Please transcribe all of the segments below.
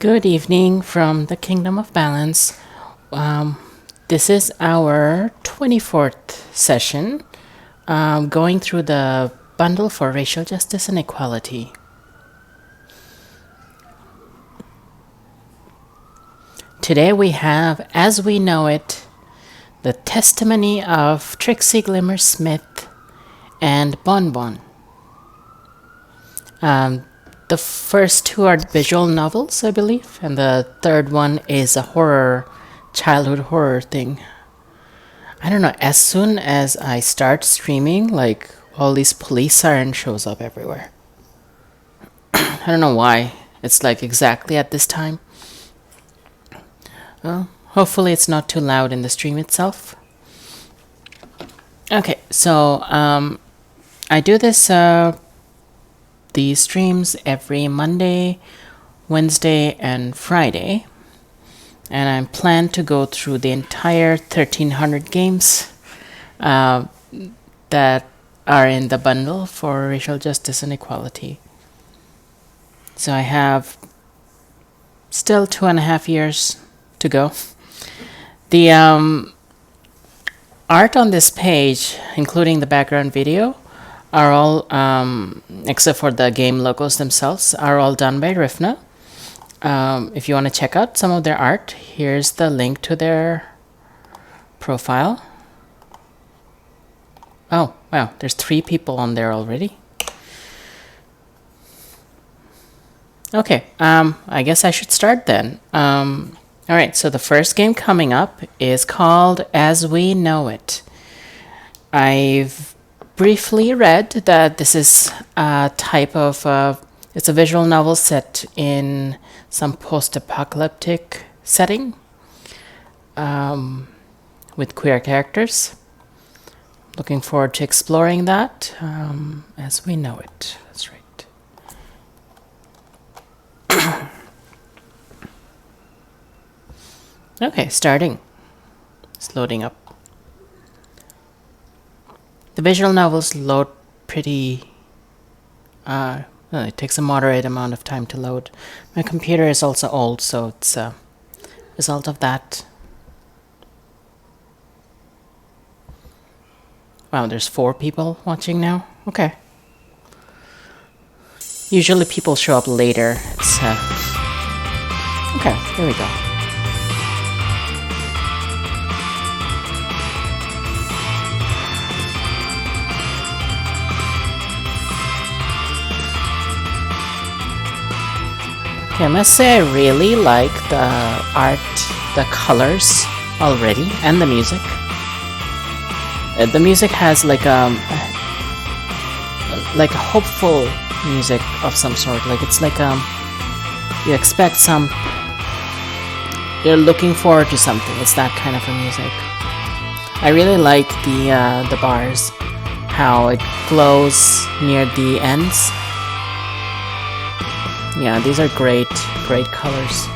Good evening from the Kingdom of Balance. This is our 24th session, going through the bundle for racial justice and equality. Today we have, as we know it, the testimony of Trixie Glimmer Smith and Bonbon. The first two are visual novels, I believe, and the third one is a childhood horror thing. I don't know, as soon as I start streaming, like, all these police siren shows up everywhere. I don't know why. It's like exactly at this time. Well, hopefully it's not too loud in the stream itself. Okay, so I do these streams every Monday, Wednesday, and Friday. And I plan to go through the entire 1,300 games that are in the bundle for racial justice and equality. So I have still 2.5 years to go. The art on this page, including the background video, are all, except for the game logos themselves, are all done by Rifna. If you want to check out some of their art, here's the link to their profile. Oh, wow, there's 3 people on there already. Okay, I guess I should start then. Alright, so the first game coming up is called As We Know It. I've briefly read that this is a type of, it's a visual novel set in some post-apocalyptic setting with queer characters. Looking forward to exploring that as we know it. That's right. Okay, starting. It's loading up. The visual novels load pretty... it takes a moderate amount of time to load. My computer is also old, so it's a result of that. Wow, there's 4 people watching now? Okay. Usually people show up later. It's, okay, here we go. Okay, I must say I really like the art, the colors already, and the music. The music has like a hopeful music of some sort. Like it's like you expect some. You're looking forward to something. It's that kind of a music. I really like the bars, how it glows near the ends. Yeah, these are great colors.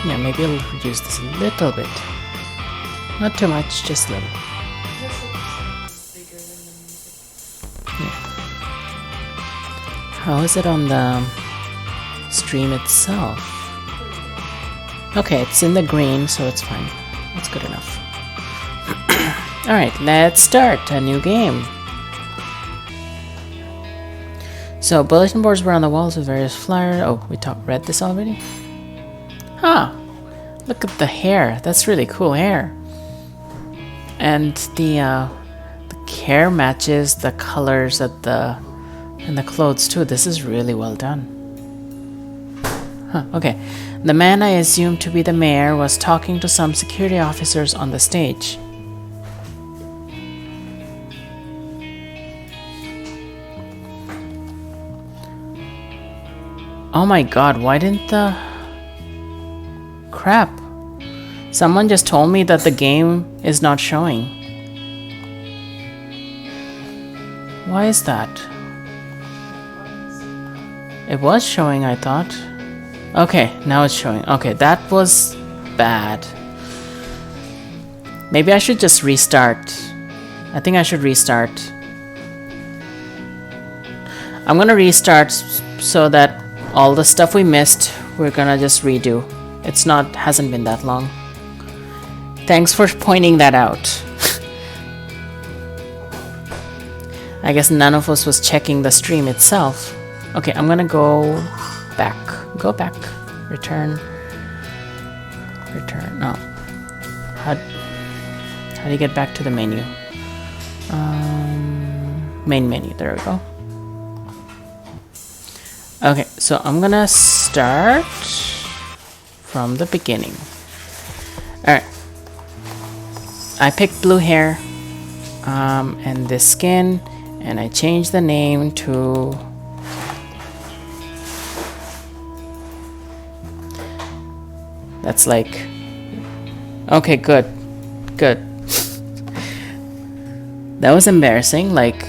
Yeah, maybe I'll reduce this a little bit. Not too much, just a little. Yeah. How is it on the stream itself? Okay, it's in the green, so it's fine. That's good enough. Alright, let's start a new game. So, bulletin boards were on the walls with various flyers. Oh, we read this already? Huh. Look at the hair. That's really cool hair. And the hair matches the colors of and the clothes too. This is really well done. Huh, okay. The man I assumed to be the mayor was talking to some security officers on the stage. Oh my god, why didn't the... Crap. Someone just told me that the game is not showing. Why is that? It was showing, I thought. Okay, now it's showing. Okay, that was bad. Maybe I should just restart. I think I should restart. I'm gonna restart so that all the stuff we missed, we're gonna just redo. Hasn't been that long. Thanks for pointing that out. I guess none of us was checking the stream itself. Okay, I'm gonna go back. Go back. Return. No. How do you get back to the menu? Main menu. There we go. Okay, so I'm gonna start from the beginning. Alright. I picked blue hair and this skin, and I changed the name to that's like okay, good. That was embarrassing, like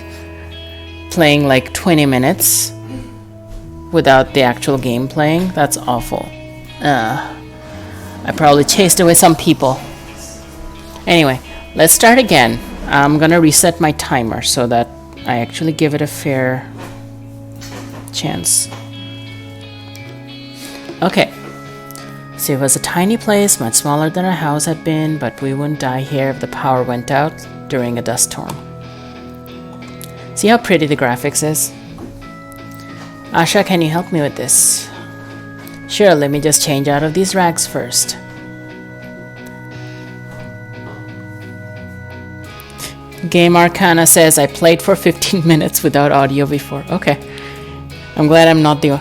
playing like 20 minutes without the actual game playing. That's awful. I probably chased away some people. Anyway, let's start again. I'm gonna reset my timer so that I actually give it a fair chance. Okay. So it was a tiny place, much smaller than our house had been, but we wouldn't die here if the power went out during a dust storm. See how pretty the graphics is? Asha, can you help me with this? Sure, let me just change out of these rags first. Game Arcana says I played for 15 minutes without audio before. Okay. I'm glad I'm not the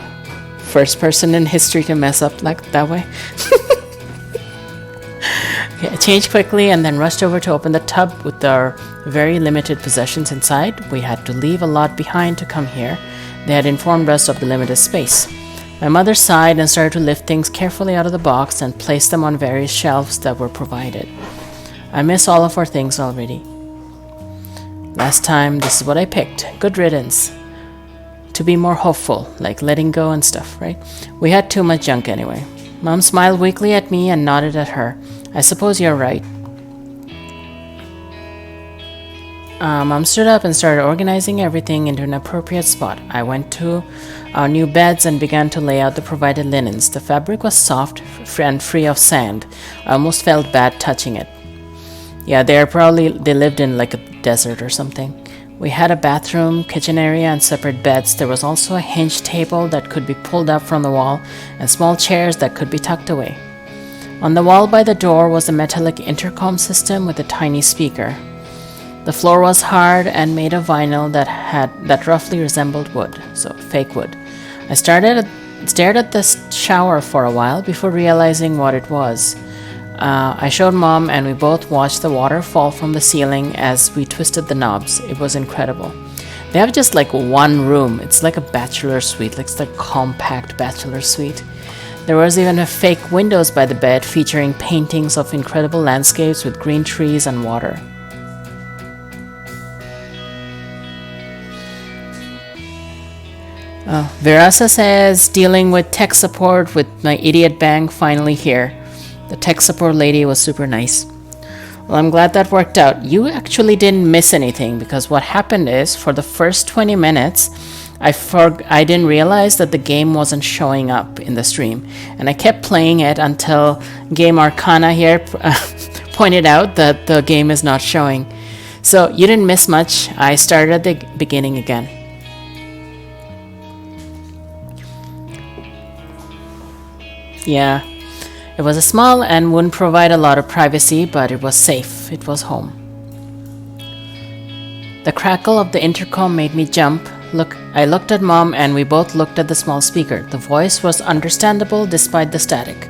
first person in history to mess up like that way. Okay, I changed quickly and then rushed over to open the tub with our very limited possessions inside. We had to leave a lot behind to come here. They had informed us of the limited space. My mother sighed and started to lift things carefully out of the box and place them on various shelves that were provided. I miss all of our things already. Last time, this is what I picked. Good riddance. To be more hopeful, like letting go and stuff, right? We had too much junk anyway. Mom smiled weakly at me and nodded at her. I suppose you're right. Mom stood up and started organizing everything into an appropriate spot. I went to our new beds and began to lay out the provided linens. The fabric was soft and free of sand. I almost felt bad touching it. Yeah, they lived in like a desert or something. We had a bathroom, kitchen area, and separate beds. There was also a hinged table that could be pulled up from the wall, and small chairs that could be tucked away. On the wall by the door was a metallic intercom system with a tiny speaker. The floor was hard and made of vinyl that roughly resembled wood, so fake wood. I stared at the shower for a while before realizing what it was. I showed Mom, and we both watched the water fall from the ceiling as we twisted the knobs. It was incredible. They have just like one room. It's like a bachelor suite, like it's like compact bachelor suite. There was even a fake windows by the bed featuring paintings of incredible landscapes with green trees and water. Verasa says, dealing with tech support with my idiot bank finally here. The tech support lady was super nice. Well, I'm glad that worked out. You actually didn't miss anything, because what happened is, for the first 20 minutes, I didn't realize that the game wasn't showing up in the stream. And I kept playing it until Game Arcana here pointed out that the game is not showing. So you didn't miss much. I started at the beginning again. Yeah. It was small and wouldn't provide a lot of privacy, but it was safe. It was home. The crackle of the intercom made me jump. I looked at Mom, and we both looked at the small speaker. The voice was understandable despite the static.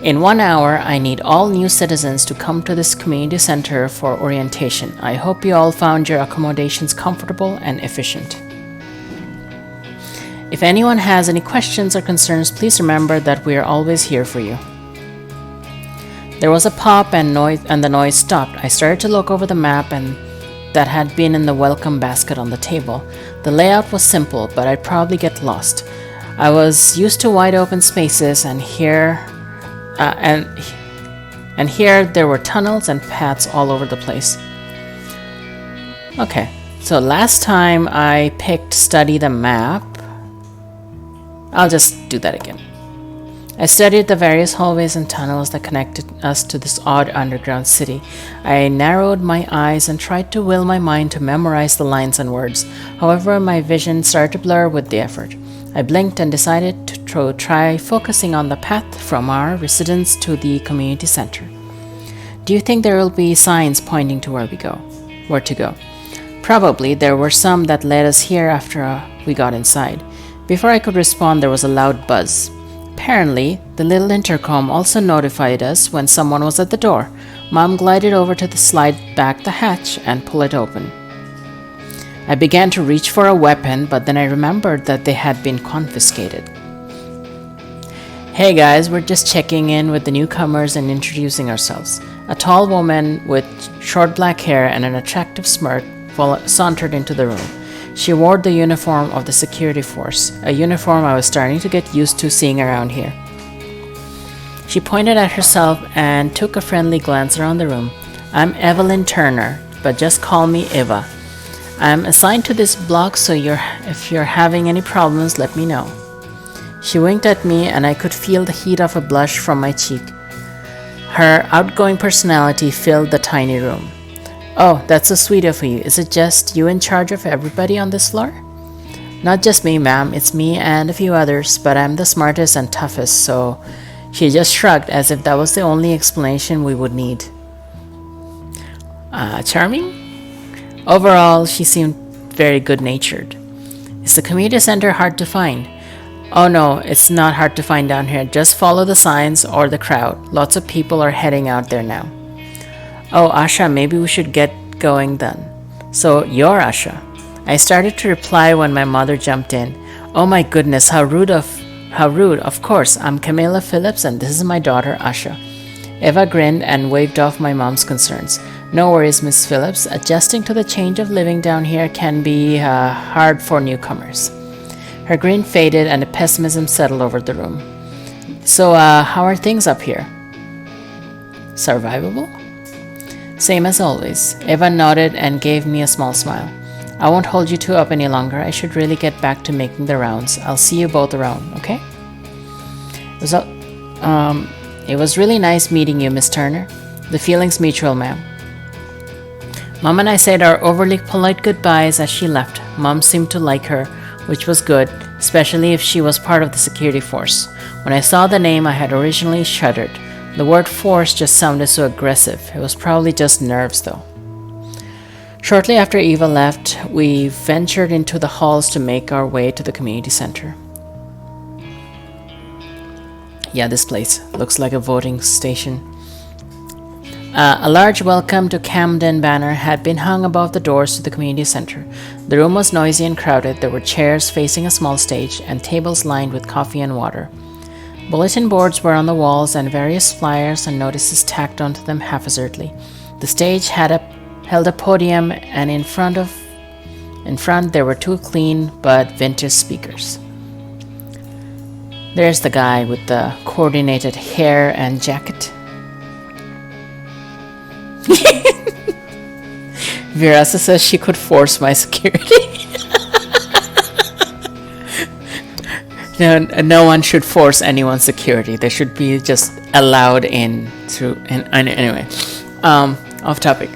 In 1 hour, I need all new citizens to come to this community center for orientation. I hope you all found your accommodations comfortable and efficient. If anyone has any questions or concerns, please remember that we are always here for you. There was a pop and the noise stopped. I started to look over the map that had been in the welcome basket on the table. The layout was simple, but I'd probably get lost. I was used to wide open spaces, and here there were tunnels and paths all over the place. Okay, So last time I picked study the map. I'll just do that again. I studied the various hallways and tunnels that connected us to this odd underground city. I narrowed my eyes and tried to will my mind to memorize the lines and words. However, my vision started to blur with the effort. I blinked and decided to try focusing on the path from our residence to the community center. Do you think there will be signs pointing to where to go? Probably. There were some that led us here after we got inside. Before I could respond, there was a loud buzz. Apparently, the little intercom also notified us when someone was at the door. Mom glided over to slide back the hatch and pull it open. I began to reach for a weapon, but then I remembered that they had been confiscated. Hey guys, we're just checking in with the newcomers and introducing ourselves. A tall woman with short black hair and an attractive smirk sauntered into the room. She wore the uniform of the security force, a uniform I was starting to get used to seeing around here. She pointed at herself and took a friendly glance around the room. I'm Evelyn Turner, but just call me Eva. I'm assigned to this block, so if you're having any problems, let me know. She winked at me and I could feel the heat of a blush from my cheek. Her outgoing personality filled the tiny room. Oh, that's so sweet of you. Is it just you in charge of everybody on this floor? Not just me, ma'am. It's me and a few others, but I'm the smartest and toughest, so she just shrugged as if that was the only explanation we would need. Charming? Overall, she seemed very good-natured. Is the community center hard to find? Oh no, it's not hard to find down here. Just follow the signs or the crowd. Lots of people are heading out there now. Oh, Asha, maybe we should get going then. So, you're Asha. I started to reply when my mother jumped in. Oh my goodness, how rude. Of course, I'm Camilla Phillips and this is my daughter, Asha. Eva grinned and waved off my mom's concerns. No worries, Miss Phillips. Adjusting to the change of living down here can be hard for newcomers. Her grin faded and a pessimism settled over the room. So, how are things up here? Survivable? Same as always. Eva nodded and gave me a small smile. I won't hold you two up any longer. I should really get back to making the rounds. I'll see you both around, okay? It was really nice meeting you, Miss Turner. The feeling's mutual, ma'am. Mom and I said our overly polite goodbyes as she left. Mom seemed to like her, which was good, especially if she was part of the security force. When I saw the name, I had originally shuddered. The word force just sounded so aggressive. It was probably just nerves, though. Shortly after Eva left, we ventured into the halls to make our way to the community center. Yeah, this place looks like a voting station. A large welcome to Camden banner had been hung above the doors to the community center. The room was noisy and crowded. There were chairs facing a small stage and tables lined with coffee and water. Bulletin boards were on the walls and various flyers and notices tacked onto them haphazardly. The stage held a podium, and in front there were two clean but vintage speakers. There's the guy with the coordinated hair and jacket. Virasa says she could force my security. No one should force anyone's security. They should be just allowed in through. And anyway, off topic.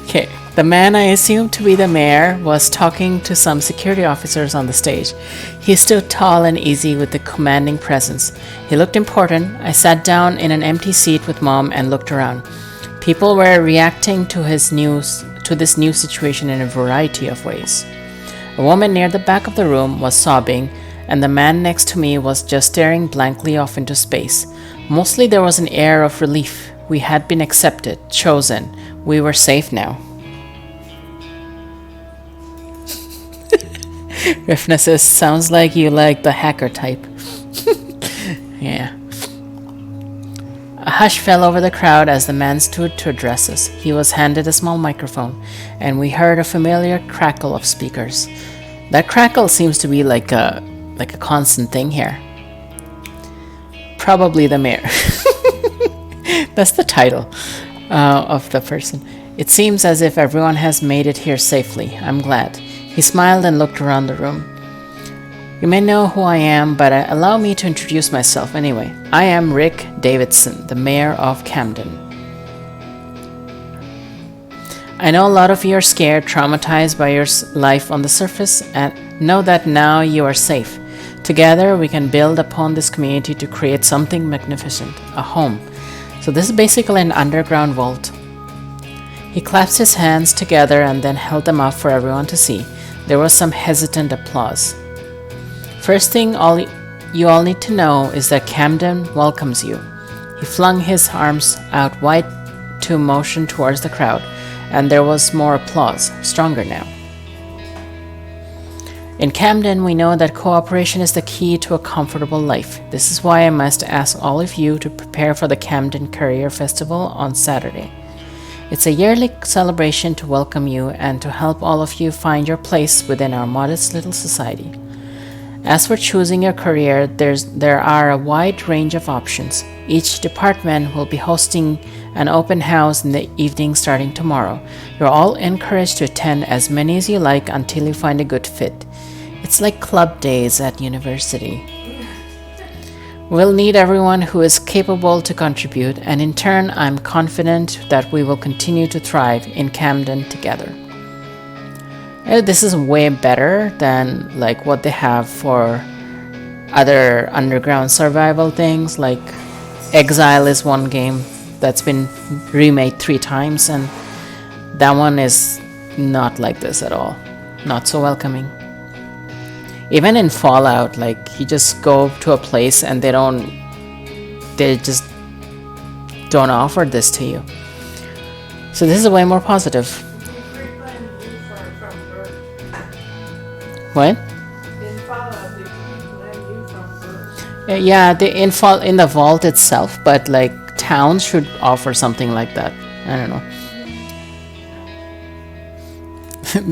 Okay, the man I assumed to be the mayor was talking to some security officers on the stage. He stood tall and easy with a commanding presence. He looked important. I sat down in an empty seat with Mom and looked around. People were reacting to this new situation in a variety of ways. A woman near the back of the room was sobbing, and the man next to me was just staring blankly off into space. Mostly there was an air of relief. We had been accepted, chosen. We were safe now. Rifna says, sounds like you like the hacker type. Yeah. A hush fell over the crowd as the man stood to address us. He was handed a small microphone, and we heard a familiar crackle of speakers. That crackle seems to be like a constant thing here. Probably the mayor. That's the title. of the person. It seems as if everyone has made it here safely. I'm glad. He smiled and looked around the room. You may know who I am, but allow me to introduce myself anyway. I am Rick Davidson, the mayor of Camden. I know a lot of you are scared, traumatized by your life on the surface, and know that now you are safe. Together, we can build upon this community to create something magnificent, a home. So this is basically an underground vault. He clasped his hands together and then held them up for everyone to see. There was some hesitant applause. First thing you all need to know is that Camden welcomes you. He flung his arms out wide to motion towards the crowd, and there was more applause, stronger now. In Camden, we know that cooperation is the key to a comfortable life. This is why I must ask all of you to prepare for the Camden Career Festival on Saturday. It's a yearly celebration to welcome you and to help all of you find your place within our modest little society. As for choosing your career, there are a wide range of options. Each department will be hosting an open house in the evening starting tomorrow. You're all encouraged to attend as many as you like until you find a good fit. It's like club days at university. We'll need everyone who is capable to contribute, and in turn, I'm confident that we will continue to thrive in Camden together. This is way better than like what they have for other underground survival things. Like Exile is one game that's been remade 3 times, and that one is not like this at all. Not so welcoming. Even in Fallout, like you just go to a place and they just don't offer this to you. So this is way more positive. What? In Fallout, they pre-plan you from birth. Yeah, in the vault itself, but like towns should offer something like that. I don't know.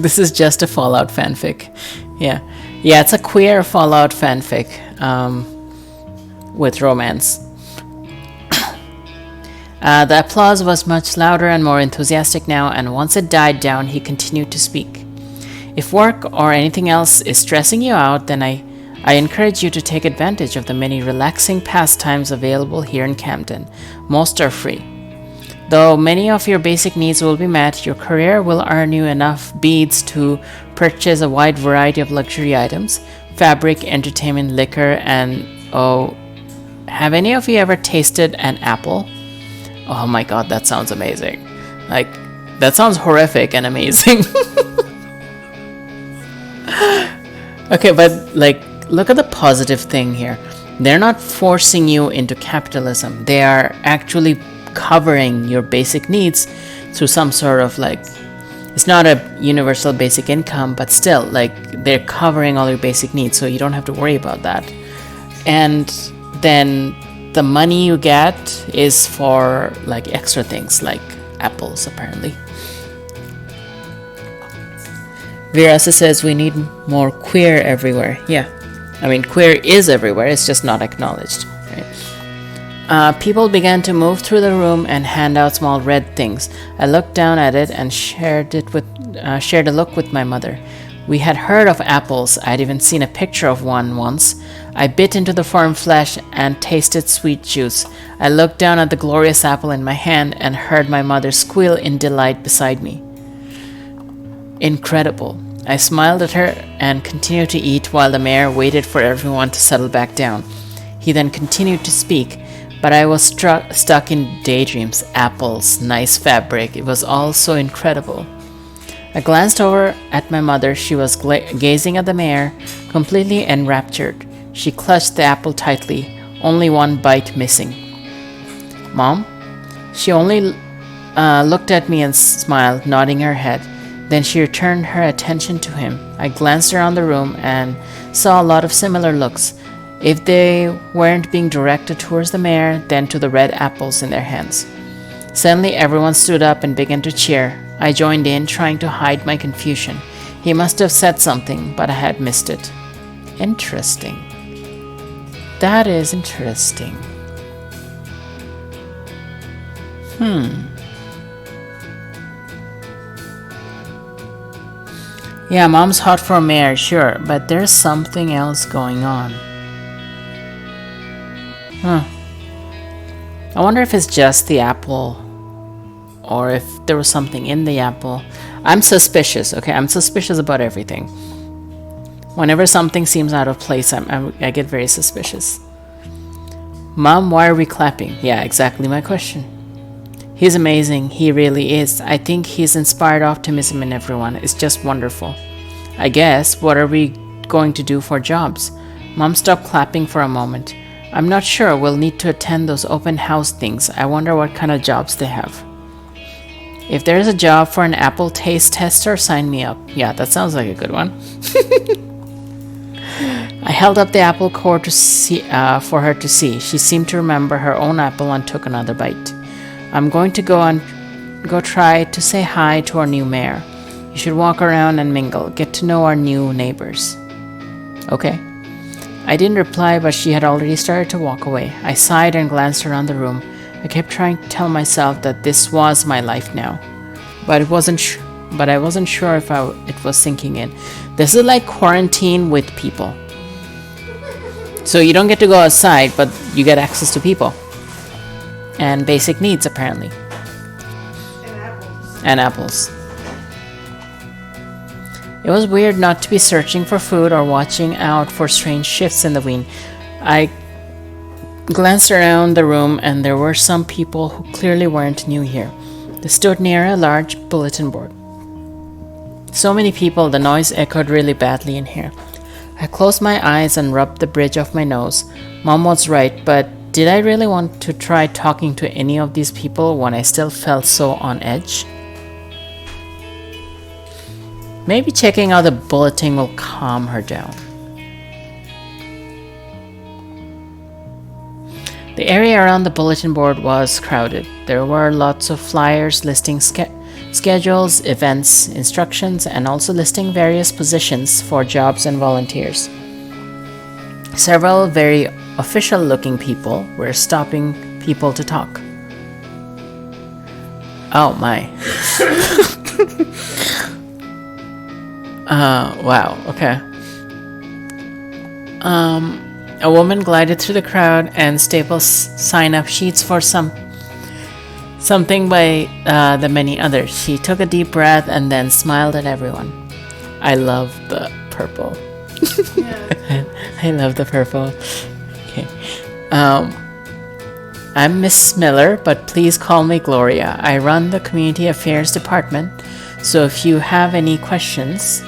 This is just a Fallout fanfic. Yeah, it's a queer Fallout fanfic with romance. The applause was much louder and more enthusiastic now, and once it died down, he continued to speak. If work or anything else is stressing you out, then I encourage you to take advantage of the many relaxing pastimes available here in Camden. Most are free. Though many of your basic needs will be met, your career will earn you enough beads to purchase a wide variety of luxury items, fabric, entertainment, liquor, and have any of you ever tasted an apple? Oh my god, that sounds amazing. Like, that sounds horrific and amazing. Okay, but like, look at the positive thing here. They're not forcing you into capitalism. They are actually covering your basic needs through some sort of like, it's not a universal basic income, but still, like, they're covering all your basic needs, so you don't have to worry about that. And then the money you get is for like extra things like apples, apparently. Virasa says we need more queer everywhere. Yeah, I mean, queer is everywhere, it's just not acknowledged. Right? People began to move through the room and hand out small red things. I looked down at it and shared a look with my mother. We had heard of apples. I'd even seen a picture of one once. I bit into the firm flesh and tasted sweet juice. I looked down at the glorious apple in my hand and heard my mother squeal in delight beside me. Incredible. I smiled at her and continued to eat while the mayor waited for everyone to settle back down. He then continued to speak, but I was stuck in daydreams. Apples, nice fabric, it was all so incredible. I glanced over at my mother. She was gazing at the mayor, completely enraptured. She clutched the apple tightly, only one bite missing. Mom? She only looked at me and smiled, nodding her head. Then she returned her attention to him. I glanced around the room and saw a lot of similar looks. If they weren't being directed towards the mayor, then to the red apples in their hands. Suddenly everyone stood up and began to cheer. I joined in, trying to hide my confusion. He must have said something, but I had missed it. Interesting. That is interesting. Yeah, mom's hot for mayor, sure, but there's something else going on. I wonder if it's just the apple, or if there was something in the apple. I'm suspicious, okay? I'm suspicious about everything. Whenever something seems out of place, I get very suspicious. Mom, why are we clapping? Yeah, exactly my question. He's amazing, he really is. I think he's inspired optimism in everyone. It's just wonderful. I guess, what are we going to do for jobs? Mom stopped clapping for a moment. I'm not sure, we'll need to attend those open house things. I wonder what kind of jobs they have. If there's a job for an apple taste tester, sign me up. Yeah, that sounds like a good one. I held up the apple core to see, for her to see. She seemed to remember her own apple and took another bite. I'm going to go try to say hi to our new mayor. You should walk around and mingle, get to know our new neighbors. Okay. I didn't reply, but she had already started to walk away. I sighed and glanced around the room. I kept trying to tell myself that this was my life now, but I wasn't sure if it was sinking in. This is like quarantine with people. So you don't get to go outside, but you get access to people. And basic needs, apparently. And apples. It was weird not to be searching for food or watching out for strange shifts in the wind. I glanced around the room, and there were some people who clearly weren't new here. They stood near a large bulletin board. So many people, the noise echoed really badly in here. I closed my eyes and rubbed the bridge of my nose. Mom was right, but did I really want to try talking to any of these people when I still felt so on edge? Maybe checking out the bulletin will calm her down. The area around the bulletin board was crowded. There were lots of flyers listing schedules, events, instructions, and also listing various positions for jobs and volunteers. Several very official-looking people were stopping people to talk. Oh my. Wow, okay. A woman glided through the crowd and stapled sign-up sheets for something by the many others. She took a deep breath and then smiled at everyone. I love the purple. Yeah. I love the purple. Okay. I'm Miss Miller, but please call me Gloria. I run the Community Affairs Department, so if you have any questions...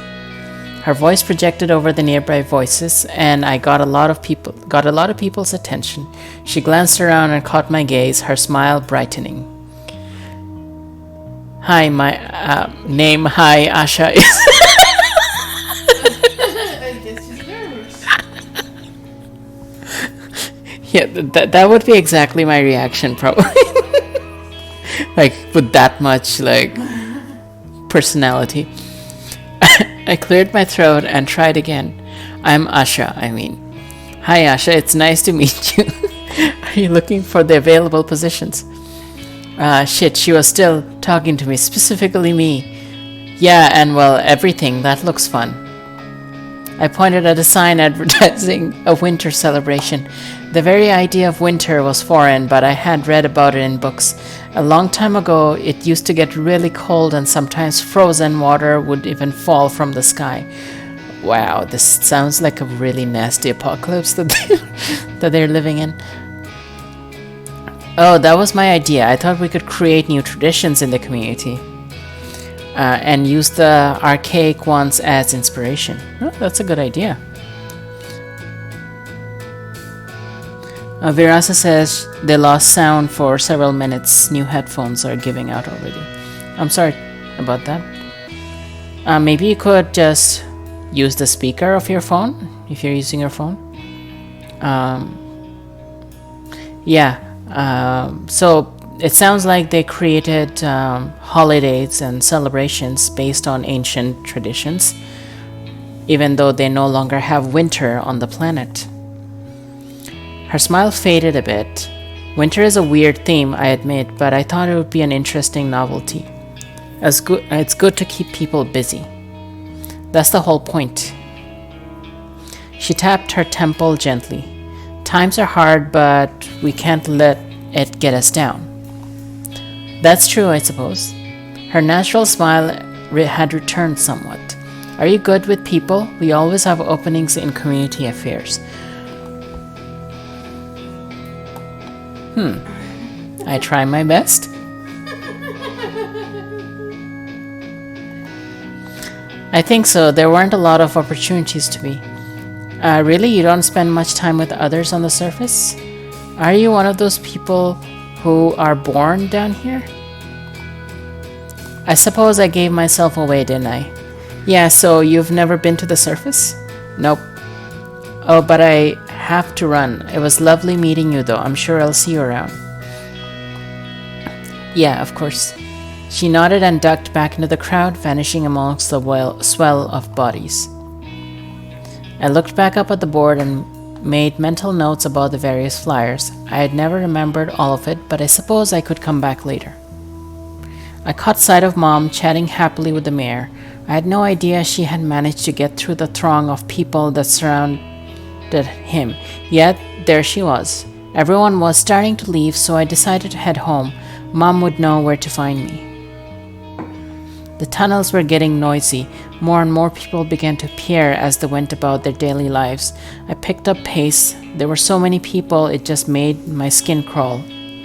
Her voice projected over the nearby voices, and I got a lot of people's attention. She glanced around and caught my gaze, her smile brightening. Hi, my name, hi, Asha is... I guess she's nervous. Yeah, that would be exactly my reaction, probably. Like, with that much, like, personality. I cleared my throat and tried again. I'm Asha, I mean. Hi, Asha, it's nice to meet you. Are you looking for the available positions? Shit, she was still talking to me, specifically me. Yeah, and well, everything, that looks fun. I pointed at a sign advertising a winter celebration. The very idea of winter was foreign, but I had read about it in books. A long time ago, it used to get really cold and sometimes frozen water would even fall from the sky. Wow, this sounds like a really nasty apocalypse that they're living in. Oh, that was my idea. I thought we could create new traditions in the community. And use the archaic ones as inspiration. Oh, that's a good idea. Virasa says they lost sound for several minutes. New headphones are giving out already. I'm sorry about that. Maybe you could just use the speaker of your phone if you're using your phone. So it sounds like they created holidays and celebrations based on ancient traditions, even though they no longer have winter on the planet. Her smile faded a bit. Winter is a weird theme, I admit, but I thought it would be an interesting novelty. It's good to keep people busy. That's the whole point. She tapped her temple gently. Times are hard, but we can't let it get us down. That's true, I suppose. Her natural smile had returned somewhat. Are you good with people? We always have openings in community affairs. I try my best. I think so. There weren't a lot of opportunities to be. Really? You don't spend much time with others on the surface? Are you one of those people who are born down here? I suppose I gave myself away, didn't I? Yeah, so you've never been to the surface? Nope. Oh, but I have to run. It was lovely meeting you, though. I'm sure I'll see you around. Yeah, of course. She nodded and ducked back into the crowd, vanishing amongst the swell of bodies. I looked back up at the board and made mental notes about the various flyers. I had never remembered all of it, but I suppose I could come back later. I caught sight of Mom chatting happily with the mayor. I had no idea she had managed to get through the throng of people that surrounded him. Yet, there she was. Everyone was starting to leave, so I decided to head home. Mom would know where to find me. The tunnels were getting noisy. More and more people began to appear as they went about their daily lives. I picked up pace. There were so many people, it just made my skin crawl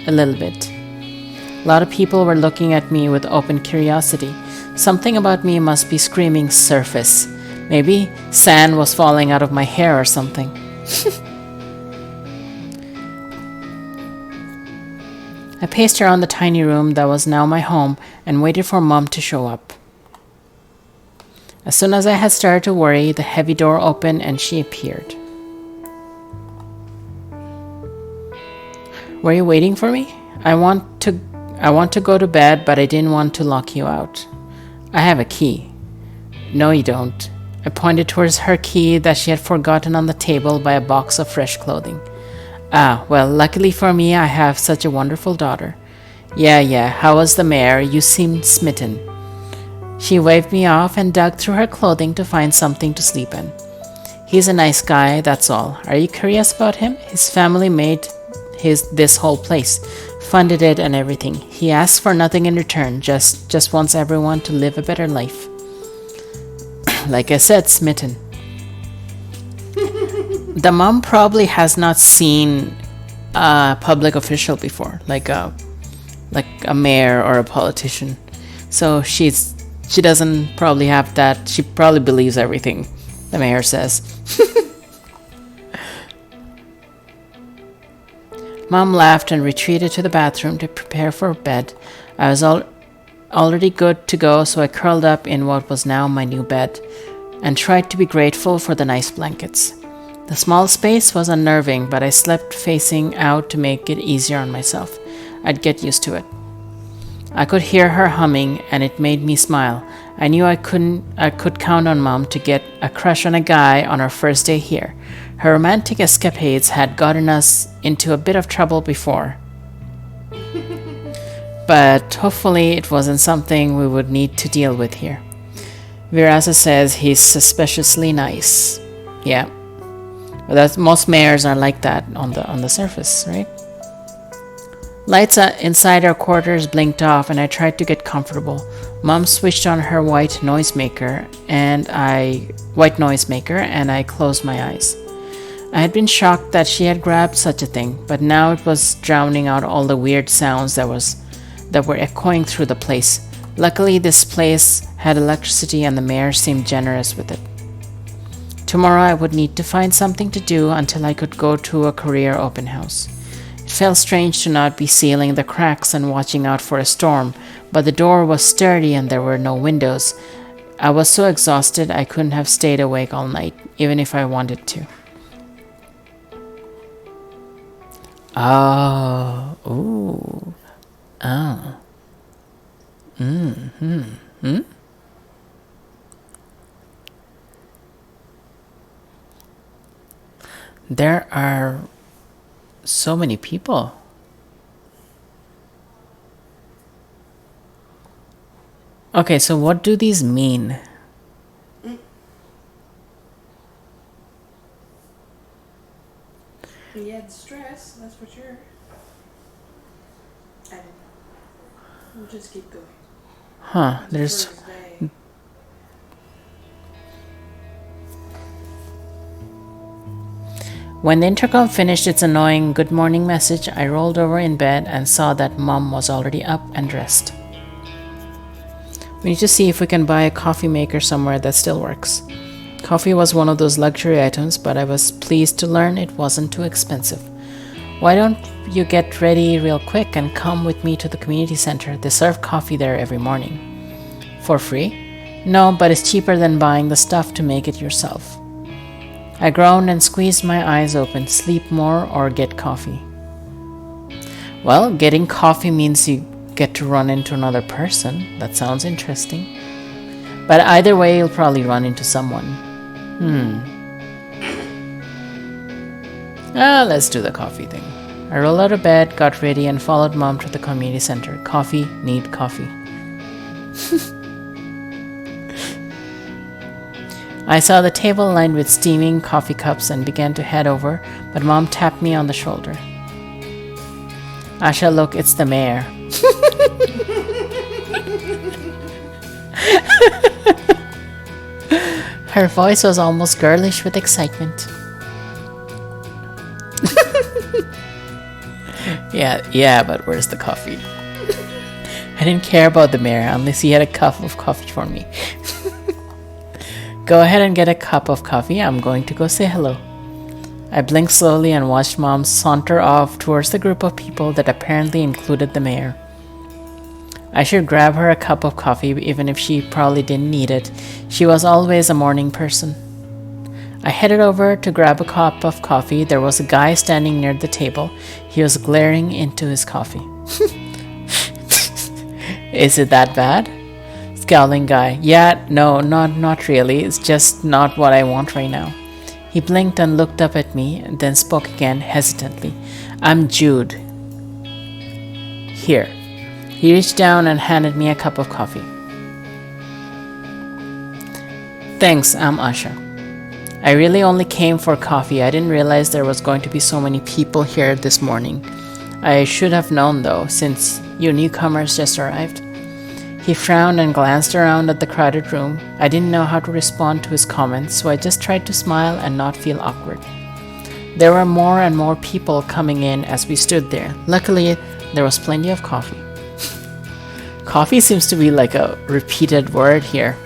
a little bit. A lot of people were looking at me with open curiosity. Something about me must be screaming surface. Maybe sand was falling out of my hair or something. I paced around the tiny room that was now my home and waited for Mom to show up. As soon as I had started to worry, the heavy door opened and she appeared. Were you waiting for me? I want to go to bed, but I didn't want to lock you out. I have a key. No, you don't. I pointed towards her key that she had forgotten on the table by a box of fresh clothing. Ah, well, luckily for me, I have such a wonderful daughter. Yeah, how was the mayor? You seemed smitten. She waved me off and dug through her clothing to find something to sleep in. He's a nice guy, that's all. Are you curious about him? His family made this whole place, funded it and everything. He asks for nothing in return, just wants everyone to live a better life. Like I said, smitten. The mom probably has not seen a public official before, like a mayor or a politician. So she doesn't probably have that. She probably believes everything the mayor says. Mom laughed and retreated to the bathroom to prepare for bed. I was already good to go, so I curled up in what was now my new bed and tried to be grateful for the nice blankets. The small space was unnerving, but I slept facing out to make it easier on myself. I'd get used to it. I could hear her humming, and it made me smile. I knew I could count on Mom to get a crush on a guy on our first day here. Her romantic escapades had gotten us into a bit of trouble before. But hopefully it wasn't something we would need to deal with here. Virasa says he's suspiciously nice. Yeah. Well, most mayors are like that on the surface, right? Lights inside our quarters blinked off, and I tried to get comfortable. Mom switched on her white noisemaker, and I closed my eyes. I had been shocked that she had grabbed such a thing, but now it was drowning out all the weird sounds that were echoing through the place. Luckily, this place had electricity, and the mayor seemed generous with it. Tomorrow I would need to find something to do until I could go to a career open house. It felt strange to not be sealing the cracks and watching out for a storm, but the door was sturdy and there were no windows. I was so exhausted I couldn't have stayed awake all night, even if I wanted to. Oh, ooh, oh, There are so many people. Okay, so what do these mean? head stress, that's for sure. I don't know. We'll just keep going. Huh, It's the there's... first day. When the intercom finished its annoying good morning message, I rolled over in bed and saw that Mom was already up and dressed. We need to see if we can buy a coffee maker somewhere that still works. Coffee was one of those luxury items, but I was pleased to learn it wasn't too expensive. Why don't you get ready real quick and come with me to the community center? They serve coffee there every morning. For free? No, but it's cheaper than buying the stuff to make it yourself. I groaned and squeezed my eyes open. Sleep more or get coffee? Well, getting coffee means you get to run into another person. That sounds interesting. But either way, you'll probably run into someone. Let's do the coffee thing. I rolled out of bed, got ready, and followed Mom to the community center. Coffee, need coffee. I saw the table lined with steaming coffee cups and began to head over, but Mom tapped me on the shoulder. Asha, look, it's the mayor. Her voice was almost girlish with excitement. Yeah, but where's the coffee? I didn't care about the mayor unless he had a cup of coffee for me. Go ahead and get a cup of coffee. I'm going to go say hello. I blinked slowly and watched Mom saunter off towards the group of people that apparently included the mayor. I should grab her a cup of coffee even if she probably didn't need it. She was always a morning person. I headed over to grab a cup of coffee. There was a guy standing near the table. He was glaring into his coffee. Is it that bad? Scowling guy. Yeah, no, not really. It's just not what I want right now. He blinked and looked up at me and then spoke again hesitantly. I'm Jude. Here. He reached down and handed me a cup of coffee. Thanks, I'm Asha. I really only came for coffee. I didn't realize there was going to be so many people here this morning. I should have known though, since you newcomers just arrived. He frowned and glanced around at the crowded room. I didn't know how to respond to his comments, so I just tried to smile and not feel awkward. There were more and more people coming in as we stood there. Luckily, there was plenty of coffee. Coffee seems to be like a repeated word here.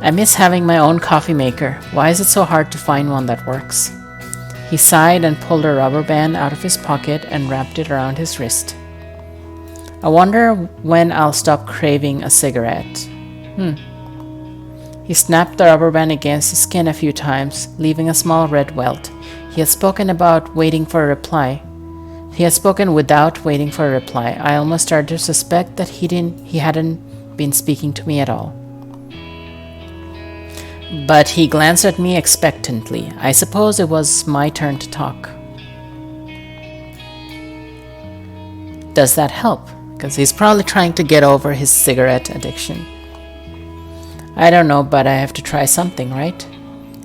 I miss having my own coffee maker. Why is it so hard to find one that works? He sighed and pulled a rubber band out of his pocket and wrapped it around his wrist. I wonder when I'll stop craving a cigarette. He snapped the rubber band against his skin a few times, leaving a small red welt. He had spoken about waiting for a reply. He had spoken without waiting for a reply. I almost started to suspect that he hadn't been speaking to me at all. But he glanced at me expectantly. I suppose it was my turn to talk. Does that help? Because he's probably trying to get over his cigarette addiction. I don't know, but I have to try something, right?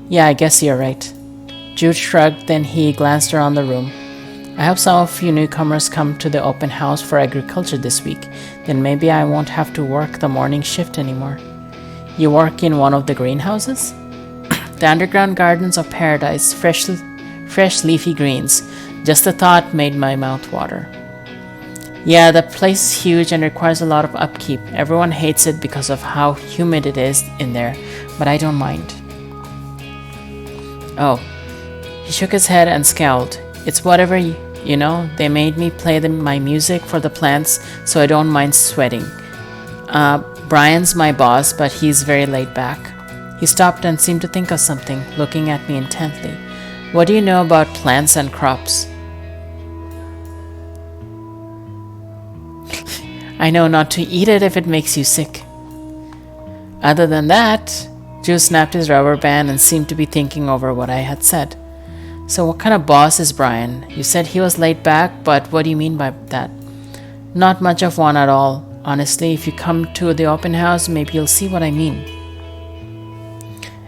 Yeah, I guess you're right. Jude shrugged, then he glanced around the room. I hope some of you newcomers come to the open house for agriculture this week. Then maybe I won't have to work the morning shift anymore. You work in one of the greenhouses? The underground gardens of paradise, fresh leafy greens. Just the thought made my mouth water. Yeah, the place is huge and requires a lot of upkeep. Everyone hates it because of how humid it is in there, but I don't mind. Oh, he shook his head and scowled. It's whatever, you know, they made me play my music for the plants, so I don't mind sweating. Brian's my boss, but he's very laid back. He stopped and seemed to think of something, looking at me intently. What do you know about plants and crops? I know not to eat it if it makes you sick. Other than that, Joe snapped his rubber band and seemed to be thinking over what I had said. So what kind of boss is Brian? You said he was laid back, but what do you mean by that? Not much of one at all. Honestly, if you come to the open house, maybe you'll see what I mean.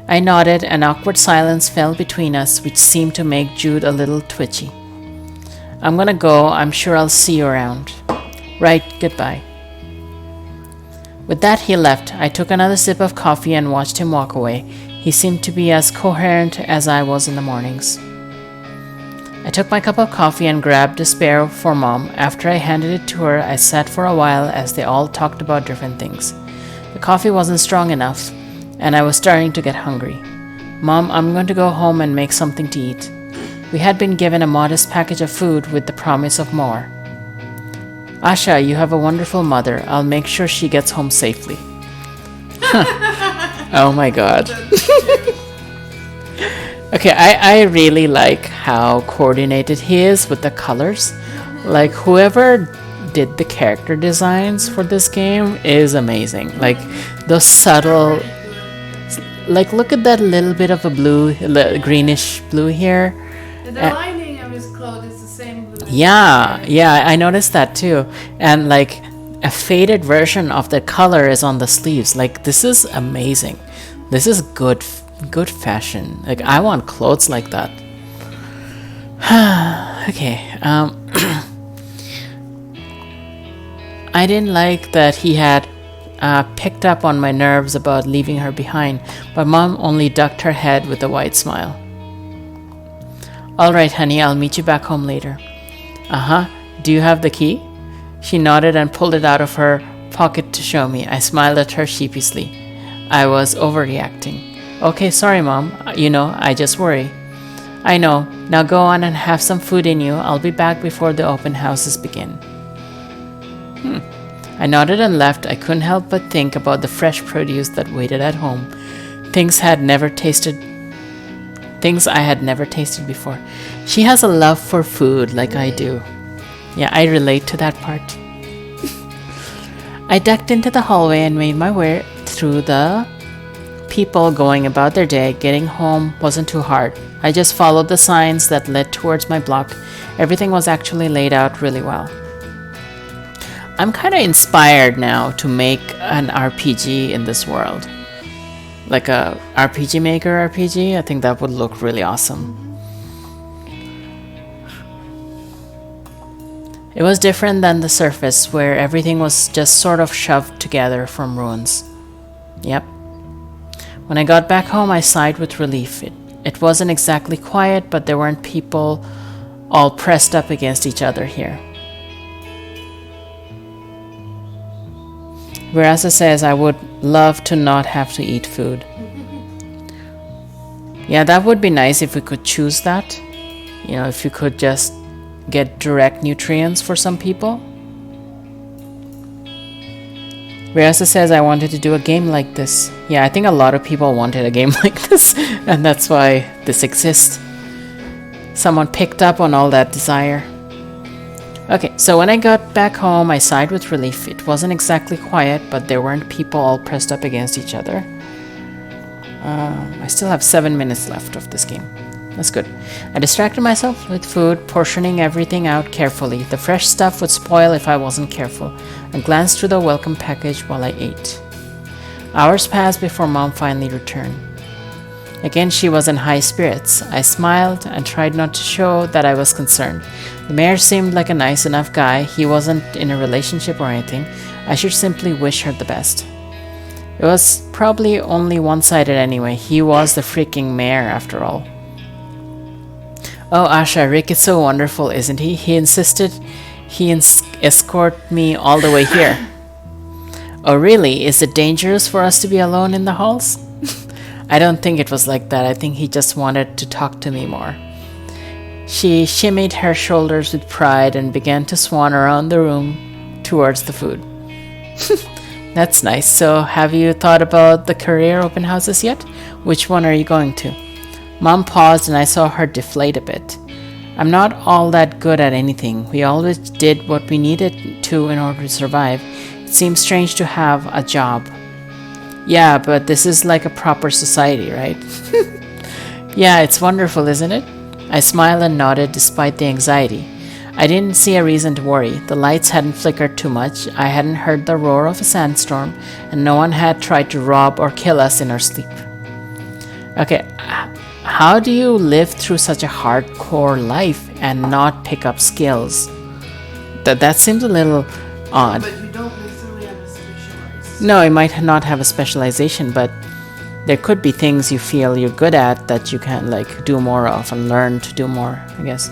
I nodded, and awkward silence fell between us, which seemed to make Jude a little twitchy. I'm gonna go. I'm sure I'll see you around. Right, goodbye. With that, he left. I took another sip of coffee and watched him walk away. He seemed to be as coherent as I was in the mornings. I took my cup of coffee and grabbed a spare for Mom. After I handed it to her, I sat for a while as they all talked about different things. The coffee wasn't strong enough, and I was starting to get hungry. Mom, I'm going to go home and make something to eat. We had been given a modest package of food with the promise of more. Asha, you have a wonderful mother. I'll make sure she gets home safely. Oh my god. Okay, I really like how coordinated he is with the colors. Like, whoever did the character designs for this game is amazing. Like, those subtle... Like, look at that little bit of a blue, greenish blue here. And the lining of his clothes is the same blue. Yeah, I noticed that too. And like a faded version of the color is on the sleeves. Like, this is amazing. This is good fashion. Like, I want clothes like that. Okay. I didn't like that he had picked up on my nerves about leaving her behind, but Mom only ducked her head with a wide smile. All right, honey, I'll meet you back home later. Uh-huh. Do you have the key? She nodded and pulled it out of her pocket to show me. I smiled at her sheepishly. I was overreacting. Okay, sorry, Mom. You know, I just worry. I know. Now go on and have some food in you. I'll be back before the open houses begin. I nodded and left. I couldn't help but think about the fresh produce that waited at home. Things I had never tasted before. She has a love for food like I do. Yeah, I relate to that part. I ducked into the hallway and made my way through the people going about their day. Getting home wasn't too hard. I just followed the signs that led towards my block. Everything was actually laid out really well. I'm kind of inspired now to make an RPG in this world. Like a RPG Maker RPG. I think that would look really awesome. It was different than the surface, where everything was just sort of shoved together from ruins. Yep. When I got back home, I sighed with relief. It wasn't exactly quiet, but there weren't people all pressed up against each other here. Whereas it says, I would love to not have to eat food. Yeah, that would be nice if we could choose that. You know, if you could just get direct nutrients for some people. Whereas it says, I wanted to do a game like this. Yeah, I think a lot of people wanted a game like this, and that's why this exists. Someone picked up on all that desire. Okay, so when I got back home, I sighed with relief. It wasn't exactly quiet, but there weren't people all pressed up against each other. I still have 7 minutes left of this game. That's good. I distracted myself with food, portioning everything out carefully. The fresh stuff would spoil if I wasn't careful. I glanced through the welcome package while I ate. Hours passed before Mom finally returned. Again, she was in high spirits. I smiled and tried not to show that I was concerned. The mayor seemed like a nice enough guy. He wasn't in a relationship or anything. I should simply wish her the best. It was probably only one-sided anyway. He was the freaking mayor after all. Oh, Asha, Rick is so wonderful, isn't he? He insisted he escort me all the way here. Oh, really? Is it dangerous for us to be alone in the halls? I don't think it was like that. I think he just wanted to talk to me more. She shimmied her shoulders with pride and began to swan around the room towards the food. That's nice. So, have you thought about the career open houses yet? Which one are you going to? Mom paused and I saw her deflate a bit. I'm not all that good at anything. We always did what we needed to in order to survive. It seems strange to have a job. Yeah, but this is like a proper society, right? Yeah, it's wonderful, isn't it? I smiled and nodded despite the anxiety. I didn't see a reason to worry. The lights hadn't flickered too much, I hadn't heard the roar of a sandstorm, and no one had tried to rob or kill us in our sleep. Okay, how do you live through such a hardcore life and not pick up skills? That seems a little odd. But you don't necessarily have a specialized. No, you might not have a specialization, but there could be things you feel you're good at that you can like do more of and learn to do more, I guess.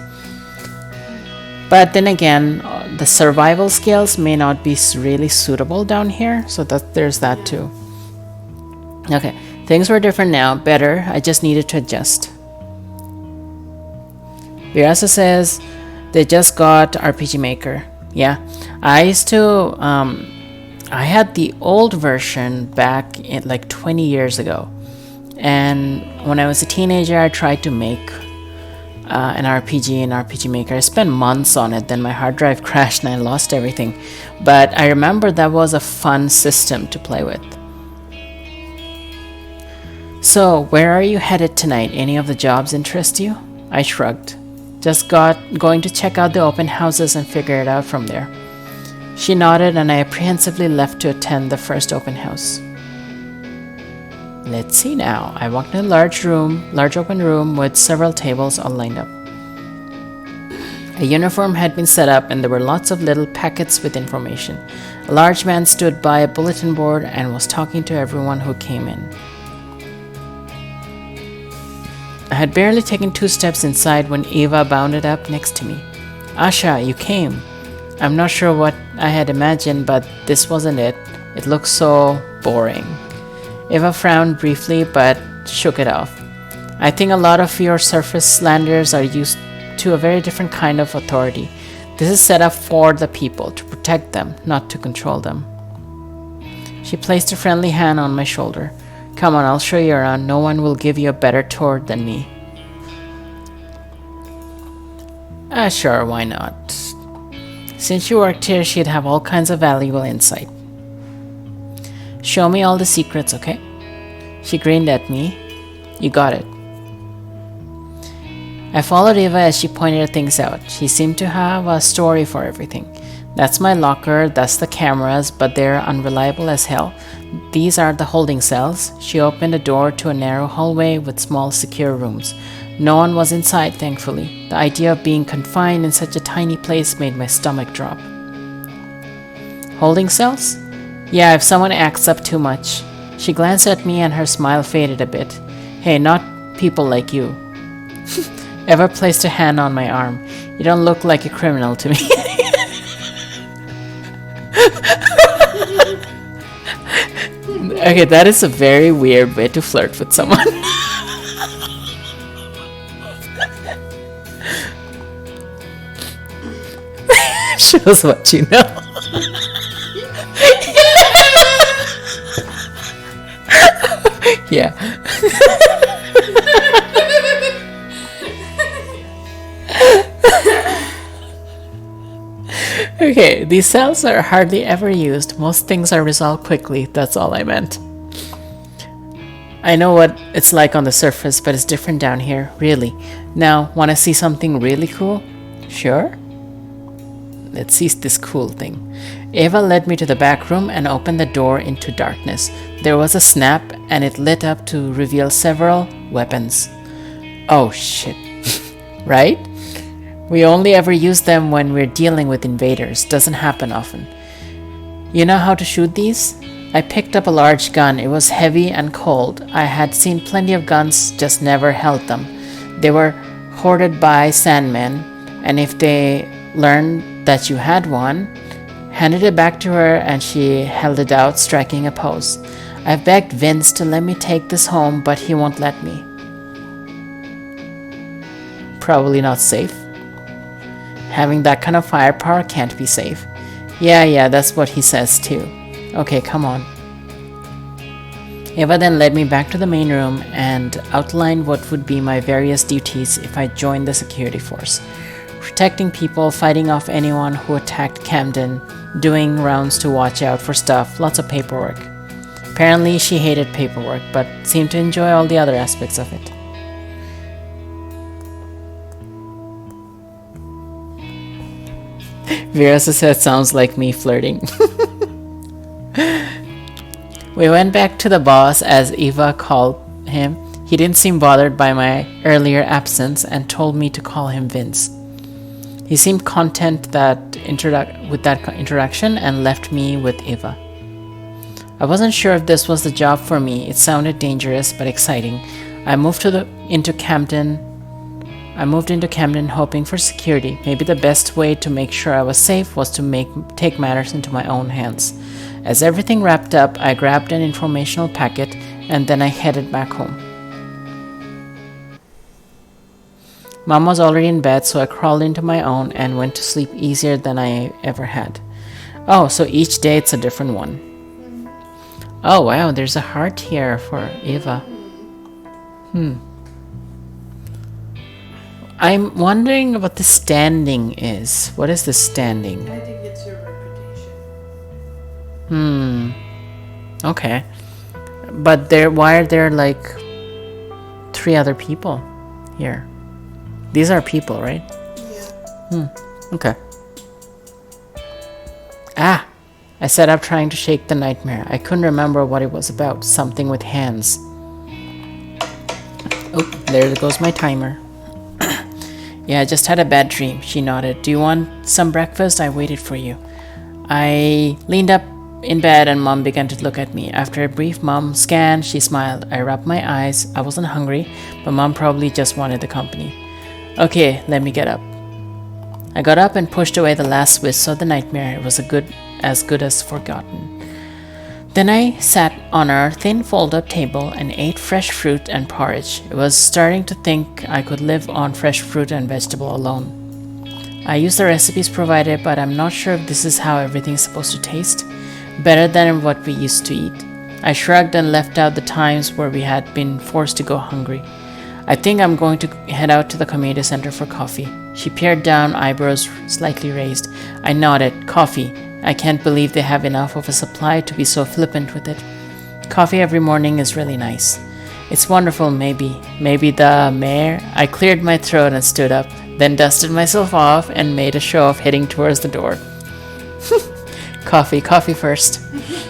But then again, the survival skills may not be really suitable down here, so there's that too. Okay, things were different now, better. I just needed to adjust. Virasa says they just got RPG Maker. Yeah, I used to. I had the old version back in like 20 years ago, and when I was a teenager, I tried to make an RPG in RPG Maker. I spent months on it, then my hard drive crashed and I lost everything. But I remember that was a fun system to play with. So, where are you headed tonight? Any of the jobs interest you? I shrugged. Just going to check out the open houses and figure it out from there. She nodded and I apprehensively left to attend the first open house. Let's see now. I walked in a large open room with several tables all lined up. A uniform had been set up and there were lots of little packets with information. A large man stood by a bulletin board and was talking to everyone who came in. I had barely taken 2 steps inside when Eva bounded up next to me. Asha, you came. I'm not sure what I had imagined, but this wasn't it. It looked so boring. Eva frowned briefly, but shook it off. I think a lot of your surface landers are used to a very different kind of authority. This is set up for the people, to protect them, not to control them. She placed a friendly hand on my shoulder. Come on, I'll show you around. No one will give you a better tour than me. Sure, why not? Since she worked here, she'd have all kinds of valuable insight. Show me all the secrets, okay? She grinned at me. You got it. I followed Eva as she pointed things out. She seemed to have a story for everything. That's my locker, that's the cameras, but they're unreliable as hell. These are the holding cells. She opened a door to a narrow hallway with small secure rooms. No one was inside, thankfully. The idea of being confined in such a tiny place made my stomach drop. Holding cells? Yeah, if someone acts up too much. She glanced at me and her smile faded a bit. Hey, not people like you. Eva placed a hand on my arm. You don't look like a criminal to me. Okay, that is a very weird way to flirt with someone. Shows what you know. Yeah. Okay, these cells are hardly ever used. Most things are resolved quickly. That's all I meant. I know what it's like on the surface, but it's different down here, really. Now, want to see something really cool? Sure. Let's see this cool thing. Eva led me to the back room and opened the door into darkness. There was a snap and it lit up to reveal several weapons. Oh shit. Right? We only ever use them when we're dealing with invaders. Doesn't happen often. You know how to shoot these? I picked up a large gun. It was heavy and cold. I had seen plenty of guns, just never held them. They were hoarded by Sandmen, and if they learned that you had one, handed it back to her and she held it out, striking a pose. I've begged Vince to let me take this home, but he won't let me. Probably not safe. Having that kind of firepower can't be safe. Yeah, that's what he says too. Okay, come on. Eva then led me back to the main room and outlined what would be my various duties if I joined the security force. Protecting people, fighting off anyone who attacked Camden, doing rounds to watch out for stuff, lots of paperwork. Apparently she hated paperwork, but seemed to enjoy all the other aspects of it. Virasa said, sounds like me flirting. We went back to the boss, as Eva called him. He didn't seem bothered by my earlier absence and told me to call him Vince. He seemed content with that interaction and left me with Eva. I wasn't sure if this was the job for me. It sounded dangerous but exciting. I moved into Camden hoping for security. Maybe the best way to make sure I was safe was to take matters into my own hands. As everything wrapped up, I grabbed an informational packet and then I headed back home. Mom was already in bed, so I crawled into my own and went to sleep easier than I ever had. Oh, so each day it's a different one. Oh wow, there's a heart here for Eva. I'm wondering what the standing is. What is the standing? I think it's your reputation. Okay. But why are there like 3 other people here? These are people, right? Yeah. Okay. I sat up trying to shake the nightmare. I couldn't remember what it was about. Something with hands. Oh, there goes my timer. Yeah, I just had a bad dream. She nodded. Do you want some breakfast? I waited for you. I leaned up in bed and Mom began to look at me. After a brief Mom scan, she smiled. I rubbed my eyes. I wasn't hungry, but Mom probably just wanted the company. Okay, let me get up. I got up and pushed away the last wisp of the nightmare. It was as good as forgotten. Then I sat on our thin fold-up table and ate fresh fruit and porridge. I was starting to think I could live on fresh fruit and vegetable alone. I used the recipes provided, but I'm not sure if this is how everything is supposed to taste. Better than what we used to eat. I shrugged and left out the times where we had been forced to go hungry. I think I'm going to head out to the community center for coffee. She peered down, eyebrows slightly raised. I nodded. Coffee. I can't believe they have enough of a supply to be so flippant with it. Coffee every morning is really nice. It's wonderful, maybe. Maybe the mayor. I cleared my throat and stood up, then dusted myself off and made a show of heading towards the door. Coffee first.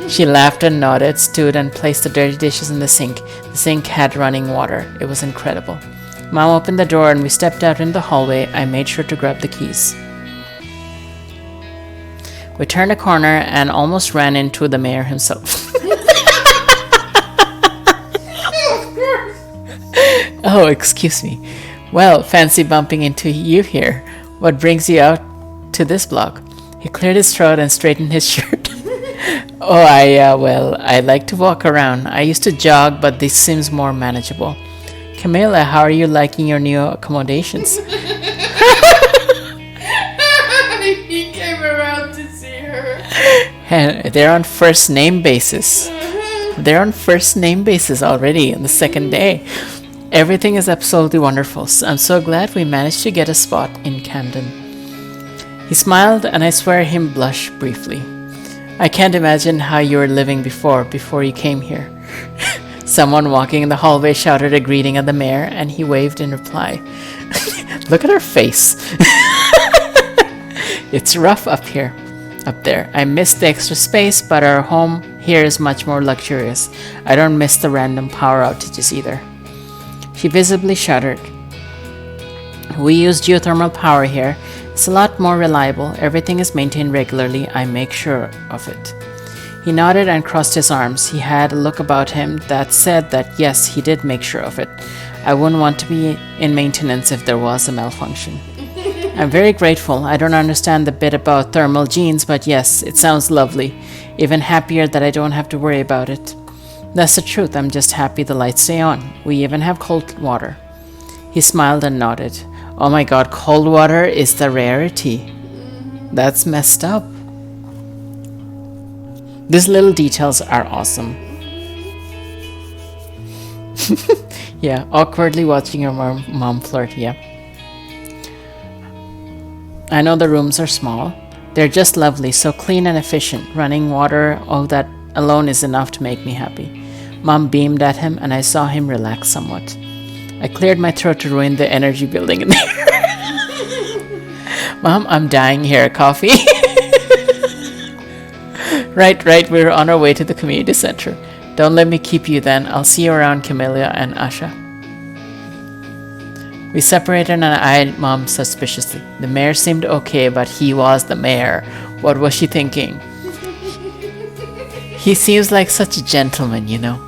She laughed and nodded, stood and placed the dirty dishes in the sink. The sink had running water. It was incredible. Mom opened the door and we stepped out in the hallway. I made sure to grab the keys. We turned a corner and almost ran into the mayor himself. Oh, excuse me. Well, fancy bumping into you here. What brings you out to this block? He cleared his throat and straightened his shirt. Oh, I like to walk around. I used to jog, but this seems more manageable. Camilla, how are you liking your new accommodations? He came around to see her. And they're on first name basis. They're on first name basis already on the second day. Everything is absolutely wonderful. I'm so glad we managed to get a spot in Camden. He smiled and I swear him blush briefly. I can't imagine how you were living before you came here. Someone walking in the hallway shouted a greeting at the mayor and he waved in reply. Look at her face. It's rough up there. I miss the extra space, but our home here is much more luxurious. I don't miss the random power outages either. She visibly shuddered. We use geothermal power here. It's a lot more reliable. Everything is maintained regularly. I make sure of it. He nodded and crossed his arms. He had a look about him that said that yes, he did make sure of it. I wouldn't want to be in maintenance if there was a malfunction. I'm very grateful. I don't understand the bit about thermal genes, but yes, it sounds lovely. Even happier that I don't have to worry about it. That's the truth. I'm just happy the lights stay on. We even have cold water. He smiled and nodded. Oh my god, cold water is the rarity. That's messed up. These little details are awesome. Yeah, awkwardly watching your mom flirt, yeah. I know the rooms are small. They're just lovely, so clean and efficient. Running water, oh, that alone is enough to make me happy. Mom beamed at him and I saw him relax somewhat. I cleared my throat to ruin the energy building in there. Mom, I'm dying here. Coffee? Right, we're on our way to the community center. Don't let me keep you then. I'll see you around, Camilla and Asha. We separated and I eyed Mom suspiciously. The mayor seemed okay, but he was the mayor. What was she thinking? He seems like such a gentleman, you know.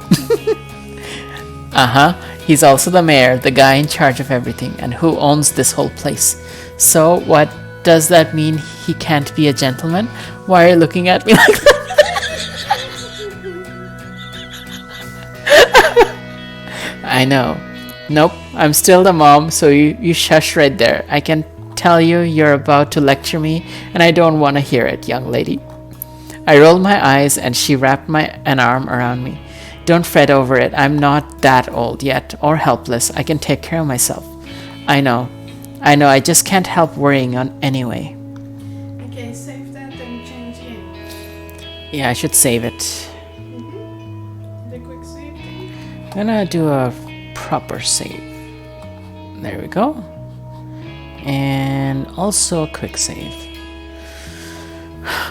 Uh-huh. He's also the mayor, the guy in charge of everything, and who owns this whole place. So what does that mean? He can't be a gentleman? Why are you looking at me like that? I know. Nope, I'm still the mom, so you shush right there. I can tell you're about to lecture me, and I don't want to hear it, young lady. I rolled my eyes, and she wrapped an arm around me. Don't fret over it. I'm not that old yet, or helpless. I can take care of myself. I know. I just can't help worrying on anyway. Okay, save that and change in. Yeah, I should save it. The quick save thing. I'm gonna do a proper save. There we go. And also a quick save.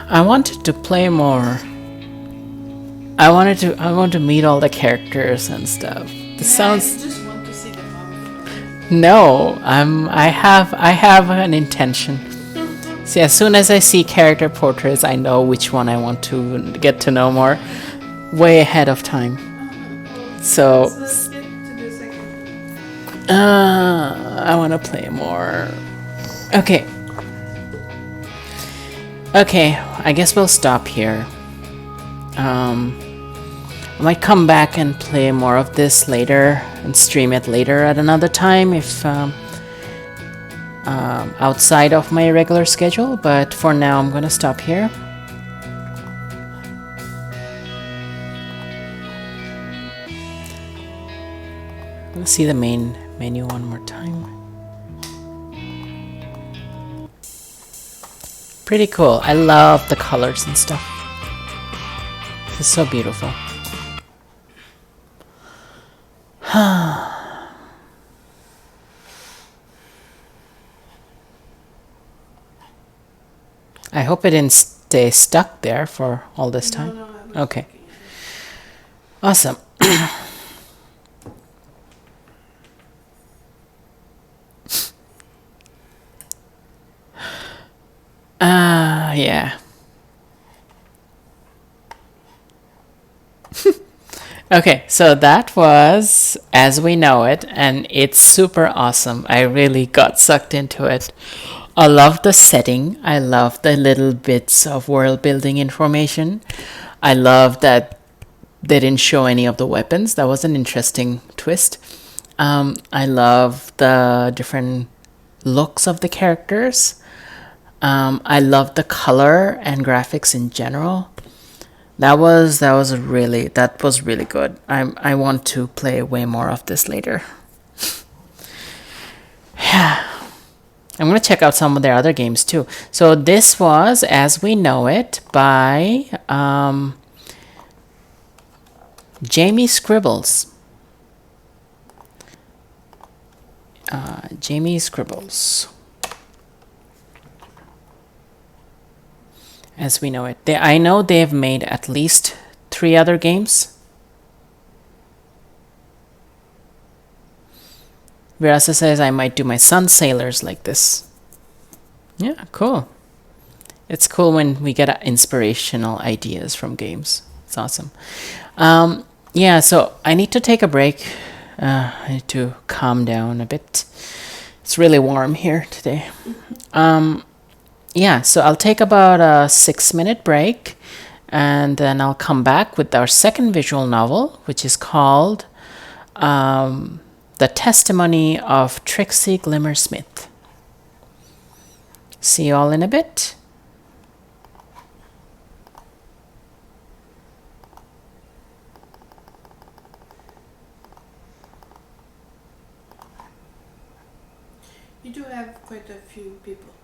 I wanted to play more. I want to meet all the characters and stuff. This sounds. I just want to see the mom. No, I have an intention. See, as soon as I see character portraits, I know which one I want to get to know more, way ahead of time. So, Let's get to the second. I want to play more. Okay. Okay, I guess we'll stop here. I might come back and play more of this later and stream it later at another time if outside of my regular schedule, but for now I'm gonna stop here. Let's see the main menu one more time. Pretty cool. I love the colors and stuff. This is so beautiful. I hope it didn't stay stuck there for all this time. No, I was Okay. looking at it. Awesome. Yeah. Okay, so that was As We Know It, and it's super awesome. I really got sucked into it. I love the setting. I love the little bits of world building information. I love that they didn't show any of the weapons. That was an interesting twist. I love the different looks of the characters. I love the color and graphics in general. That was really good. I want to play way more of this later. Yeah. I'm gonna check out some of their other games too. So this was As We Know It by Jamie Scribbles. Jamie Scribbles. As We Know It. I know they've made at least 3 other games. Virasa says I might do my Sun Sailors like this. Yeah, cool. It's cool when we get inspirational ideas from games. It's awesome. Yeah, so I need to take a break. I need to calm down a bit. It's really warm here today. Yeah, so I'll take about a 6-minute break, and then I'll come back with our second visual novel, which is called The Testimony of Trixie Glimmer Smith. See you all in a bit. You do have quite a few people.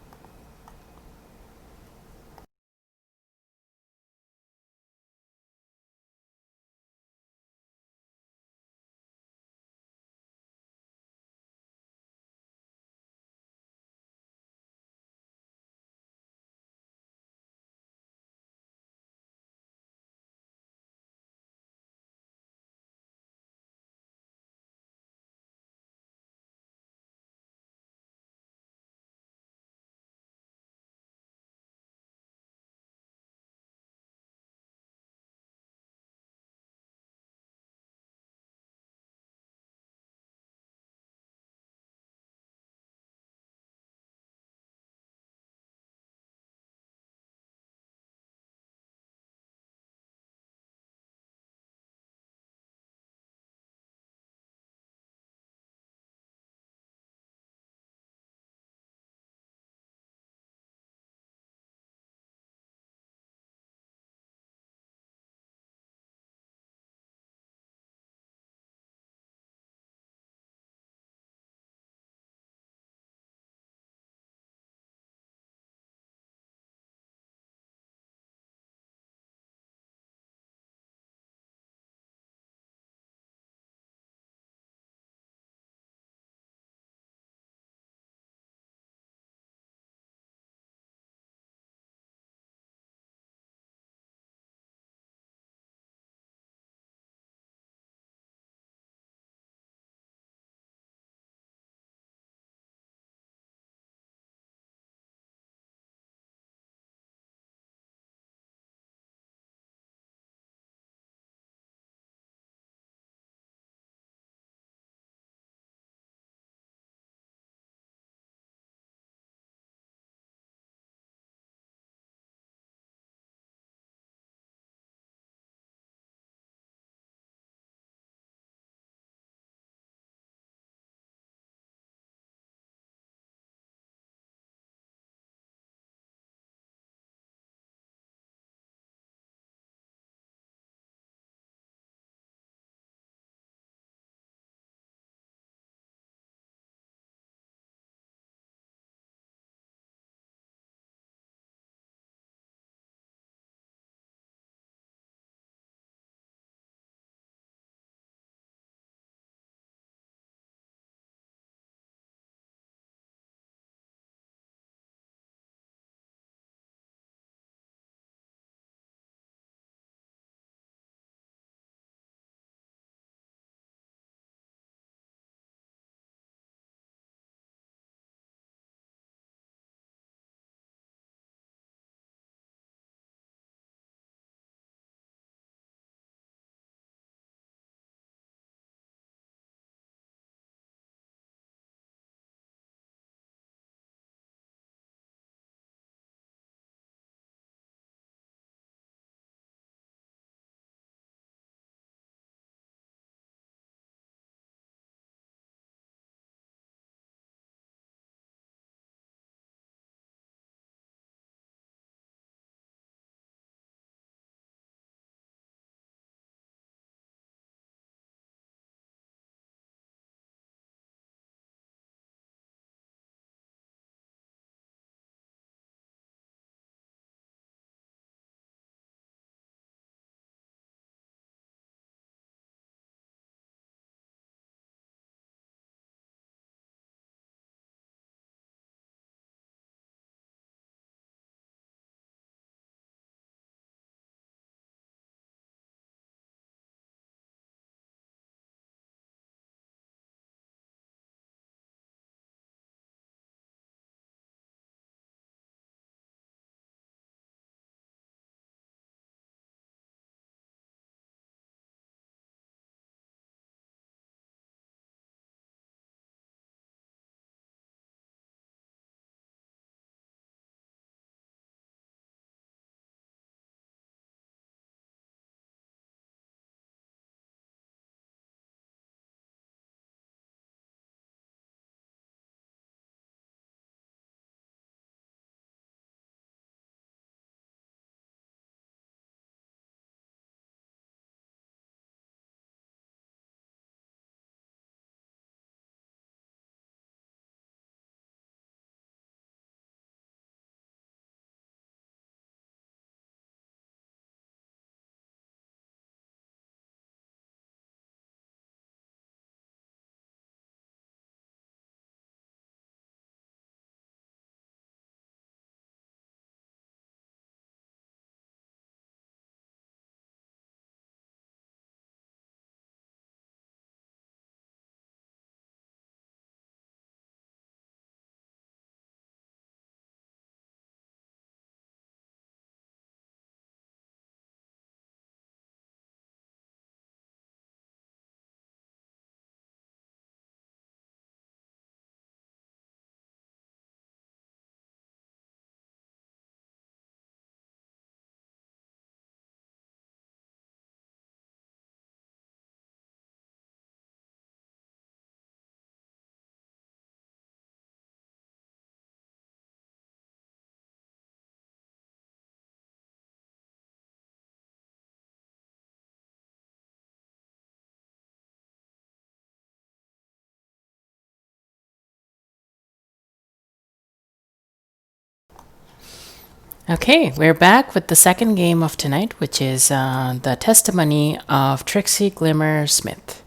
Okay, we're back with the second game of tonight, which is the testimony of Trixie Glimmer Smith.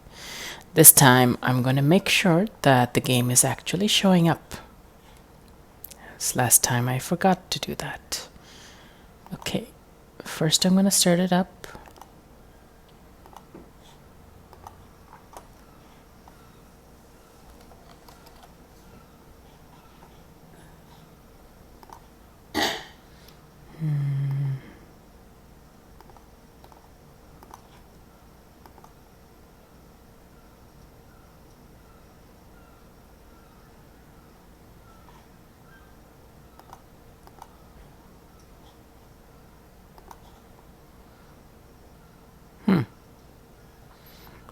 This time, I'm going to make sure that the game is actually showing up. As last time, I forgot to do that. Okay, first I'm going to start it up.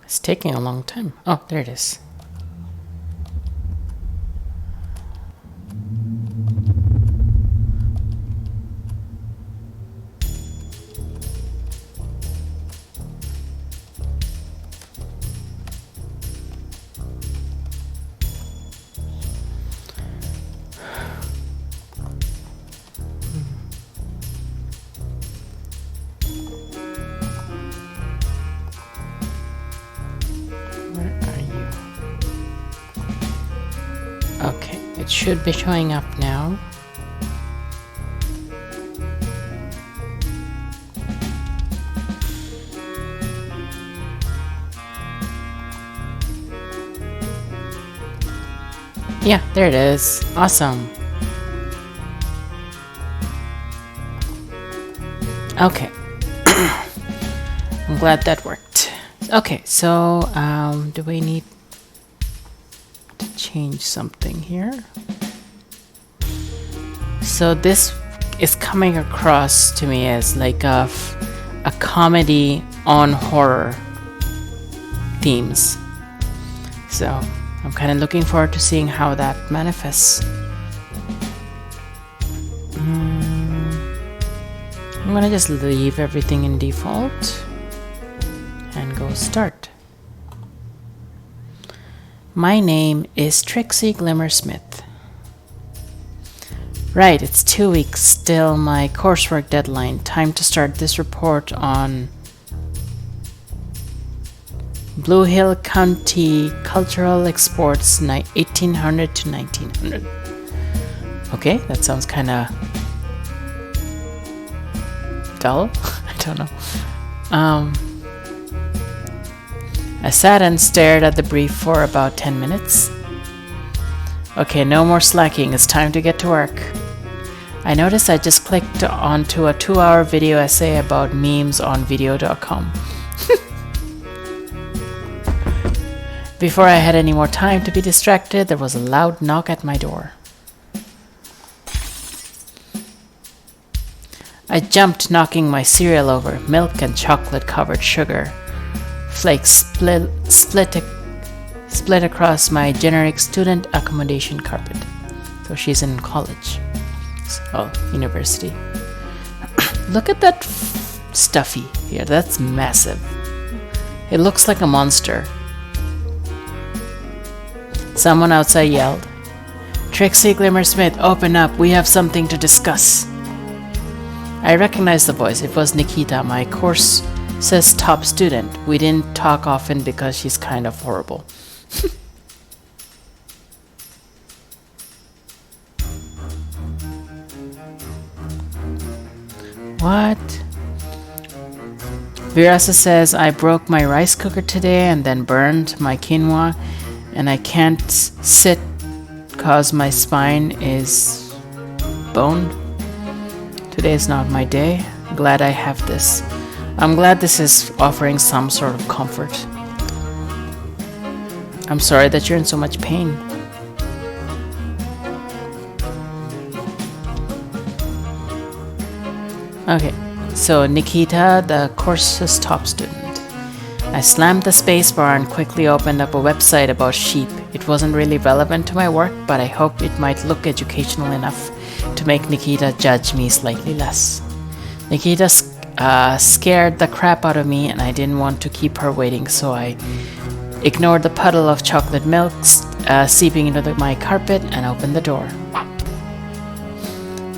It's taking a long time. Oh, there it is. Okay, it should be showing up now. Yeah, there it is. Awesome. Okay. I'm glad that worked. Okay, so do we need to change something here? So this is coming across to me as like a comedy on horror themes. So I'm kind of looking forward to seeing how that manifests. I'm gonna just leave everything in default and go start. My name is Trixie Glimmer Smith. Right, it's 2 weeks, still my coursework deadline. Time to start this report on Blue Hill County Cultural Exports 1800 to 1900. Okay, that sounds kind of dull. I don't know. I sat and stared at the brief for about 10 minutes. Okay, no more slacking. It's time to get to work. I noticed I just clicked onto a 2-hour video essay about memes on video.com. Before I had any more time to be distracted, there was a loud knock at my door. I jumped, knocking my cereal over. Milk and chocolate-covered sugar flakes split across my generic student accommodation carpet. So she's in college. Oh, university. Look at that stuffy here. That's massive. It looks like a monster. Someone outside yelled, "Trixie Glimmer Smith, open up. We have something to discuss." I recognized the voice. It was Nikita, my course's top student. We didn't talk often because she's kind of horrible. What? Virasa says, I broke my rice cooker today and then burned my quinoa, and I can't sit cause my spine is boned. Today is not my day. Glad I have this. I'm glad this is offering some sort of comfort. I'm sorry that you're in so much pain. Okay, so Nikita, the course's top student. I slammed the spacebar and quickly opened up a website about sheep. It wasn't really relevant to my work, but I hoped it might look educational enough to make Nikita judge me slightly less. Nikita scared the crap out of me, and I didn't want to keep her waiting, so I ignored the puddle of chocolate milk seeping into my carpet and opened the door.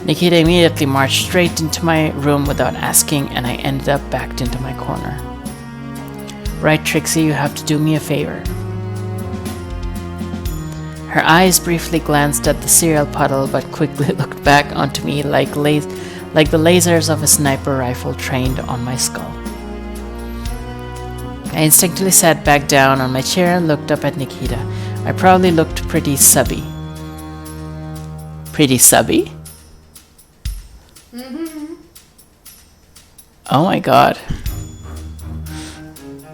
Nikita immediately marched straight into my room without asking, and I ended up backed into my corner. Right, Trixie, you have to do me a favor. Her eyes briefly glanced at the cereal puddle, but quickly looked back onto me like the lasers of a sniper rifle trained on my skull. I instinctively sat back down on my chair and looked up at Nikita. I probably looked pretty subby. Pretty subby? Mm-hmm. Oh my god.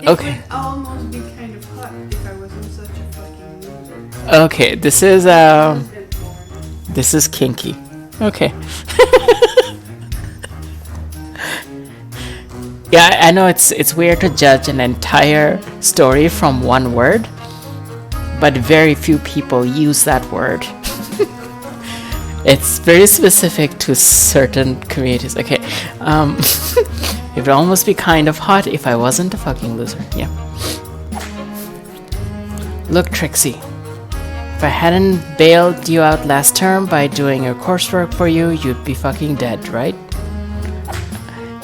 It Okay. would almost be kind of hot if I wasn't such a fucking loser. Okay, this is kinky. Okay. Yeah, I know it's weird to judge an entire story from one word, but very few people use that word. It's very specific to certain communities. Okay, it would almost be kind of hot if I wasn't a fucking loser. Yeah. Look, Trixie, if I hadn't bailed you out last term by doing your coursework for you, you'd be fucking dead, right?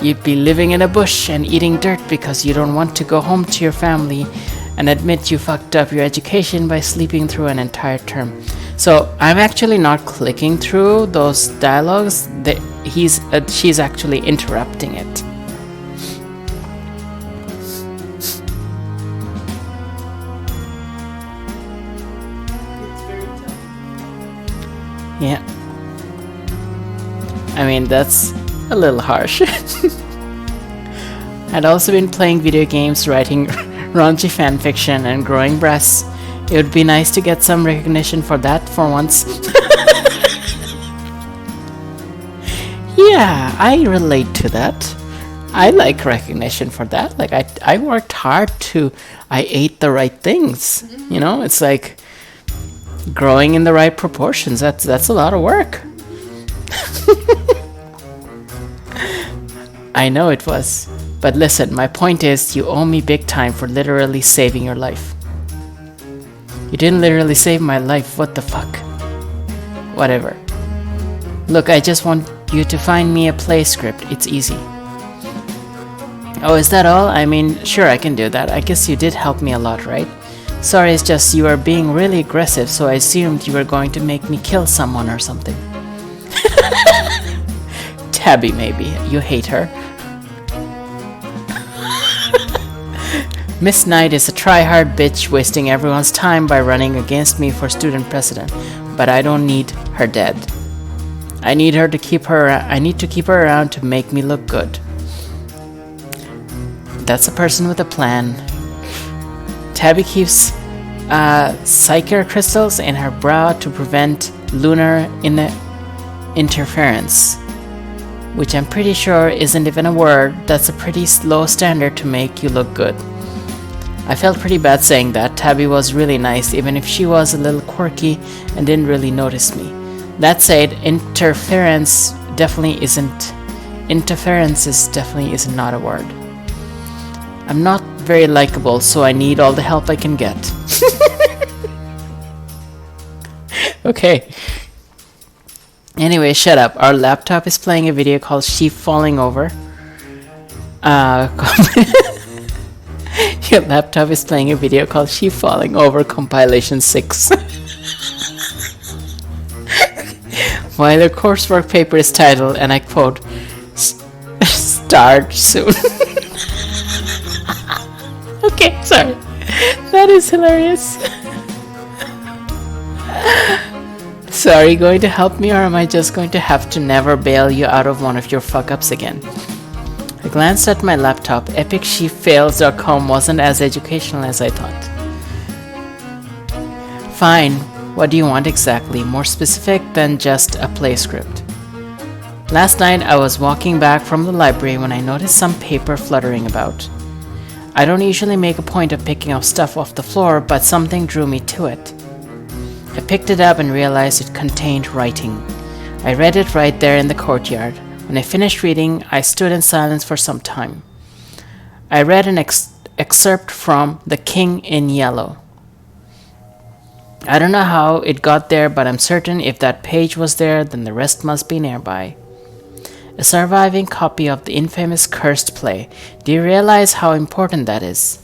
You'd be living in a bush and eating dirt because you don't want to go home to your family and admit you fucked up your education by sleeping through an entire term. So I'm actually not clicking through those dialogues. She's actually interrupting it. It's very tough. Yeah. I mean, that's a little harsh. I'd also been playing video games, writing raunchy fanfiction, and growing breasts. It would be nice to get some recognition for that for once. Yeah, I relate to that. I like recognition for that. Like, I worked hard I ate the right things. You know, it's like growing in the right proportions. That's a lot of work. I know it was. But listen, my point is, you owe me big time for literally saving your life. You didn't literally save my life, what the fuck? Whatever. Look, I just want you to find me a play script, it's easy. Oh, is that all? I mean, sure, I can do that. I guess you did help me a lot, right? Sorry, it's just you were being really aggressive, so I assumed you were going to make me kill someone or something. Tabby, maybe. You hate her. Miss Knight is a try-hard bitch wasting everyone's time by running against me for student president, but I don't need her dead. I need to keep her around to make me look good. That's a person with a plan. Tabby keeps psyker crystals in her brow to prevent lunar interference, which I'm pretty sure isn't even a word. That's a pretty low standard to make you look good. I felt pretty bad saying that. Tabby was really nice, even if she was a little quirky and didn't really notice me. That said, interference definitely isn't not a word. I'm not very likable, so I need all the help I can get. Okay. Anyway, shut up. Our laptop is playing a video called Sheep Falling Over. Your laptop is playing a video called Sheep Falling Over Compilation 6. While your coursework paper is titled, and I quote, "Start soon." Okay, sorry. That is hilarious. So are you going to help me, or am I just going to have to never bail you out of one of your fuck-ups again? I glanced at my laptop. EpicSheepFails.com wasn't as educational as I thought. Fine. What do you want exactly? More specific than just a play script. Last night I was walking back from the library when I noticed some paper fluttering about. I don't usually make a point of picking up stuff off the floor, but something drew me to it. I picked it up and realized it contained writing. I read it right there in the courtyard. When I finished reading, I stood in silence for some time. I read an excerpt from The King in Yellow. I don't know how it got there, but I'm certain if that page was there, then the rest must be nearby. A surviving copy of the infamous cursed play. Do you realize how important that is?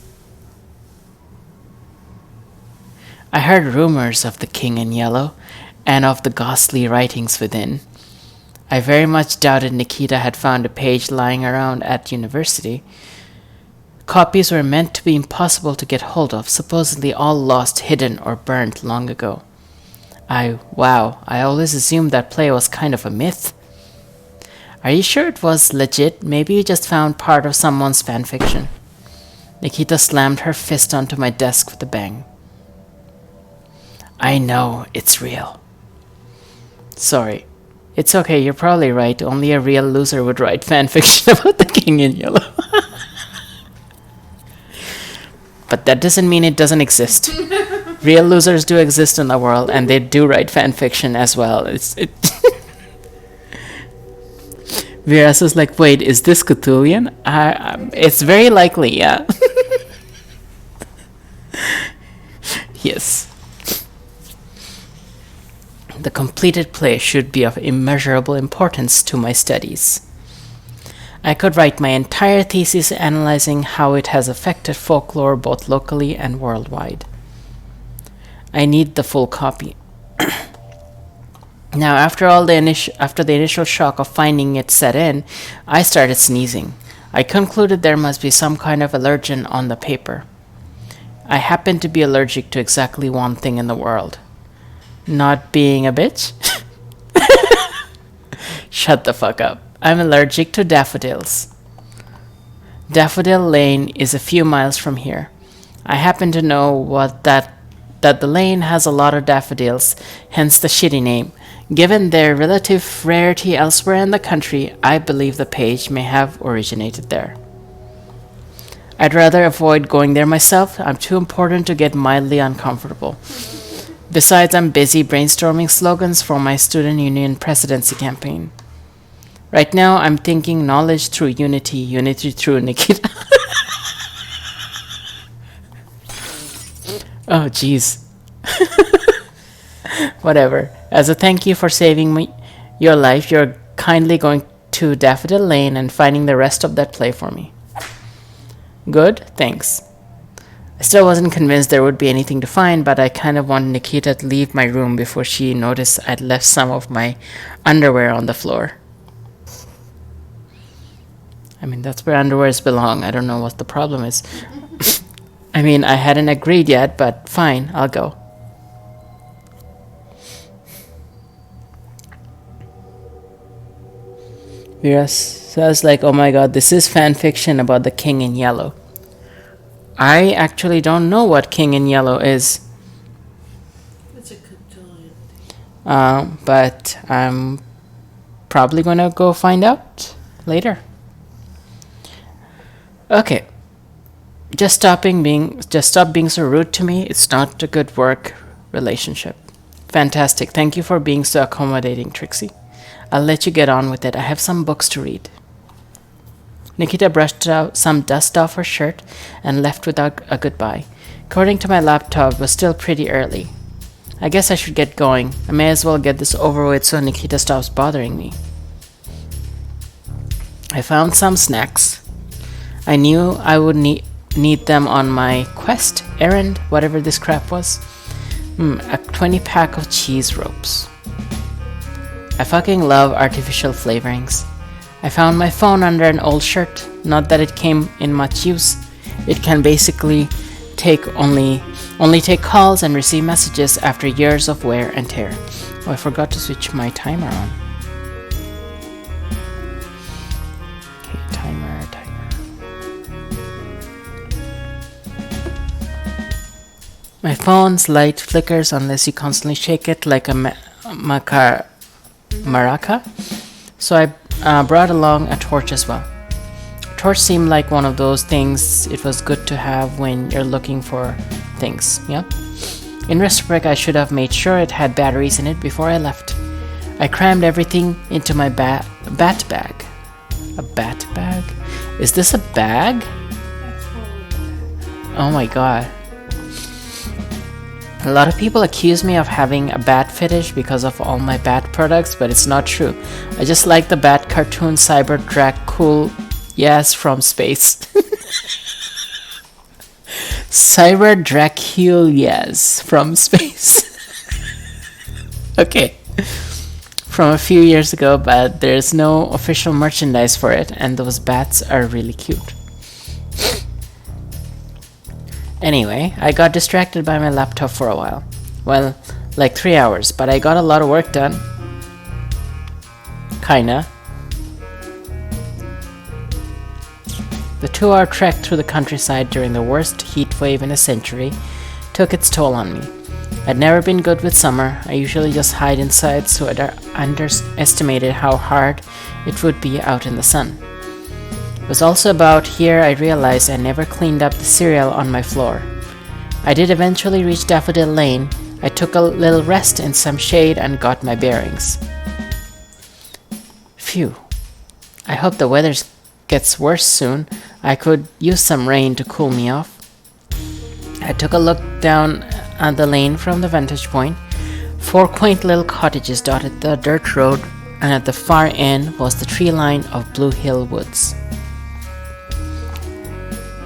I heard rumors of the King in Yellow and of the ghastly writings within. I very much doubted Nikita had found a page lying around at university. Copies were meant to be impossible to get hold of, supposedly all lost, hidden, or burnt long ago. I always assumed that play was kind of a myth. Are you sure it was legit? Maybe you just found part of someone's fanfiction. Nikita slammed her fist onto my desk with a bang. I know, it's real. Sorry. It's okay, you're probably right. Only a real loser would write fanfiction about the King in Yellow. But that doesn't mean it doesn't exist. Real losers do exist in the world, and they do write fanfiction as well. Viras is like, wait, is this Cthulhian? It's very likely, yeah. Yes. The completed play should be of immeasurable importance to my studies. I could write my entire thesis analyzing how it has affected folklore both locally and worldwide. I need the full copy. Now, after the initial shock of finding it set in, I started sneezing. I concluded there must be some kind of allergen on the paper. I happen to be allergic to exactly one thing in the world. Not being a bitch? Shut the fuck up. I'm allergic to daffodils. Daffodil Lane is a few miles from here. I happen to know that the lane has a lot of daffodils, hence the shitty name. Given their relative rarity elsewhere in the country, I believe the page may have originated there. I'd rather avoid going there myself. I'm too important to get mildly uncomfortable. Besides, I'm busy brainstorming slogans for my student union presidency campaign. Right now, I'm thinking knowledge through unity, unity through Nikita. Oh, jeez. Whatever. As a thank you for saving your life, you're kindly going to Daffodil Lane and finding the rest of that play for me. Good, thanks. I still wasn't convinced there would be anything to find, but I kind of wanted Nikita to leave my room before she noticed I'd left some of my underwear on the floor. I mean, that's where underwears belong. I don't know what the problem is. I mean, I hadn't agreed yet, but fine, I'll go. Vera says like, oh my god, this is fan fiction about the King in Yellow. I actually don't know what King in Yellow is. It's a Cthulhian. But I'm probably gonna go find out later. Okay. Just stop being so rude to me. It's not a good work relationship. Fantastic. Thank you for being so accommodating, Trixie. I'll let you get on with it. I have some books to read. Nikita brushed out some dust off her shirt and left without a goodbye. According to my laptop, it was still pretty early. I guess I should get going. I may as well get this over with so Nikita stops bothering me. I found some snacks. I knew I would need them on my errand, whatever this crap was. A 20 pack of cheese ropes. I fucking love artificial flavorings. I found my phone under an old shirt. Not that it came in much use. It can basically only take calls and receive messages after years of wear and tear. Oh, I forgot to switch my timer on. Okay, timer. My phone's light flickers unless you constantly shake it like a maraca. So I brought along a torch as well. Torch seemed like one of those things it was good to have when you're looking for things, yeah? In retrospect, I should have made sure it had batteries in it before I left. I crammed everything into my bat bag. A bat bag? Is this a bag? Oh my god. A lot of people accuse me of having a bat fetish because of all my bat products, but it's not true. I just like the bat cartoon Cyber Dracul yes from space. Cyber Dracul yes from space. Okay. From a few years ago, but there's no official merchandise for it, and those bats are really cute. Anyway, I got distracted by my laptop for a while. Well, like 3 hours, but I got a lot of work done. Kinda. The 2-hour trek through the countryside during the worst heat wave in a century took its toll on me. I'd never been good with summer. I usually just hide inside, so I'd underestimated how hard it would be out in the sun. It was also about here I realized I never cleaned up the cereal on my floor. I did eventually reach Daffodil Lane. I took a little rest in some shade and got my bearings. Phew. I hope the weather gets worse soon. I could use some rain to cool me off. I took a look down at the lane from the vantage point. 4 quaint little cottages dotted the dirt road, and at the far end was the tree line of Blue Hill Woods.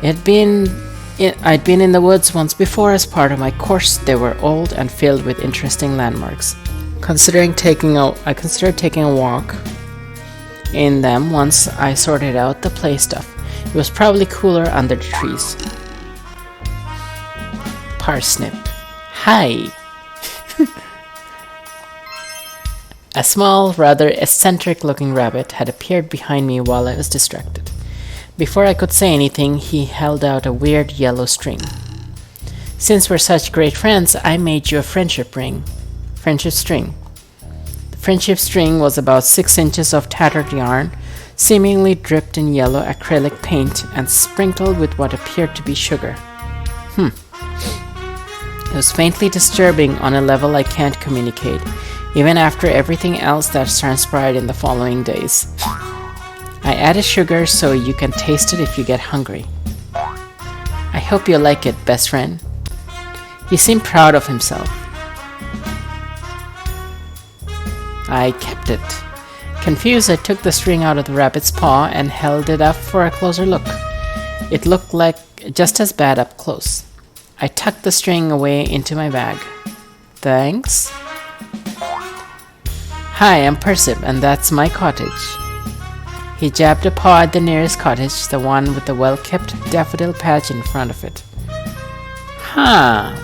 I'd been in the woods once before as part of my course. They were old and filled with interesting landmarks. I considered taking a walk in them once I sorted out the play stuff. It was probably cooler under the trees. Parsnip. Hi! A small, rather eccentric-looking rabbit had appeared behind me while I was distracted. Before I could say anything, he held out a weird yellow string. Since we're such great friends, I made you a friendship string. The friendship string was about 6 inches of tattered yarn, seemingly dripped in yellow acrylic paint and sprinkled with what appeared to be sugar. It was faintly disturbing on a level I can't communicate, even after everything else that's transpired in the following days. I added sugar so you can taste it if you get hungry. I hope you like it, best friend. He seemed proud of himself. I kept it. Confused, I took the string out of the rabbit's paw and held it up for a closer look. It looked like just as bad up close. I tucked the string away into my bag. Thanks. Hi, I'm Persip, and that's my cottage. He jabbed a paw at the nearest cottage, the one with the well-kept daffodil patch in front of it. Huh.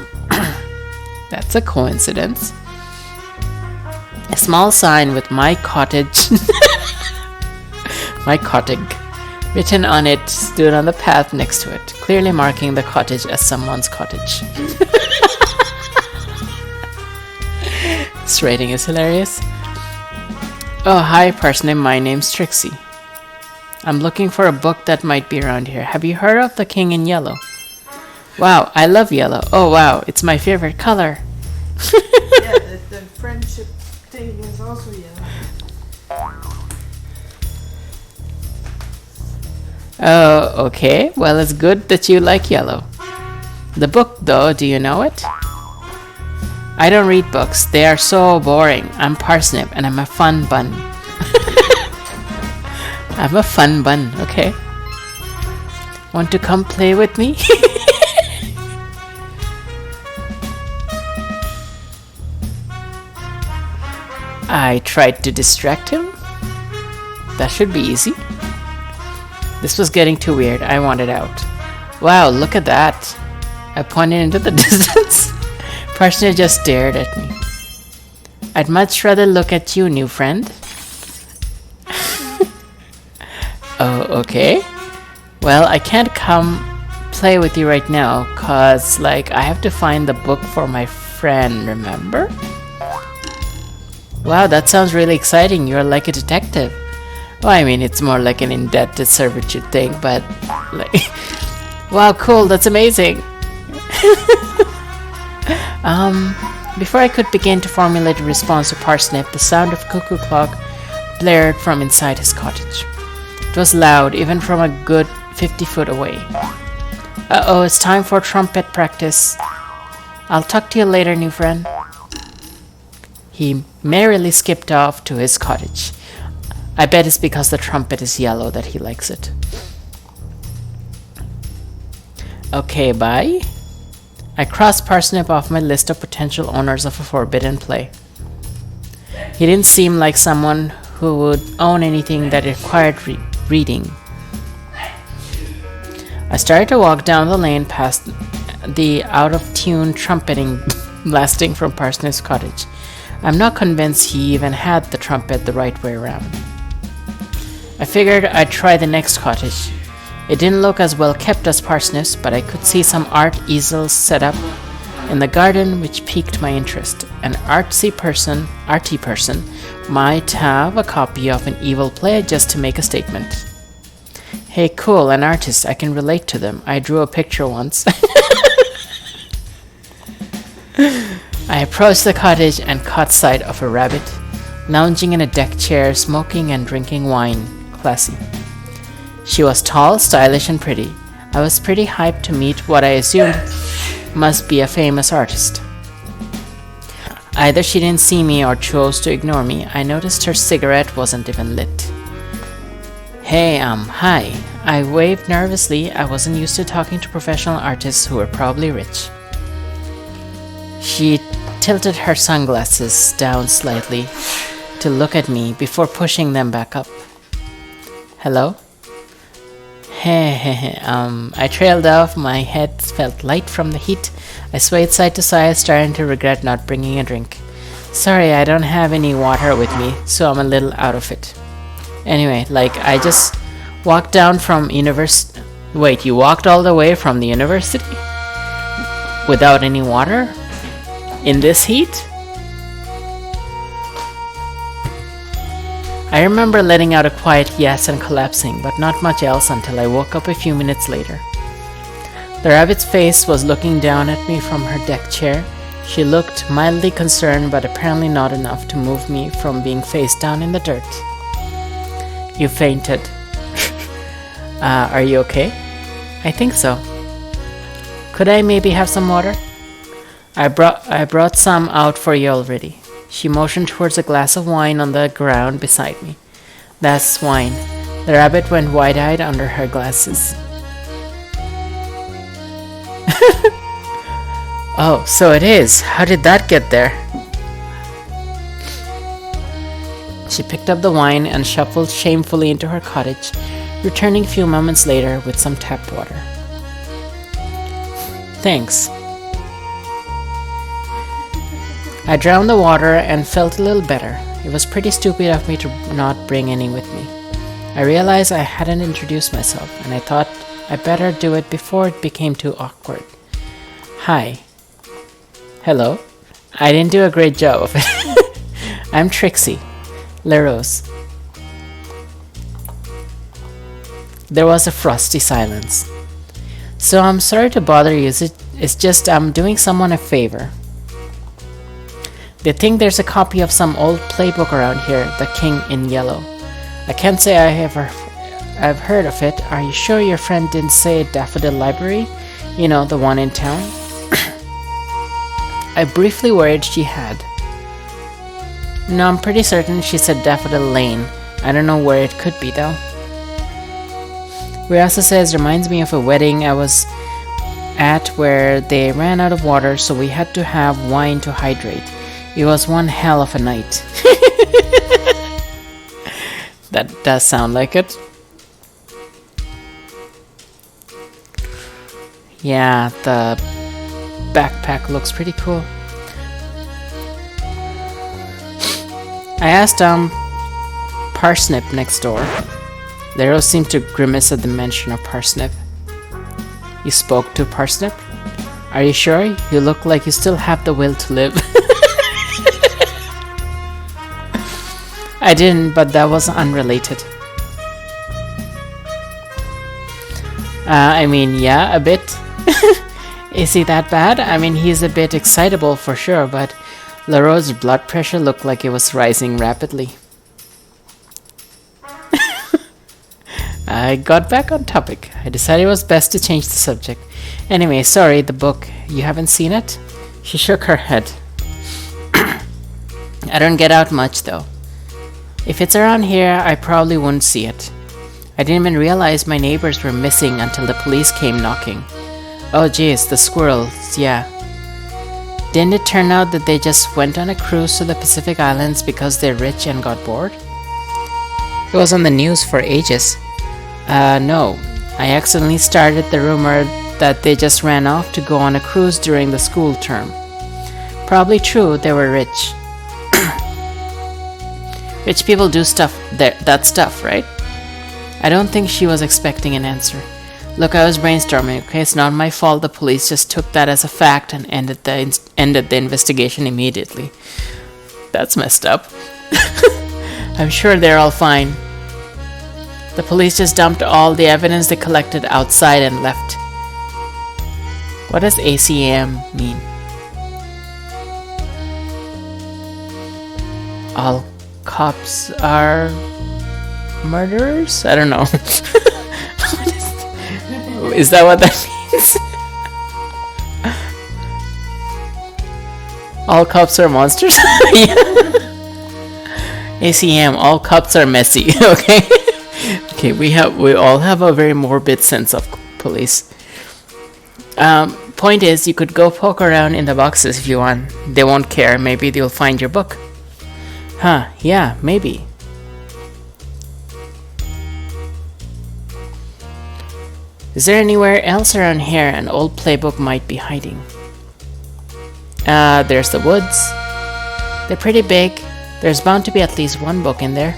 That's a coincidence. A small sign with my cottage my cottage written on it stood on the path next to it, clearly marking the cottage as someone's cottage. This rating is hilarious. Oh, hi Parsnip, my name's Trixie. I'm looking for a book that might be around here. Have you heard of The King in Yellow? Wow, I love yellow. Oh wow, it's my favorite color. Yeah, the friendship thing is also yellow. Oh, okay. Well, it's good that you like yellow. The book, though, do you know it? I don't read books. They are so boring. I'm Parsnip, and I'm a fun bun. I'm a fun bun, okay? Want to come play with me? I tried to distract him. That should be easy. This was getting too weird. I wanted out. Wow, look at that. I pointed into the distance. Parsnip just stared at me. I'd much rather look at you, new friend. Oh, okay. Well, I can't come play with you right now, cause, like, I have to find the book for my friend, remember? Wow, that sounds really exciting. You're like a detective. Well, I mean, it's more like an indebted servitude thing, but, like... Wow, cool, that's amazing. Before I could begin to formulate a response to Parsnip, the sound of cuckoo clock blared from inside his cottage. It was loud, even from a good 50 foot away. Uh-oh, it's time for trumpet practice. I'll talk to you later, new friend. He merrily skipped off to his cottage. I bet it's because the trumpet is yellow that he likes it. Okay, bye. I crossed Parsnip off my list of potential owners of a forbidden play. He didn't seem like someone who would own anything that required reading. I started to walk down the lane past the out-of-tune trumpeting blasting from Parsnip's cottage. I'm not convinced he even had the trumpet the right way around. I figured I'd try the next cottage. It didn't look as well kept as Parsnip's, but I could see some art easels set up in the garden which piqued my interest. An arty person might have a copy of an evil play just to make a statement. Hey, cool, an artist. I can relate to them. I drew a picture once. I approached the cottage and caught sight of a rabbit lounging in a deck chair, smoking and drinking wine. Classy. She was tall, stylish, and pretty. I was pretty hyped to meet what I assumed must be a famous artist. Either she didn't see me or chose to ignore me. I noticed her cigarette wasn't even lit. Hey, hi. I waved nervously. I wasn't used to talking to professional artists who were probably rich. She tilted her sunglasses down slightly to look at me before pushing them back up. Hello? I trailed off. My head felt light from the heat. I swayed side to side, starting to regret not bringing a drink. Sorry, I don't have any water with me, so I'm a little out of it. Anyway, I just walked down from university. Wait, you walked all the way from the university? Without any water? In this heat? I remember letting out a quiet yes and collapsing, but not much else until I woke up a few minutes later. The rabbit's face was looking down at me from her deck chair. She looked mildly concerned, but apparently not enough to move me from being face down in the dirt. You fainted. Are you okay? I think so. Could I maybe have some water? I brought some out for you already. She motioned towards a glass of wine on the ground beside me. That's wine. The rabbit went wide-eyed under her glasses. Oh, so it is. How did that get there? She picked up the wine and shuffled shamefully into her cottage, returning a few moments later with some tap water. Thanks. I drowned the water and felt a little better. It was pretty stupid of me to not bring any with me. I realized I hadn't introduced myself, and I thought I better do it before it became too awkward. Hi. Hello. I didn't do a great job of it. I'm Trixie LeRose. There was a frosty silence. So I'm sorry to bother you. It's just I'm doing someone a favor. They think there's a copy of some old playbook around here, The King in Yellow. I can't say I've heard of it. Are you sure your friend didn't say Daffodil Library? You know, the one in town? I briefly worried she had. No, I'm pretty certain she said Daffodil Lane. I don't know where it could be though. Riasa says reminds me of a wedding I was at where they ran out of water, so we had to have wine to hydrate. It was one hell of a night. That does sound like it. Yeah, the backpack looks pretty cool. I asked Parsnip next door. Lero seemed to grimace at the mention of Parsnip. You spoke to Parsnip? Are you sure? You look like you still have the will to live. I didn't, but that was unrelated. Yeah, a bit. Is he that bad? He's a bit excitable for sure, but Leroy's blood pressure looked like it was rising rapidly. I got back on topic. I decided it was best to change the subject. Anyway, sorry, the book. You haven't seen it? She shook her head. I don't get out much though. If it's around here, I probably wouldn't see it. I didn't even realize my neighbors were missing until the police came knocking. Oh jeez, the squirrels, yeah. Didn't it turn out that they just went on a cruise to the Pacific Islands because they're rich and got bored? It was on the news for ages. No. I accidentally started the rumor that they just ran off to go on a cruise during the school term. Probably true, they were rich. Rich people do that stuff, right? I don't think she was expecting an answer. Look, I was brainstorming, okay? It's not my fault the police just took that as a fact and ended the investigation immediately. That's messed up. I'm sure they're all fine. The police just dumped all the evidence they collected outside and left. What does ACAM mean? All cops are murderers? I don't know. Is that what that means? All cops are monsters? ACM, all cops are messy. Okay. Okay, we all have a very morbid sense of police. Point is, you could go poke around in the boxes if you want. They won't care. Maybe they'll find your book. Huh, yeah, maybe. Is there anywhere else around here an old playbook might be hiding? There's the woods. They're pretty big. There's bound to be at least one book in there.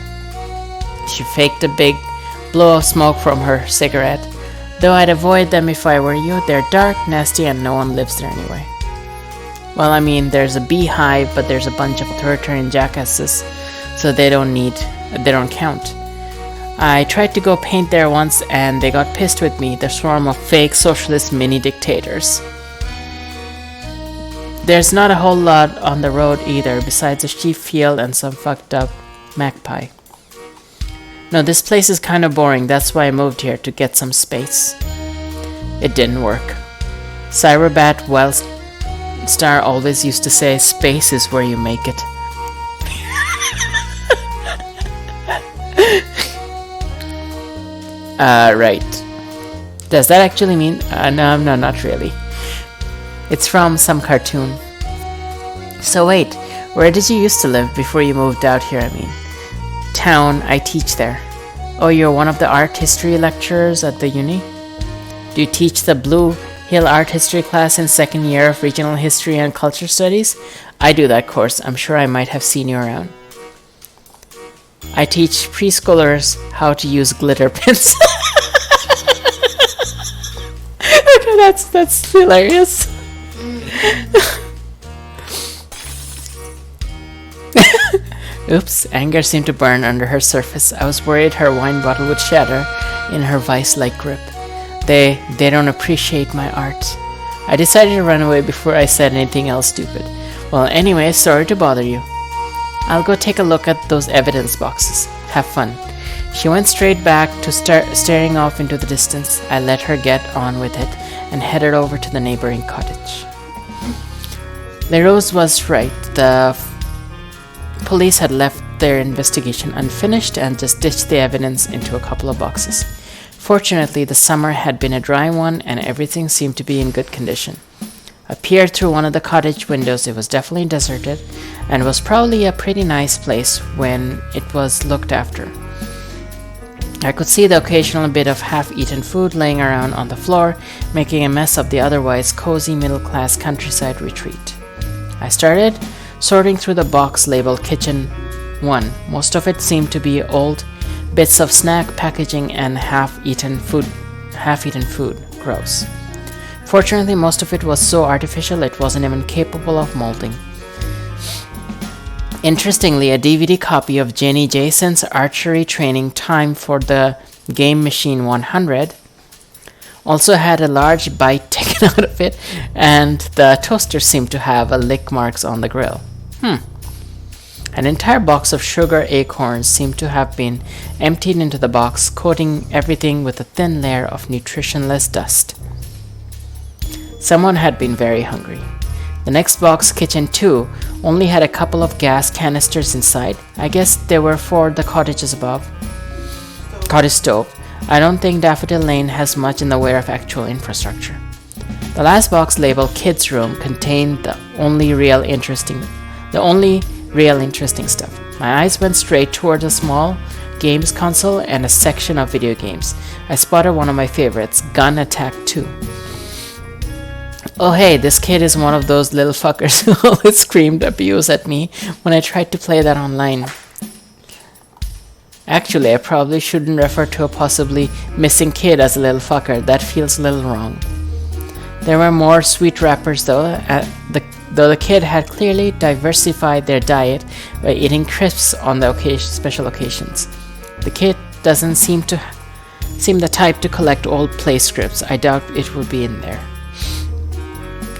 She faked a big blow of smoke from her cigarette. Though I'd avoid them if I were you. They're dark, nasty, and no one lives there anyway. Well, I mean, there's a beehive, but there's a bunch of authoritarian jackasses, so they don't count. I tried to go paint there once, and they got pissed with me, the swarm of fake socialist mini-dictators. There's not a whole lot on the road either, besides a sheep field and some fucked up magpie. No, this place is kind of boring, that's why I moved here, to get some space. It didn't work. Cyberbat Wellstar always used to say, space is where you make it. Right. Does that actually mean? No, not really. It's from some cartoon. So wait, where did you used to live before you moved out here, I mean? Town, I teach there. Oh, you're one of the art history lecturers at the uni? Do you teach the Blue Hill Art History class in second year of Regional History and Culture Studies? I do that course. I'm sure I might have seen you around. I teach preschoolers how to use glitter pens. Okay, that's hilarious. Oops, anger seemed to burn under her surface. I was worried her wine bottle would shatter in her vice-like grip. They don't appreciate my art. I decided to run away before I said anything else stupid. Well, anyway, sorry to bother you. I'll go take a look at those evidence boxes. Have fun. She went straight back to staring off into the distance. I let her get on with it and headed over to the neighboring cottage. LaRose was right. The police had left their investigation unfinished and just ditched the evidence into a couple of boxes. Fortunately, the summer had been a dry one and everything seemed to be in good condition. I peered through one of the cottage windows. It was definitely deserted and was probably a pretty nice place when it was looked after. I could see the occasional bit of half-eaten food laying around on the floor, making a mess of the otherwise cozy middle-class countryside retreat. I started sorting through the box labeled Kitchen 1. Most of it seemed to be old bits of snack packaging and half-eaten food. Gross. Fortunately, most of it was so artificial it wasn't even capable of molding. Interestingly, a DVD copy of Jenny Jason's archery training Time for the Game Machine 100 also had a large bite taken out of it, and the toaster seemed to have lick marks on the grill. An entire box of sugar acorns seemed to have been emptied into the box, coating everything with a thin layer of nutritionless dust. Someone had been very hungry. The next box, Kitchen 2, only had a couple of gas canisters inside. I guess they were for the cottages above. Cottage stove. I don't think Daffodil Lane has much in the way of actual infrastructure. The last box, labeled Kids Room, contained the only real interesting stuff. My eyes went straight toward a small games console and a section of video games. I spotted one of my favorites, Gun Attack 2. Oh hey, this kid is one of those little fuckers who always screamed abuse at me when I tried to play that online. Actually, I probably shouldn't refer to a possibly missing kid as a little fucker. That feels a little wrong. There were more sweet wrappers though the kid had clearly diversified their diet by eating crisps on the special occasions. The kid doesn't seem the type to collect old play scripts. I doubt it would be in there.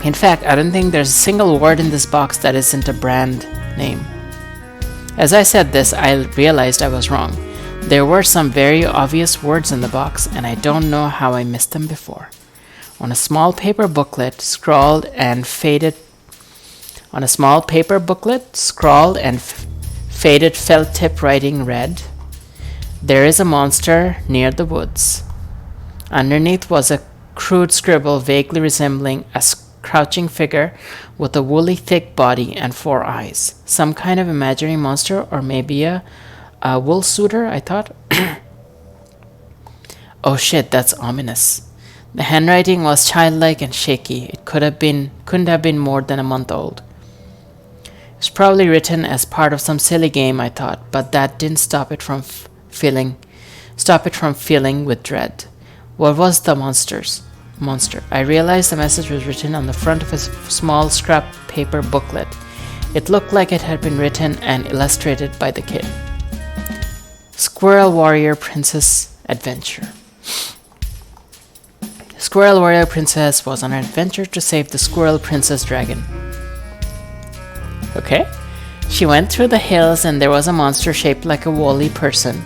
In fact, I don't think there's a single word in this box that isn't a brand name. As I said this, I realized I was wrong. There were some very obvious words in the box, and I don't know how I missed them before. On a small paper booklet, scrawled and faded felt tip writing read, "There is a monster near the woods." Underneath was a crude scribble vaguely resembling a crouching figure with a woolly thick body and 4 eyes. Some kind of imaginary monster, or maybe a wool suitor, I thought. Oh shit, that's ominous. The handwriting was childlike and shaky. It couldn't have been more than a month old. It was probably written as part of some silly game, I thought, but that didn't stop it from filling with dread. What was the monster? I realized the message was written on the front of a small scrap paper booklet. It looked like it had been written and illustrated by the kid. Squirrel Warrior Princess Adventure. Squirrel Warrior Princess was on an adventure to save the Squirrel Princess Dragon. Okay. She went through the hills and there was a monster shaped like a woolly person.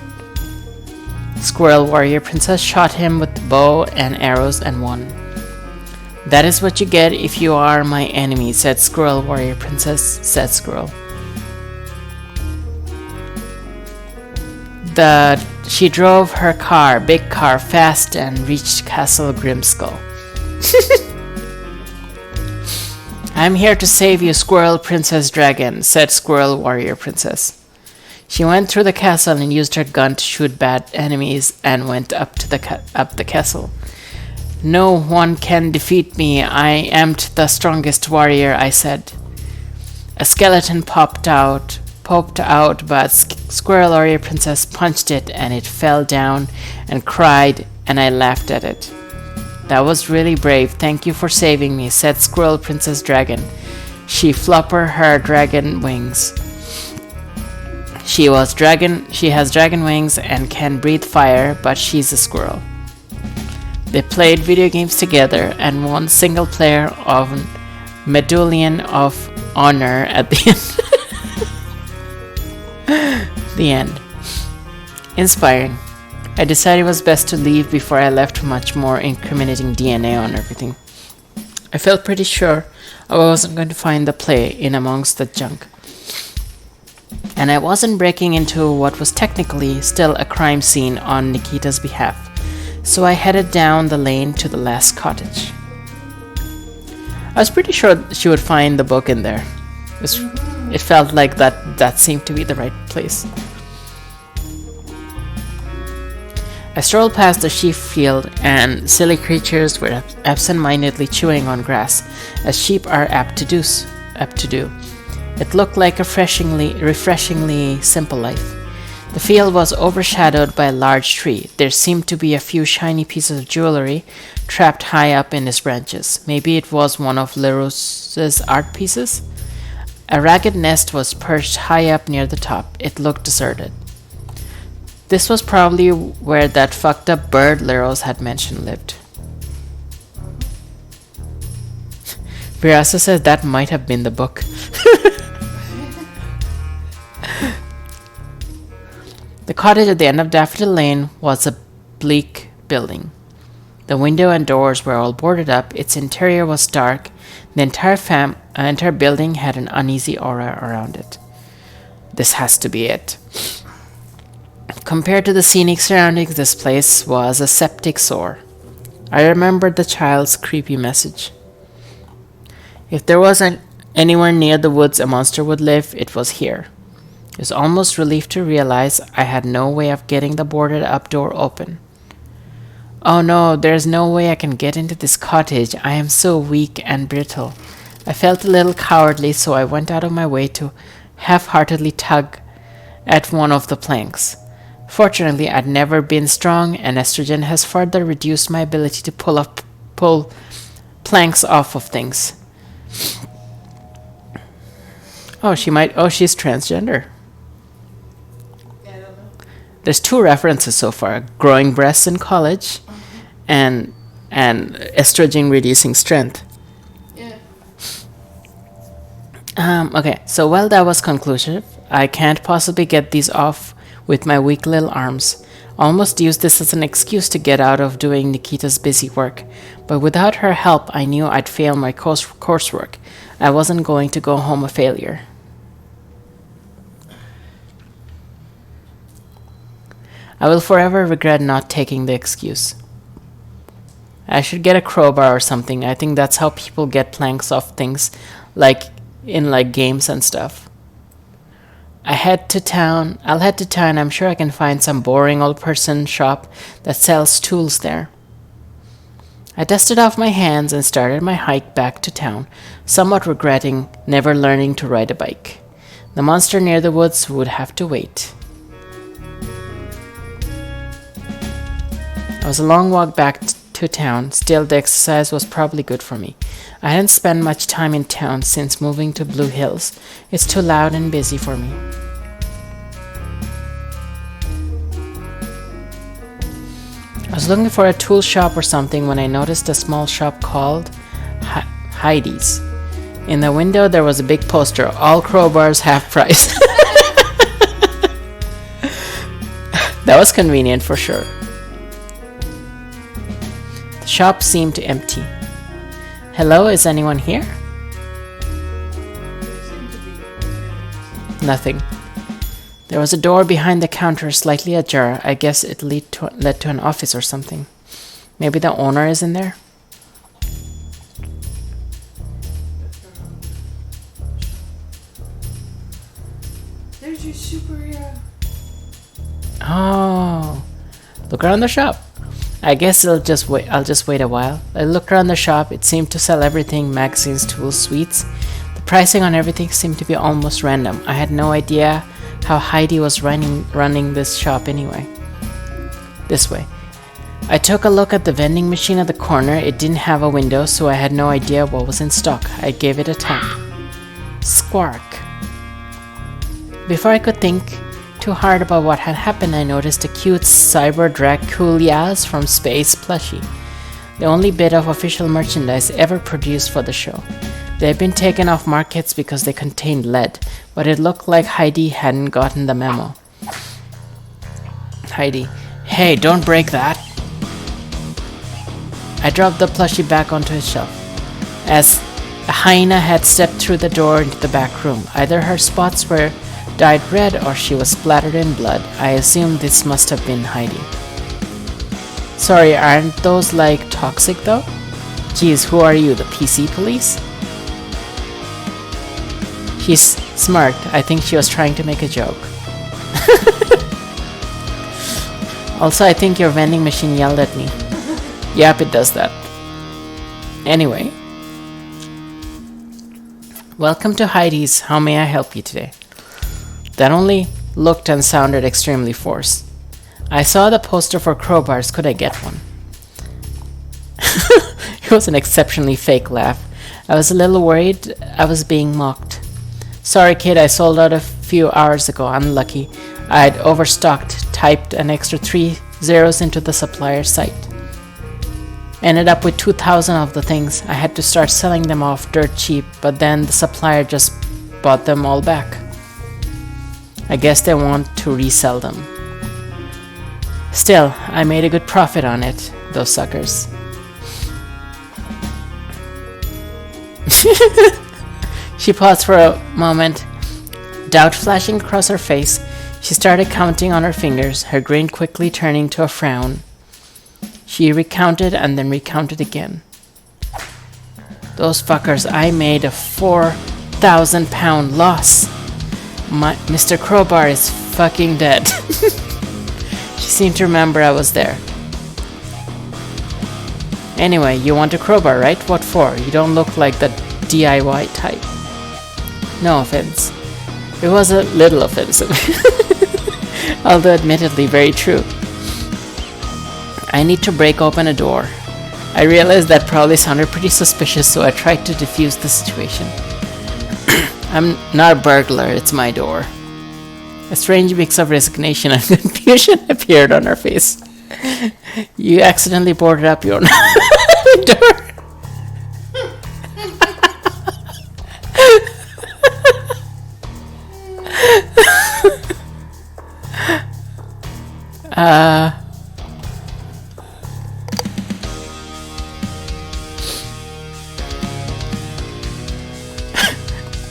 Squirrel Warrior Princess shot him with the bow and arrows and won. That is what you get if you are my enemy, said Squirrel Warrior Princess, said Squirrel. She drove her big car, fast and reached Castle Grimskull. I'm here to save you, Squirrel Princess Dragon, said Squirrel Warrior Princess. She went through the castle and used her gun to shoot bad enemies and went up the castle. No one can defeat me. I am the strongest warrior, I said. A skeleton popped out, but Squirrel Warrior Princess punched it and it fell down and cried, and I laughed at it. That was really brave. Thank you for saving me, said Squirrel Princess Dragon. She flopper her dragon wings. She has dragon wings and can breathe fire, but she's a squirrel. They played video games together and won single player of Medallion of Honor at the end. The end. Inspiring. I decided it was best to leave before I left much more incriminating DNA on everything. I felt pretty sure I wasn't going to find the play in amongst the junk. And I wasn't breaking into what was technically still a crime scene on Nikita's behalf, so I headed down the lane to the last cottage. I was pretty sure she would find the book in there. It felt like that seemed to be the right place. I strolled past the sheep field, and silly creatures were absent-mindedly chewing on grass, as sheep are apt to do. It looked like a refreshingly simple life. The field was overshadowed by a large tree. There seemed to be a few shiny pieces of jewelry trapped high up in its branches. Maybe it was one of Leroux's art pieces? A ragged nest was perched high up near the top. It looked deserted. This was probably where that fucked up bird Leroux had mentioned lived. Virasa says that might have been the book. The cottage at the end of Daffodil Lane was a bleak building. The window and doors were all boarded up. Its interior was dark. The entire entire building had an uneasy aura around it. This has to be it. Compared to the scenic surroundings, this place was a septic sore. I remembered the child's creepy message. If there wasn't anywhere near the woods a monster would live, it was here. It was almost relief to realize I had no way of getting the boarded up door open. Oh no, there's no way I can get into this cottage. I am so weak and brittle. I felt a little cowardly, so I went out of my way to half-heartedly tug at one of the planks. Fortunately, I'd never been strong, and estrogen has further reduced my ability to pull planks off of things. She's transgender. Yeah, I don't know. There's 2 references so far: growing breasts in college, and estrogen reducing strength. Yeah. Okay, so while that was conclusive, I can't possibly get these off with my weak little arms. Almost used this as an excuse to get out of doing Nikita's busy work, but without her help, I knew I'd fail my coursework. I wasn't going to go home a failure. I will forever regret not taking the excuse. I should get a crowbar or something. I think that's how people get planks off things, like in games and stuff. I'll head to town. I'm sure I can find some boring old person shop that sells tools there. I dusted off my hands and started my hike back to town, somewhat regretting never learning to ride a bike. The monster near the woods would have to wait. It was a long walk back to town. Still, the exercise was probably good for me. I hadn't spent much time in town since moving to Blue Hills. It's too loud and busy for me. I was looking for a tool shop or something when I noticed a small shop called Heidi's. In the window there was a big poster, all crowbars half price. That was convenient for sure. The shop seemed empty. Hello, is anyone here? Nothing. There was a door behind the counter, slightly ajar. I guess it led to an office or something. Maybe the owner is in there? There's your superhero. Oh, look around the shop. I guess I'll just wait a while. I looked around the shop. It seemed to sell everything: magazines, tools, sweets. The pricing on everything seemed to be almost random. I had no idea how Heidi was running this shop anyway. This way. I took a look at the vending machine at the corner. It didn't have a window, so I had no idea what was in stock. I gave it a tap. Squark. Before I could think too hard about what had happened, I noticed a cute cyber Draculias from Space plushie, the only bit of official merchandise ever produced for the show. They had been taken off markets because they contained lead, but it looked like Heidi hadn't gotten the memo. Heidi, hey, don't break that. I dropped the plushie back onto its shelf. As a hyena had stepped through the door into the back room. Either her spots were dyed red or she was splattered in blood. I assumed this must have been Heidi. Sorry, aren't those toxic though? Geez, who are you, the PC police? She's smart. I think she was trying to make a joke. Also, I think your vending machine yelled at me. Yep, it does that. Anyway. Welcome to Heidi's. How may I help you today? That only looked and sounded extremely forced. I saw the poster for crowbars. Could I get one? It was an exceptionally fake laugh. I was a little worried I was being mocked. Sorry, kid, I sold out a few hours ago. Unlucky. I'd overstocked, typed an extra 3 zeros into the supplier's site. Ended up with 2,000 of the things. I had to start selling them off dirt cheap, but then the supplier just bought them all back. I guess they want to resell them. Still, I made a good profit on it, those suckers. She paused for a moment, doubt flashing across her face. She started counting on her fingers, her grin quickly turning to a frown. She recounted and then recounted again. Those fuckers, I made a 4,000 pound loss. Mr. Crowbar is fucking dead. She seemed to remember I was there. Anyway, you want a crowbar, right? What for? You don't look like the DIY type. No offense. It was a little offensive. Although admittedly very true. I need to break open a door. I realized that probably sounded pretty suspicious, so I tried to defuse the situation. I'm not a burglar, it's my door. A strange mix of resignation and confusion appeared on her face. You accidentally boarded up your door.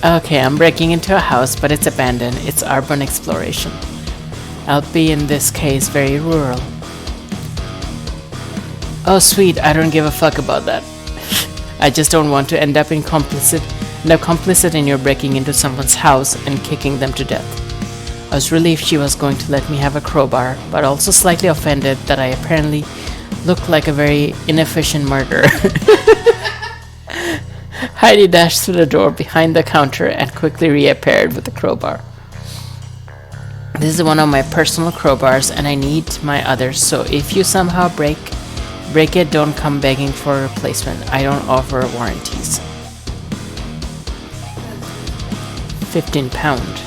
Okay, I'm breaking into a house, but it's abandoned. It's urban exploration. I'll be, in this case, very rural. Oh, sweet, I don't give a fuck about that. I just don't want to end up complicit in your breaking into someone's house and kicking them to death. I was relieved she was going to let me have a crowbar, but also slightly offended that I apparently looked like a very inefficient murderer. Heidi dashed through the door behind the counter and quickly reappeared with the crowbar. This is one of my personal crowbars and I need my others, so if you somehow break it, don't come begging for a replacement. I don't offer warranties. 15 pound.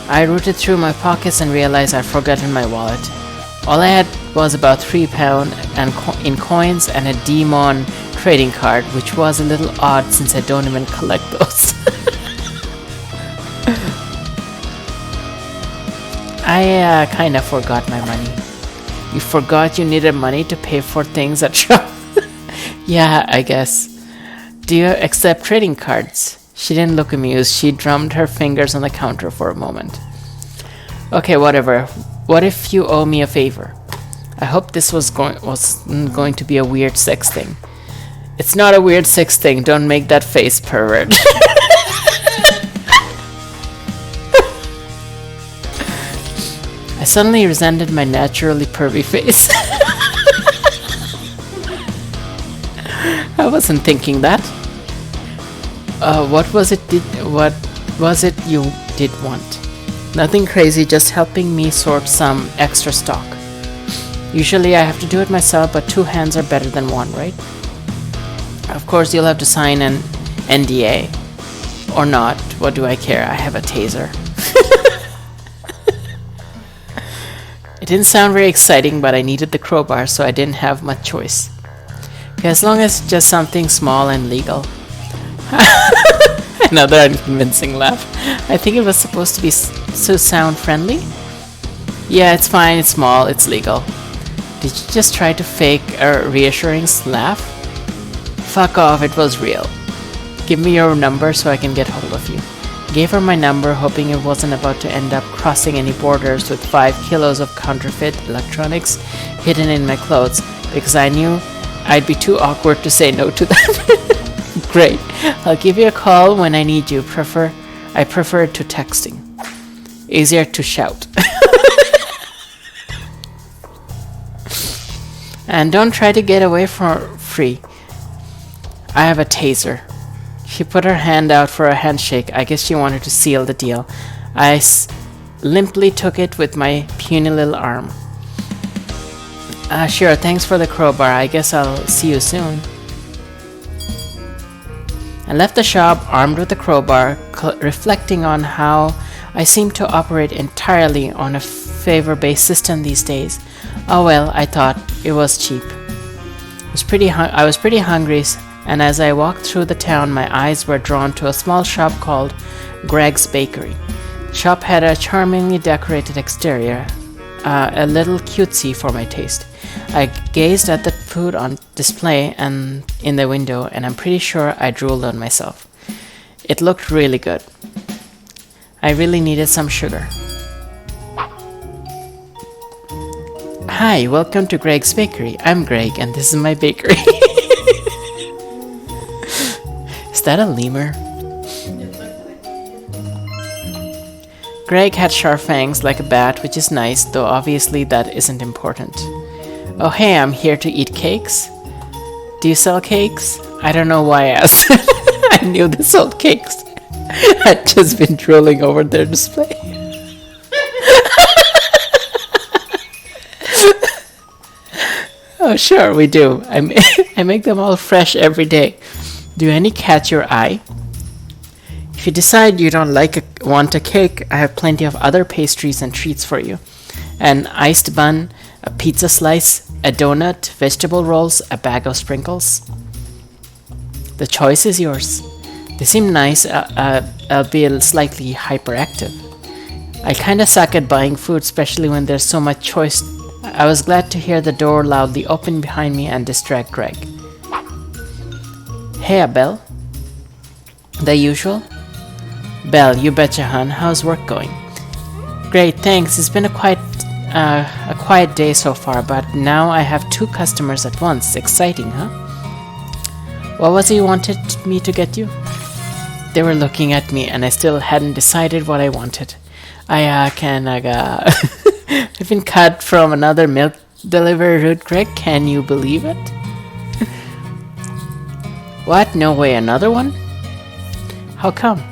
I rooted through my pockets and realized I'd forgotten my wallet. All I had was about 3 pound and in coins and a Demon trading card, which was a little odd since I don't even collect those. I kinda forgot my money. You forgot you needed money to pay for things at shop? Yeah, I guess. Do you accept trading cards? She didn't look amused. She drummed her fingers on the counter for a moment. Okay, whatever. What if you owe me a favor? I hope this wasn't going to be a weird sex thing. It's not a weird sex thing. Don't make that face, pervert. I suddenly resented my naturally pervy face. I wasn't thinking that. What was it you did want? Nothing crazy, just helping me sort some extra stock. Usually I have to do it myself, but 2 hands are better than 1, right? Of course you'll have to sign an NDA. Or not, what do I care? I have a taser. It didn't sound very exciting, but I needed the crowbar, so I didn't have much choice. Okay, as long as it's just something small and legal. Another unconvincing laugh. I think it was supposed to be so sound friendly. Yeah, it's fine, it's small, it's legal. Did you just try to fake a reassuring laugh? Fuck off, it was real. Give me your number so I can get hold of you. Gave her my number, hoping it wasn't about to end up crossing any borders with 5 kilos of counterfeit electronics hidden in my clothes, because I knew I'd be too awkward to say no to that. Great. I'll give you a call when I need you. I prefer to texting. Easier to shout. And don't try to get away for free. I have a taser. She put her hand out for a handshake. I guess she wanted to seal the deal. I limply took it with my puny little arm. Sure, thanks for the crowbar. I guess I'll see you soon. I left the shop armed with the crowbar, reflecting on how I seem to operate entirely on a favor-based system these days. Oh well, I thought, it was cheap. I was pretty hungry, and as I walked through the town, my eyes were drawn to a small shop called Greg's Bakery. The shop had a charmingly decorated exterior, a little cutesy for my taste. I gazed at the food on display and in the window, and I'm pretty sure I drooled on myself. It looked really good. I really needed some sugar. Hi, welcome to Greg's Bakery. I'm Greg and this is my bakery. Is that a lemur? Greg had sharp fangs like a bat, which is nice, though obviously that isn't important. Oh hey, I'm here to eat cakes. Do you sell cakes? I don't know why I asked. I knew they sold cakes. I'd just been drooling over their display. Oh sure, we do. I make them all fresh every day. Do any catch your eye? If you decide you don't want a cake, I have plenty of other pastries and treats for you. An iced bun, a pizza slice, a donut, vegetable rolls, a bag of sprinkles. The choice is yours. They seem nice, albeit slightly hyperactive. I kinda suck at buying food, especially when there's so much choice. I was glad to hear the door loudly open behind me and distract Greg. Hey, Belle. The usual? Belle, you betcha, hun. How's work going? Great, thanks. It's been a quiet day so far, but now I have 2 customers at once. Exciting, huh? What was it you wanted me to get you? They were looking at me, and I still hadn't decided what I wanted. I've been cut from another milk delivery route, Greg. Can you believe it? What? No way, another one? How come?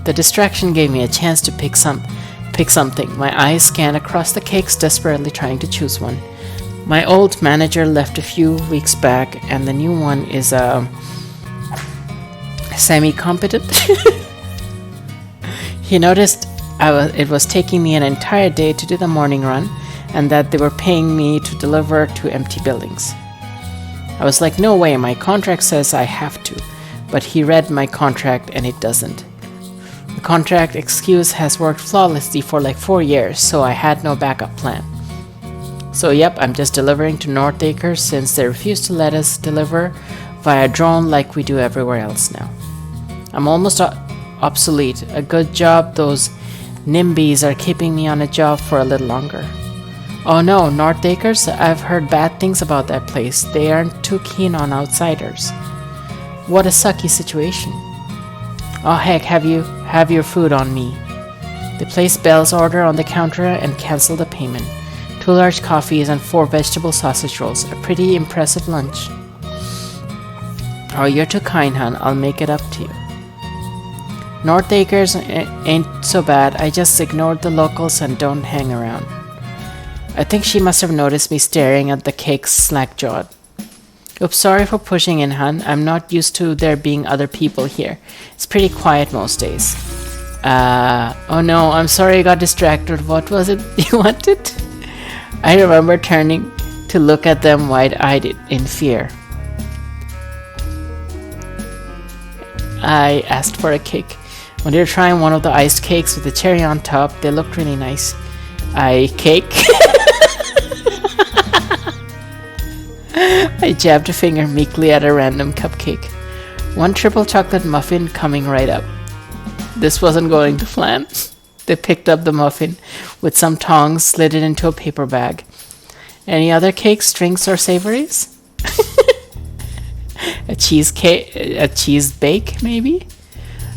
The distraction gave me a chance to pick something. My eyes scanned across the cakes, desperately trying to choose one. My old manager left a few weeks back, and the new one is semi-competent. He noticed it was taking me an entire day to do the morning run, and that they were paying me to deliver to empty buildings. I was like, no way, my contract says I have to. But he read my contract and it doesn't. The contract excuse has worked flawlessly for like 4 years, so I had no backup plan. So yep, I'm just delivering to North Acres since they refuse to let us deliver via drone like we do everywhere else now. I'm almost obsolete. A good job those NIMBYs are keeping me on a job for a little longer. Oh no, North Acres? I've heard bad things about that place. They aren't too keen on outsiders. What a sucky situation. Oh heck, have your food on me. They placed Belle's order on the counter and canceled the payment. 2 large coffees and 4 vegetable sausage rolls. A pretty impressive lunch. Oh, you're too kind, hon. I'll make it up to you. North Acres ain't so bad. I just ignored the locals and don't hang around. I think she must have noticed me staring at the cakes slack-jawed. Oops, sorry for pushing in, hun. I'm not used to there being other people here. It's pretty quiet most days. Oh no, I'm sorry I got distracted. What was it you wanted? I remember turning to look at them wide-eyed in fear. I asked for a cake. When they were trying one of the iced cakes with the cherry on top, they looked really nice. Cake? I jabbed a finger meekly at a random cupcake. 1 triple chocolate muffin coming right up. This wasn't going to plan. They picked up the muffin with some tongs, slid it into a paper bag. Any other cakes, drinks, or savories? A cheese bake, maybe?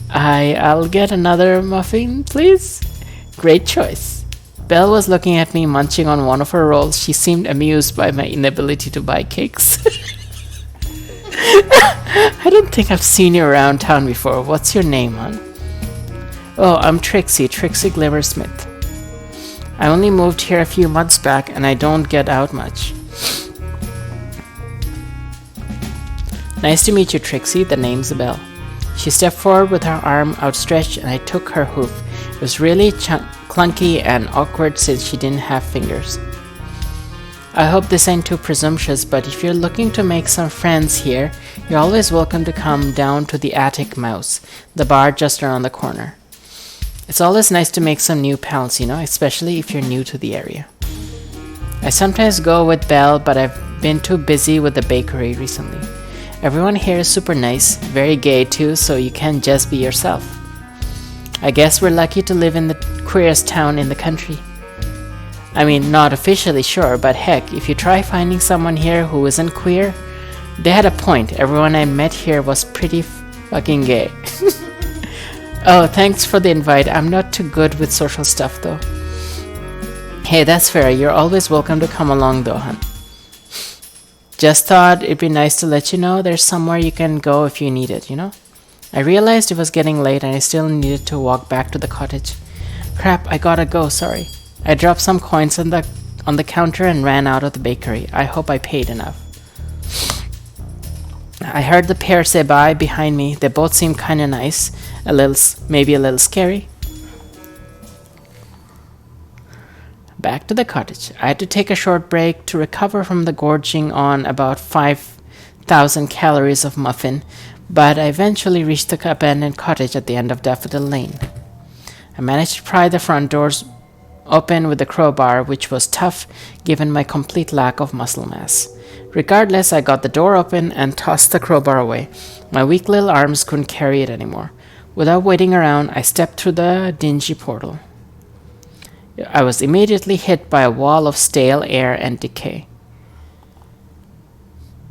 I'll get another muffin, please. Great choice. Belle was looking at me, munching on one of her rolls. She seemed amused by my inability to buy cakes. I don't think I've seen you around town before. What's your name, hon? Oh, I'm Trixie Glimmer Smith. I only moved here a few months back and I don't get out much. Nice to meet you, Trixie. The name's Belle. She stepped forward with her arm outstretched and I took her hoof. It was really clunky and awkward since she didn't have fingers. I hope this ain't too presumptuous, but if you're looking to make some friends here, you're always welcome to come down to the Attic Mouse, the bar just around the corner. It's always nice to make some new pals, you know, especially if you're new to the area. I sometimes go with Belle, but I've been too busy with the bakery recently. Everyone here is super nice, very gay too, so you can just be yourself. I guess we're lucky to live in the queerest town in the country. I mean, not officially sure, but heck, if you try finding someone here who isn't queer, they had a point. Everyone I met here was pretty fucking gay. Oh, thanks for the invite. I'm not too good with social stuff though. Hey, that's fair. You're always welcome to come along though, hun. Just thought it'd be nice to let you know there's somewhere you can go if you need it, you know? I realized it was getting late and I still needed to walk back to the cottage. Crap, I gotta go, sorry. I dropped some coins on the counter and ran out of the bakery. I hope I paid enough. I heard the pair say bye behind me. They both seemed kinda nice. Maybe a little scary. Back to the cottage. I had to take a short break to recover from the gorging on about 5,000 calories of muffin, but I eventually reached the abandoned cottage at the end of Daffodil Lane. I managed to pry the front doors open with the crowbar, which was tough given my complete lack of muscle mass. Regardless, I got the door open and tossed the crowbar away. My weak little arms couldn't carry it anymore. Without waiting around, I stepped through the dingy portal. I was immediately hit by a wall of stale air and decay.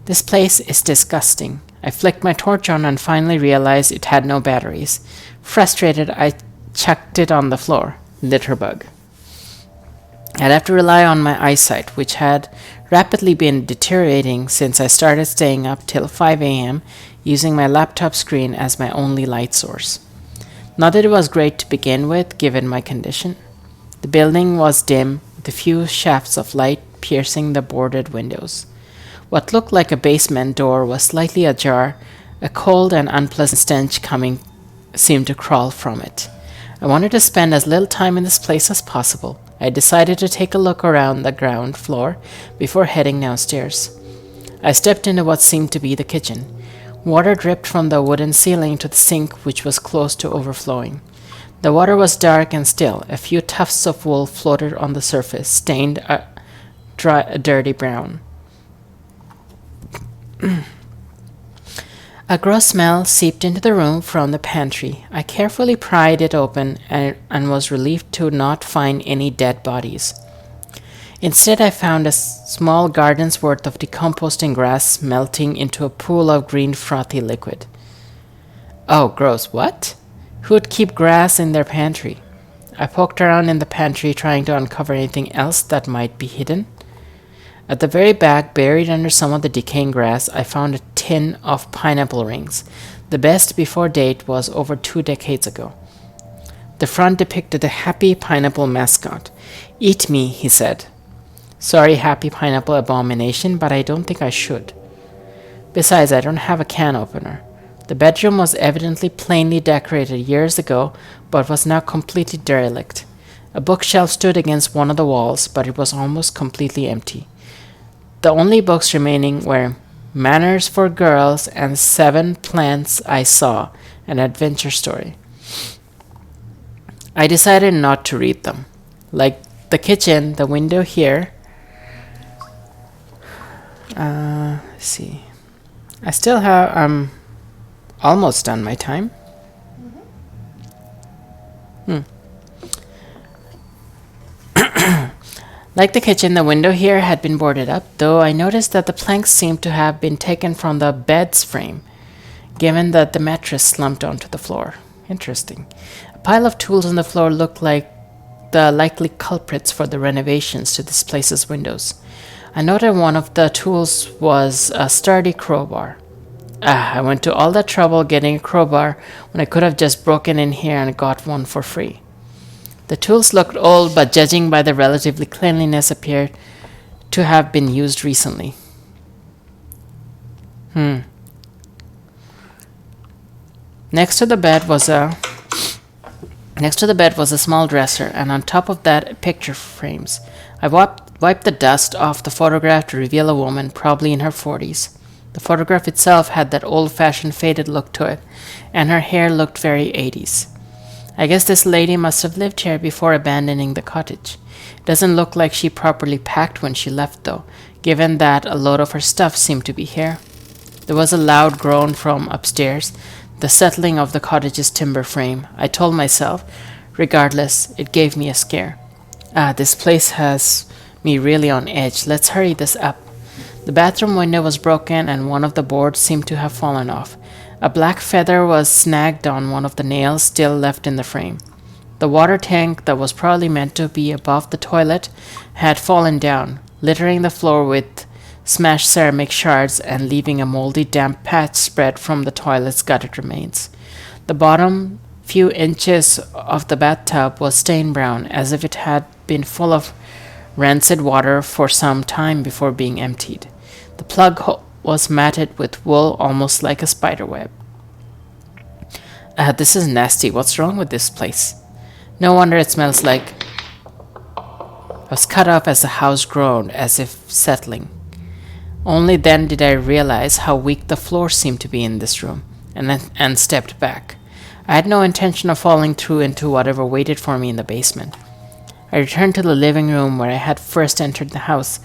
This place is disgusting. I flicked my torch on and finally realized it had no batteries. Frustrated, I chucked it on the floor. Litterbug. I'd have to rely on my eyesight, which had rapidly been deteriorating since I started staying up till 5 a.m. using my laptop screen as my only light source. Not that it was great to begin with, given my condition. The building was dim, with a few shafts of light piercing the boarded windows. What looked like a basement door was slightly ajar. A cold and unpleasant stench seemed to crawl from it. I wanted to spend as little time in this place as possible. I decided to take a look around the ground floor before heading downstairs. I stepped into what seemed to be the kitchen. Water dripped from the wooden ceiling to the sink, which was close to overflowing. The water was dark and still. A few tufts of wool floated on the surface, stained a dirty brown. A gross smell seeped into the room from the pantry. I carefully pried it open and was relieved to not find any dead bodies. Instead, I found a small garden's worth of decomposing grass melting into a pool of green frothy liquid. Oh, gross. What? Who'd keep grass in their pantry? I poked around in the pantry trying to uncover anything else that might be hidden. At the very back, buried under some of the decaying grass, I found a tin of pineapple rings. The best before date was over 2 decades ago. The front depicted a happy pineapple mascot. "Eat me," he said. "Sorry, happy pineapple abomination, but I don't think I should. Besides, I don't have a can opener." The bedroom was evidently plainly decorated years ago, but was now completely derelict. A bookshelf stood against one of the walls, but it was almost completely empty. The only books remaining were Manners for Girls and 7 Plants I Saw, an adventure story. I decided not to read them. Like the kitchen, the window here. Let's see. I still have, almost done my time. Like the kitchen, the window here had been boarded up, though I noticed that the planks seemed to have been taken from the bed's frame, given that the mattress slumped onto the floor. Interesting. A pile of tools on the floor looked like the likely culprits for the renovations to this place's windows. I noted one of the tools was a sturdy crowbar. I went to all that trouble getting a crowbar when I could have just broken in here and got one for free. The tools looked old, but judging by the relatively cleanliness, appeared to have been used recently. Next to the bed was a small dresser, and on top of that, picture frames. I wiped the dust off the photograph to reveal a woman, probably in her 40s. The photograph itself had that old-fashioned faded look to it, and her hair looked very 80s. I guess this lady must have lived here before abandoning the cottage. It doesn't look like she properly packed when she left, though, given that a load of her stuff seemed to be here. There was a loud groan from upstairs, the settling of the cottage's timber frame. I told myself, regardless, it gave me a scare. This place has me really on edge. Let's hurry this up. The bathroom window was broken and one of the boards seemed to have fallen off. A black feather was snagged on one of the nails still left in the frame. The water tank that was probably meant to be above the toilet had fallen down, littering the floor with smashed ceramic shards and leaving a moldy damp patch spread from the toilet's gutted remains. The bottom few inches of the bathtub was stained brown, as if it had been full of rancid water for some time before being emptied. The plug hole was matted with wool almost like a spider web. This is nasty. What's wrong with this place? No wonder it smells like... I was cut off as the house groaned, as if settling. Only then did I realize how weak the floor seemed to be in this room, and stepped back. I had no intention of falling through into whatever waited for me in the basement. I returned to the living room where I had first entered the house.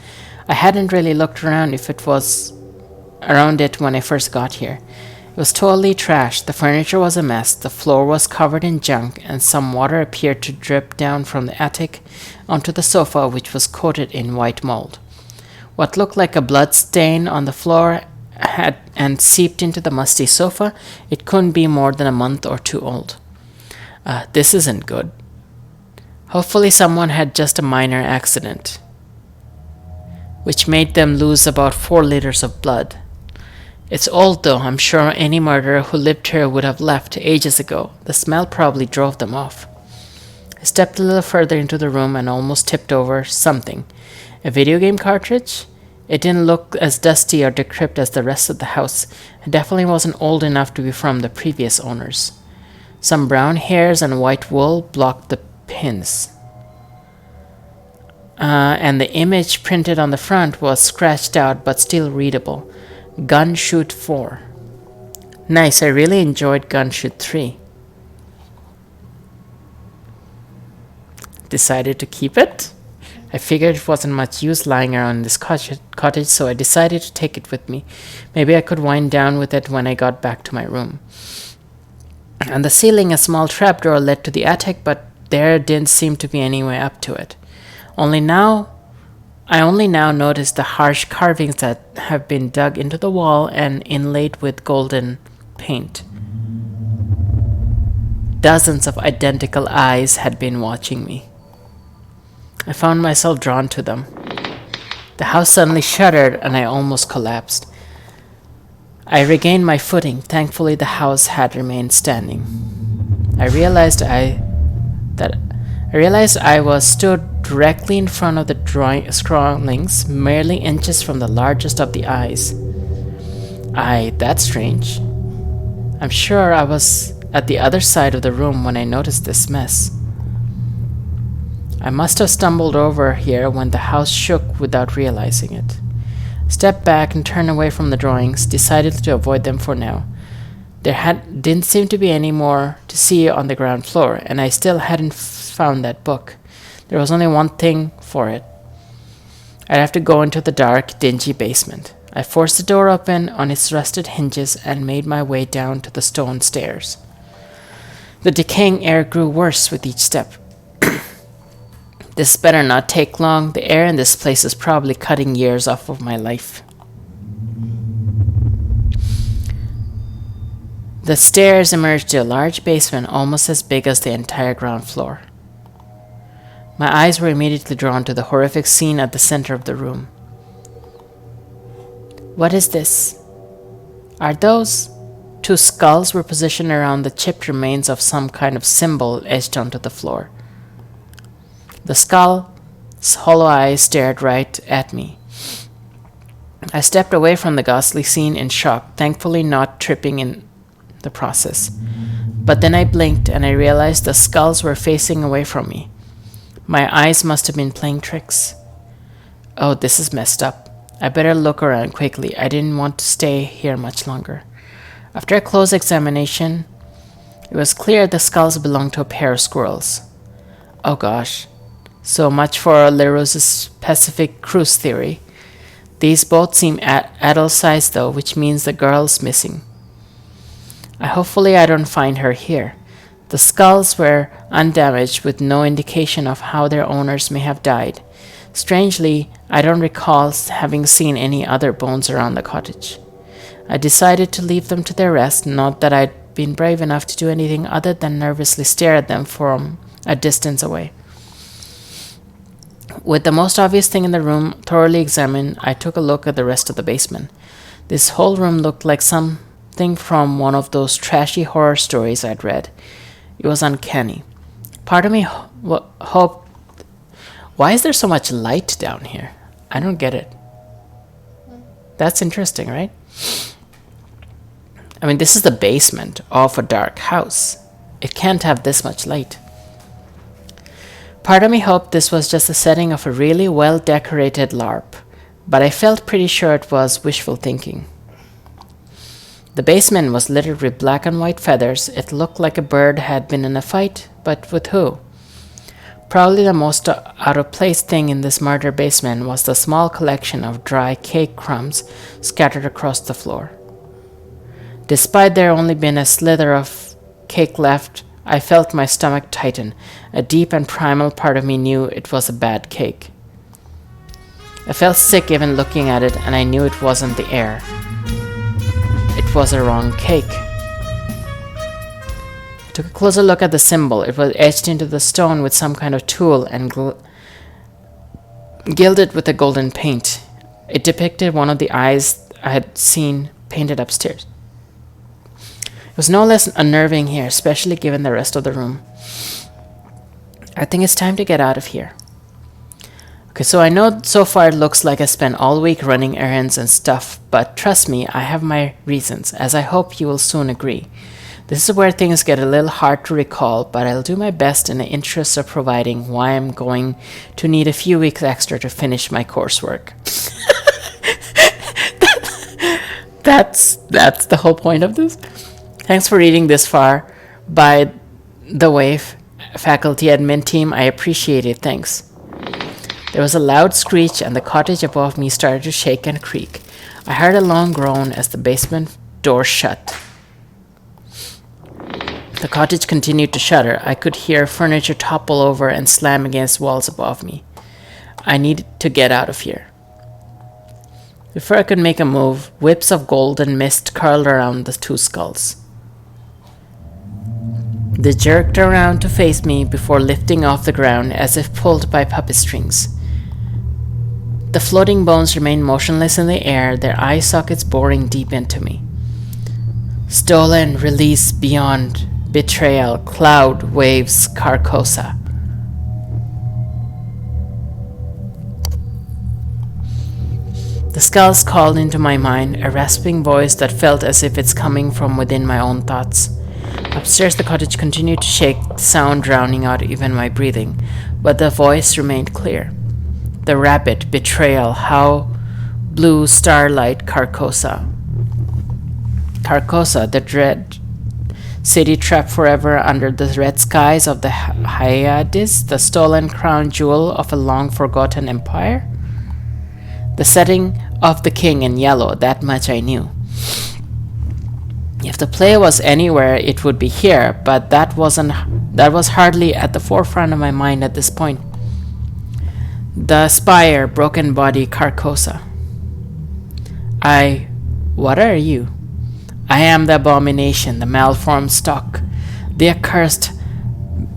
I hadn't really looked around it when I first got here. It was totally trashed. The furniture was a mess, the floor was covered in junk, and some water appeared to drip down from the attic onto the sofa, which was coated in white mold. What looked like a blood stain on the floor had seeped into the musty sofa. It couldn't be more than a month or two old. This isn't good. Hopefully someone had just a minor accident, which made them lose about 4 liters of blood. It's old though. I'm sure any murderer who lived here would have left ages ago. The smell probably drove them off. I stepped a little further into the room and almost tipped over something. A video game cartridge? It didn't look as dusty or decrepit as the rest of the house. It definitely wasn't old enough to be from the previous owners. Some brown hairs and white wool blocked the pins. And the image printed on the front was scratched out but still readable. Gun Shoot 4. Nice, I really enjoyed Gun Shoot 3. Decided to keep it? I figured it wasn't much use lying around in this cottage, so I decided to take it with me. Maybe I could wind down with it when I got back to my room. On the ceiling, a small trapdoor led to the attic, but there didn't seem to be any way up to it. I only now noticed the harsh carvings that have been dug into the wall and inlaid with golden paint. Dozens of identical eyes had been watching me. I found myself drawn to them. The house suddenly shuddered and I almost collapsed. I regained my footing. Thankfully, the house had remained standing. I realized I was stood directly in front of the scrawlings, merely inches from the largest of the eyes. That's strange. I'm sure I was at the other side of the room when I noticed this mess. I must have stumbled over here when the house shook without realizing it. Stepped back and turned away from the drawings, decided to avoid them for now. Didn't seem to be any more to see on the ground floor, and I still hadn't found that book. There was only one thing for it. I'd have to go into the dark, dingy basement. I forced the door open on its rusted hinges and made my way down to the stone stairs. The decaying air grew worse with each step. This better not take long. The air in this place is probably cutting years off of my life. The stairs emerged to a large basement almost as big as the entire ground floor. My eyes were immediately drawn to the horrific scene at the center of the room. What is this? Are those? 2 skulls were positioned around the chipped remains of some kind of symbol etched onto the floor. The skull's hollow eyes stared right at me. I stepped away from the ghastly scene in shock, thankfully not tripping in the process. But then I blinked and I realized the skulls were facing away from me. My eyes must have been playing tricks. Oh, this is messed up. I better look around quickly. I didn't want to stay here much longer. After a close examination, it was clear the skulls belonged to a pair of squirrels. Oh gosh. So much for Leroux's Pacific cruise theory. These both seem adult-sized though, which means the girl's missing. Hopefully I don't find her here. The skulls were undamaged with no indication of how their owners may have died. Strangely, I don't recall having seen any other bones around the cottage. I decided to leave them to their rest, not that I'd been brave enough to do anything other than nervously stare at them from a distance away. With the most obvious thing in the room thoroughly examined, I took a look at the rest of the basement. This whole room looked like something from one of those trashy horror stories I'd read. It was uncanny. Part of me hoped... Why is there so much light down here? I don't get it. That's interesting, right? I mean, this is the basement of a dark house. It can't have this much light. Part of me hoped this was just the setting of a really well-decorated LARP, but I felt pretty sure it was wishful thinking. The basement was littered with black and white feathers. It looked like a bird had been in a fight, but with who? Probably the most out-of-place thing in this murder basement was the small collection of dry cake crumbs scattered across the floor. Despite there only being a slither of cake left, I felt my stomach tighten. A deep and primal part of me knew it was a bad cake. I felt sick even looking at it, and I knew it wasn't the air. It was a wrong cake. I took a closer look at the symbol. It was etched into the stone with some kind of tool and gilded with a golden paint. It depicted one of the eyes I had seen painted upstairs. It was no less unnerving here, especially given the rest of the room. I think it's time to get out of here. Okay, so I know so far it looks like I spent all week running errands and stuff, but trust me, I have my reasons, as I hope you will soon agree. This is where things get a little hard to recall, but I'll do my best in the interest of providing why I'm going to need a few weeks extra to finish my coursework. That's the whole point of this. Thanks for reading this far. By the way, faculty admin team, I appreciate it. Thanks. There was a loud screech, and the cottage above me started to shake and creak. I heard a long groan as the basement door shut. The cottage continued to shudder. I could hear furniture topple over and slam against walls above me. I needed to get out of here. Before I could make a move, whips of golden mist curled around the two skulls. They jerked around to face me before lifting off the ground as if pulled by puppet strings. The floating bones remained motionless in the air, their eye sockets boring deep into me. Stolen, release, beyond, betrayal, cloud, waves, Carcosa. The skulls called into my mind, a rasping voice that felt as if it's coming from within my own thoughts. Upstairs the cottage continued to shake, sound drowning out even my breathing, but the voice remained clear. The rabbit, betrayal, how blue starlight, Carcosa. Carcosa, the dread city trapped forever under the red skies of the Hyades, the stolen crown jewel of a long-forgotten empire? The setting of the king in yellow, that much I knew. If the play was anywhere, it would be here, but that was hardly at the forefront of my mind at this point. The spire, broken body, Carcosa. What are you? I am the abomination, the malformed stock, the accursed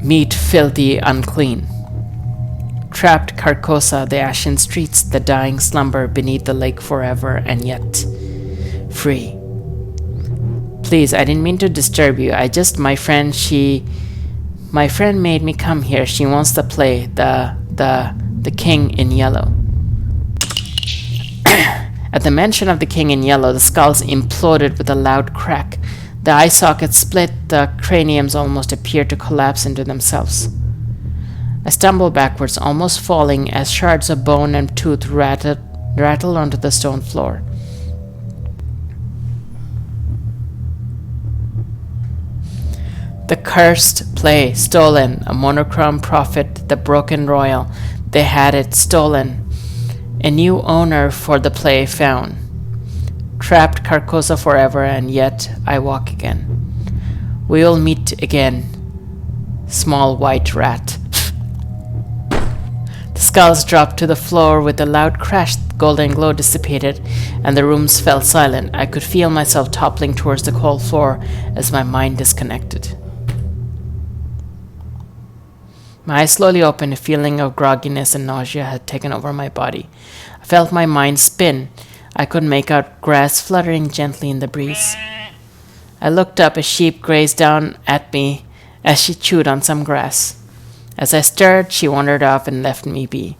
meat, filthy, unclean. Trapped Carcosa, the ashen streets, the dying slumber beneath the lake forever, and yet free. Please, I didn't mean to disturb you. My friend made me come here. She wants to play the king in yellow. At the mention of the king in yellow, the skulls imploded with a loud crack. The eye sockets split, the craniums almost appeared to collapse into themselves. I stumbled backwards, almost falling as shards of bone and tooth rattled onto the stone floor. The cursed play, stolen, a monochrome prophet, the broken royal. They had it stolen. A new owner for the play found. Trapped Carcosa forever, and yet I walk again. We'll meet again, small white rat. The skulls dropped to the floor with a loud crash. The golden glow dissipated, and the rooms fell silent. I could feel myself toppling towards the cold floor as my mind disconnected. My eyes slowly opened. A feeling of grogginess and nausea had taken over my body. I felt my mind spin. I could make out grass fluttering gently in the breeze. I looked up. A sheep grazed down at me as she chewed on some grass. As I stared, she wandered off and left me be.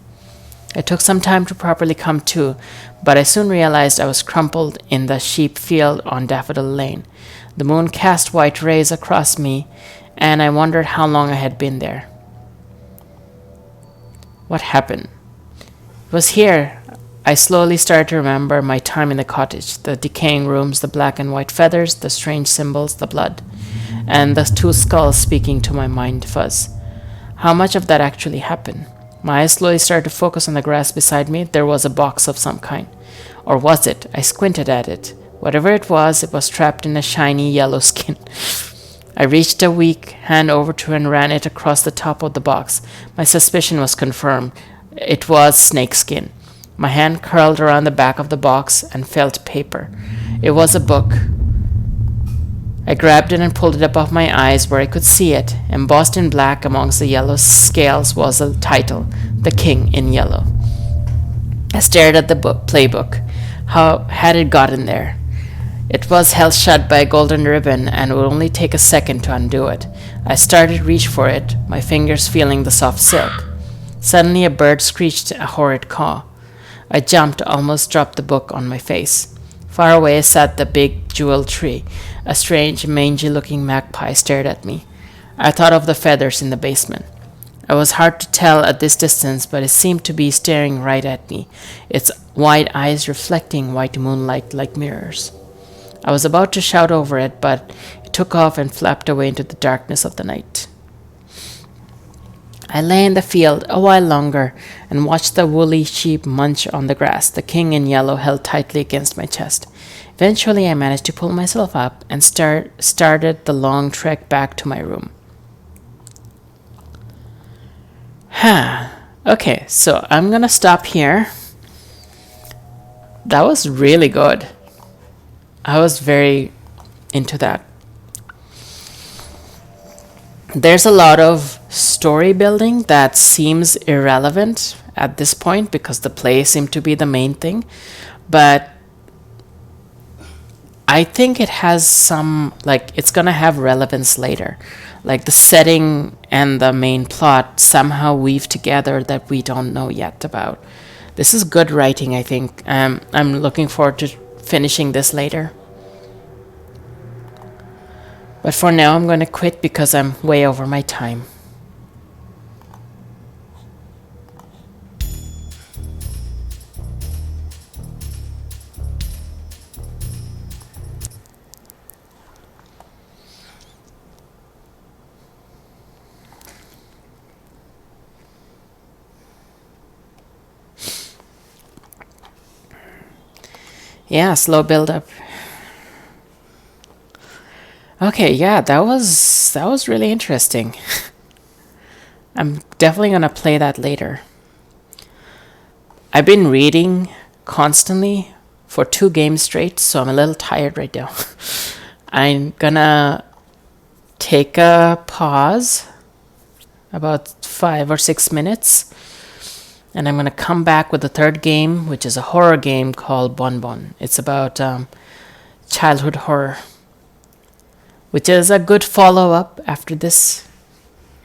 It took some time to properly come to, but I soon realized I was crumpled in the sheep field on Daffodil Lane. The moon cast white rays across me, and I wondered how long I had been there. What happened? It was here. I slowly started to remember my time in the cottage, the decaying rooms, the black and white feathers, the strange symbols, the blood, and the two skulls speaking to my mind fuzz. How much of that actually happened? My eyes slowly started to focus on the grass beside me. There was a box of some kind. Or was it? I squinted at it. Whatever it was trapped in a shiny yellow skin. I reached a weak hand over to it and ran it across the top of the box. My suspicion was confirmed. It was snakeskin. My hand curled around the back of the box and felt paper. It was a book. I grabbed it and pulled it up off my eyes where I could see it. Embossed in black amongst the yellow scales was a title, The King in Yellow. I stared at the playbook. How had it gotten there? It was held shut by a golden ribbon, and it would only take a second to undo it. I started to reach for it, my fingers feeling the soft silk. Suddenly a bird screeched a horrid caw. I jumped, almost dropped the book on my face. Far away sat the big jewel tree. A strange, mangy-looking magpie stared at me. I thought of the feathers in the basement. It was hard to tell at this distance, but it seemed to be staring right at me, its wide eyes reflecting white moonlight like mirrors. I was about to shout over it, but it took off and flapped away into the darkness of the night. I lay in the field a while longer and watched the woolly sheep munch on the grass, the king in yellow held tightly against my chest. Eventually, I managed to pull myself up and started the long trek back to my room. Okay, so I'm gonna stop here. That was really good. I was very into that. There's a lot of story building that seems irrelevant at this point because the play seemed to be the main thing, but I think it has some, like, it's gonna have relevance later. Like the setting and the main plot somehow weave together that we don't know yet about. This is good writing, I think. I'm looking forward to finishing this later. But for now, I'm going to quit because I'm way over my time. Yeah, slow build up. Okay, yeah, that was really interesting. I'm definitely gonna play that later. I've been reading constantly for 2 games straight, so I'm a little tired right now. I'm gonna take a pause, about 5 or 6 minutes, and I'm gonna come back with the 3rd game, which is a horror game called Bonbon. It's about childhood horror, which is a good follow-up after this,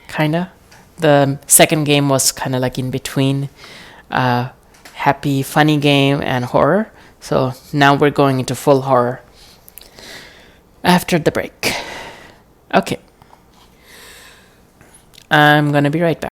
kinda. The 2nd game was kind of like in between happy, funny game and horror. So now we're going into full horror after the break. Okay. I'm gonna be right back.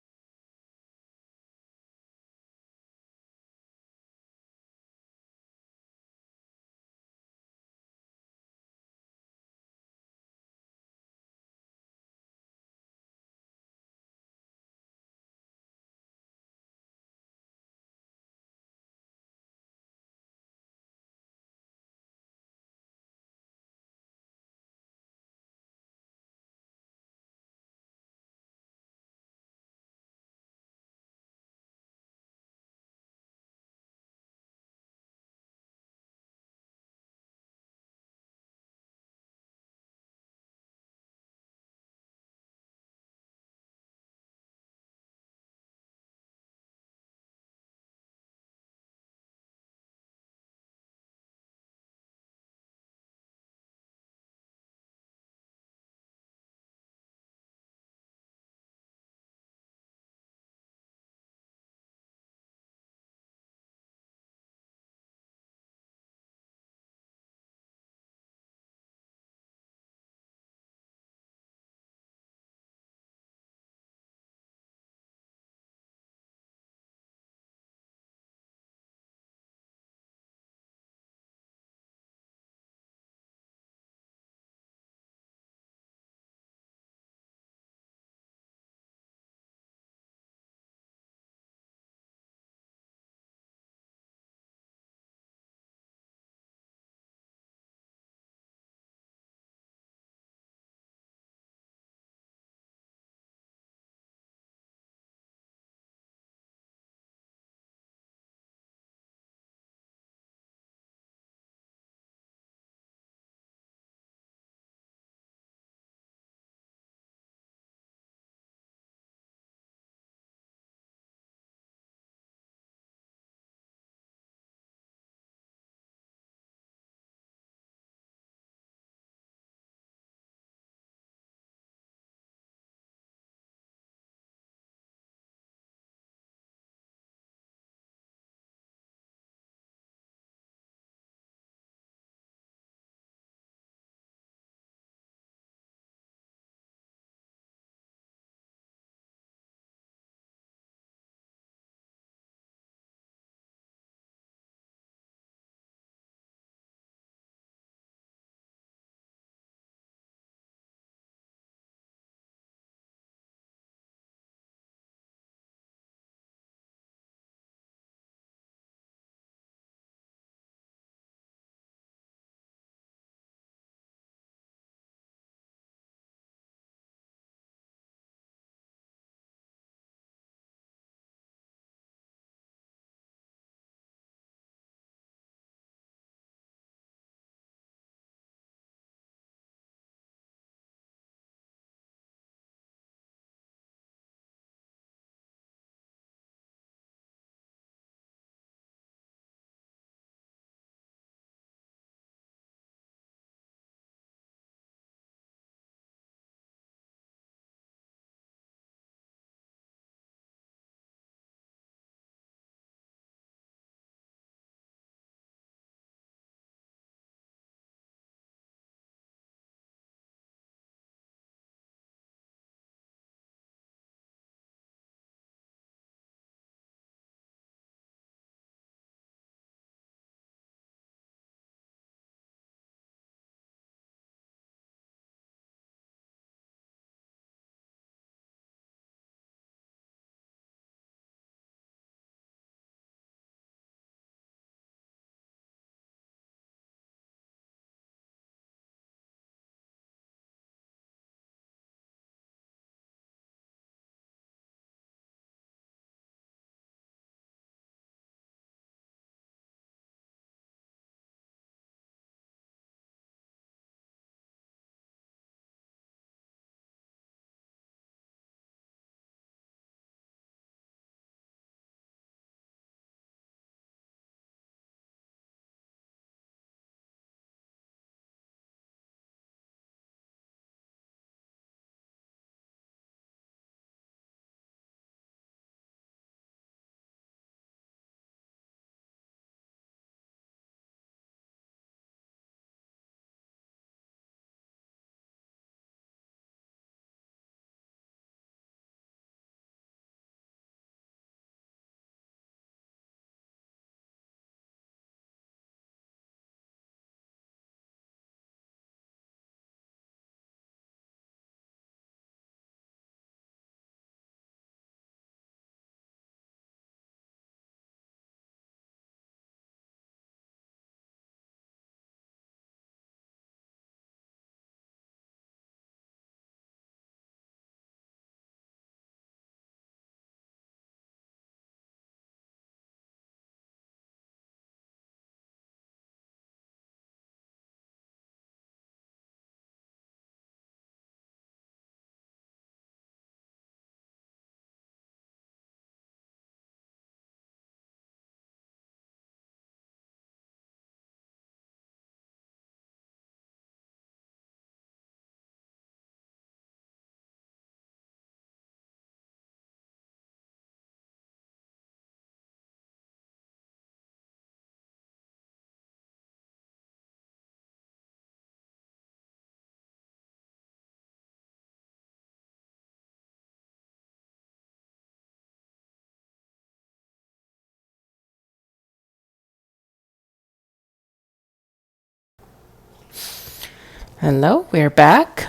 Hello, we're back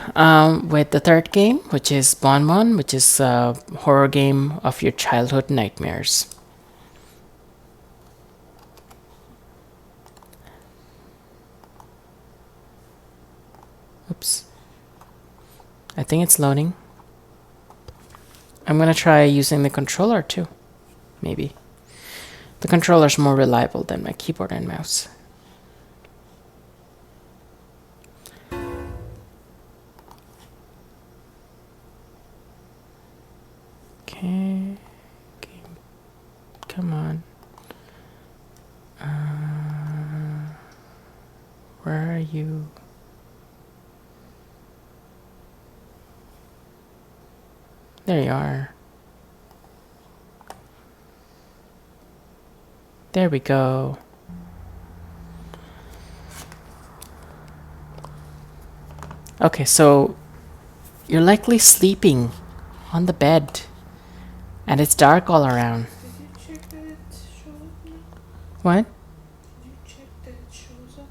with the third game, which is Bonbon, which is a horror game of your childhood nightmares. Oops. I think it's loading. I'm gonna try using the controller too. Maybe. The controller's more reliable than my keyboard and mouse. Okay. Come on. Where are you? There you are. There we go. Okay, so you're likely sleeping on the bed and it's dark all around. Did you check that it shows me? What? Did you check that it shows up?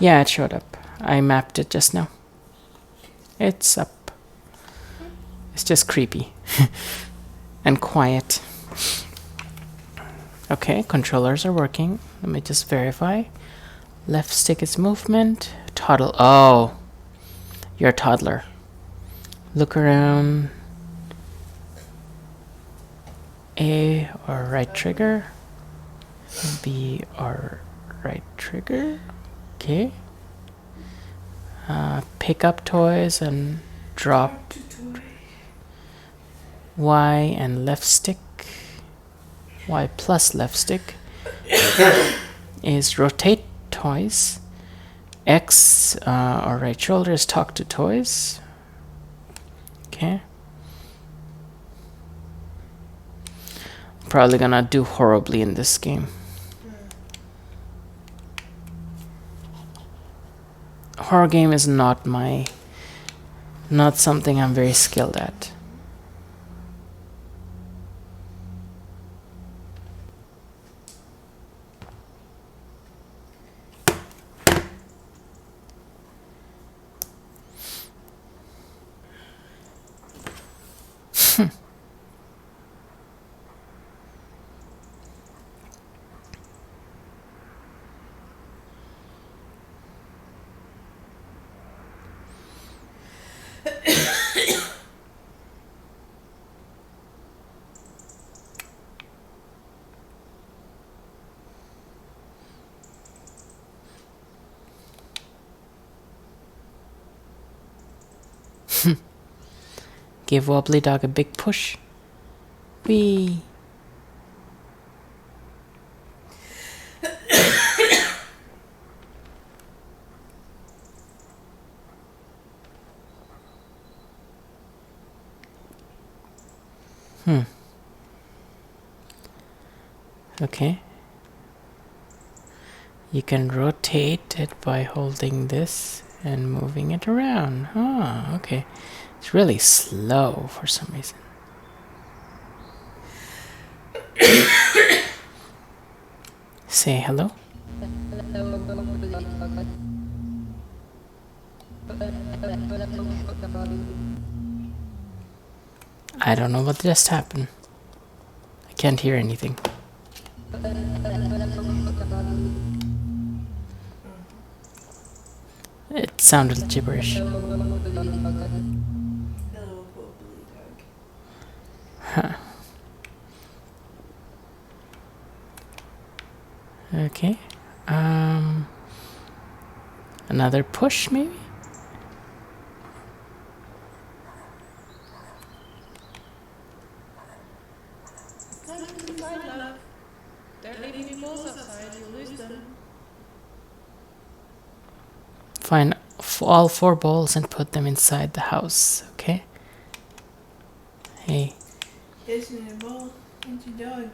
Yeah, it showed up. I mapped it just now. It's up. It's just creepy and quiet. Okay, controllers are working. Let me just verify. Left stick is movement. Toddle. Oh, you're a toddler. Look around. A or right trigger. B or right trigger. Okay. Pick up toys and drop. Y and left stick. Y plus left stick is rotate toys. X or right shoulder is talk to toys. Okay. Probably gonna do horribly in this game. Horror game is not something I'm very skilled at. Give Wobbly Dog a big push. Wee. Okay. You can rotate it by holding this and moving it around. Ah, okay. It's really slow for some reason. Say hello. I don't know what just happened. I can't hear anything. It sounded gibberish. Huh. Okay. Another push, maybe? They're leaving balls outside, you'll lose them. Find all 4 balls and put them inside the house, okay? Hey. Isn't it a ball? It's a dog.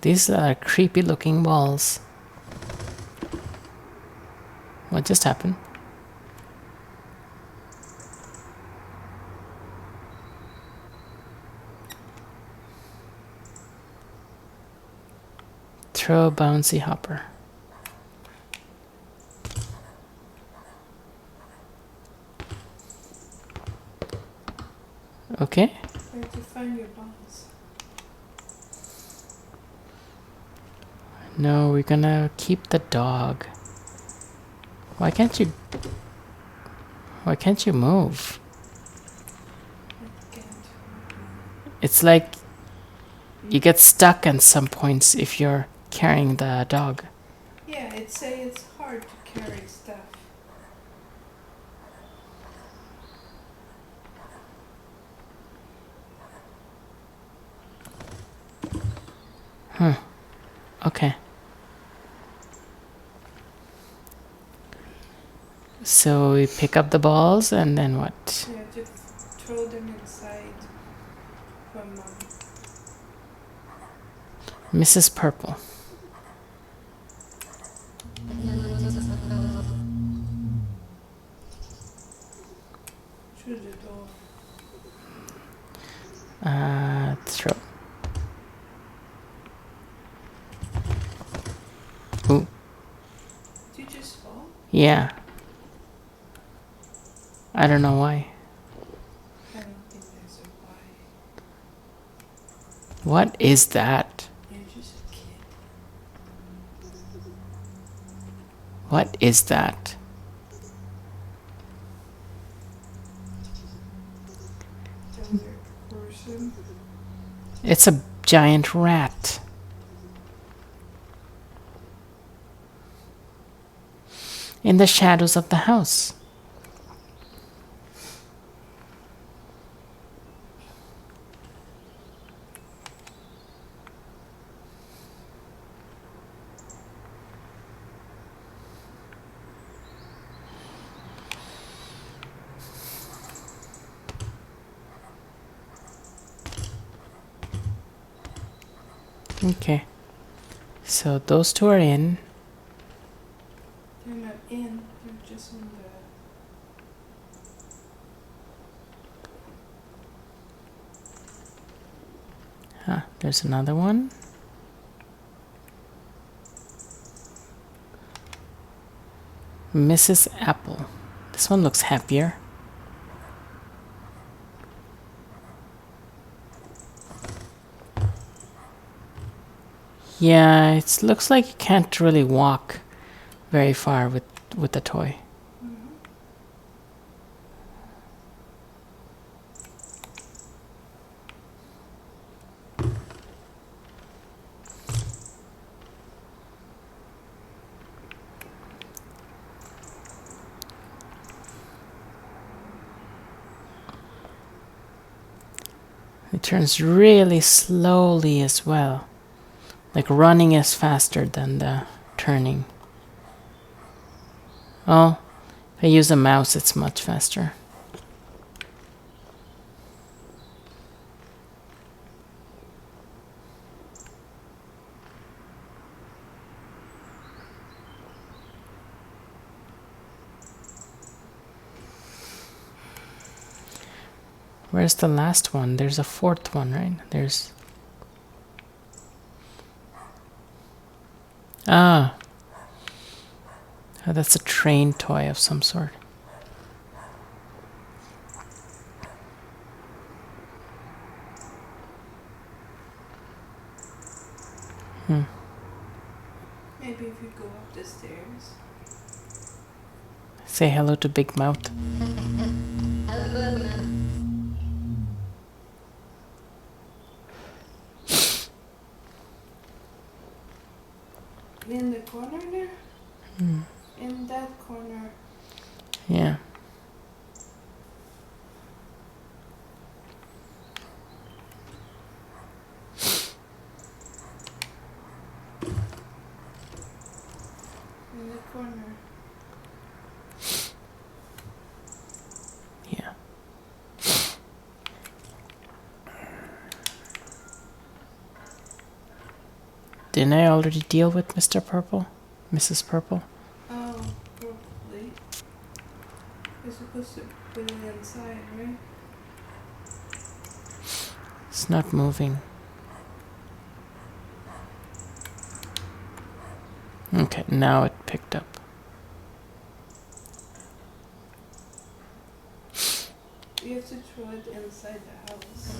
These are creepy looking balls. What just happened? Throw a bouncy hopper. Okay. Where'd you find your balls? No, we're gonna keep the dog. Why can't you move? I can't. It's like you get stuck at some points if you're carrying the dog. Yeah, it say it's hard to carry stuff. Okay. So we pick up the balls and then what? You have to throw them inside for mom. Mrs. Purple. Through the door. Throw. Ooh. Did you just fall? Yeah. I don't know why. I don't think there's a why. What is that? You're just a kid. What is that? Other person. It's a giant rat. In the shadows of the house. Okay. So those two are in. They're not in. They're just in the. There's another one. Mrs. Apple. This one looks happier. Yeah, it looks like you can't really walk very far with the toy. It turns really slowly as well. Like running is faster than the turning. Oh, if I use a mouse, it's much faster. Where's the last one? There's a fourth one, right? There's... Ah. Oh, that's a train toy of some sort. Maybe if you go up the stairs. Say hello to Big Mouth. In the corner there? In that corner. Yeah. In the corner. Yeah. Didn't I already deal with Mr. Purple? Mrs. Purple? Oh, probably. You're supposed to put it inside, right? It's not moving. Okay, now it picked up. You You have to throw it inside the house.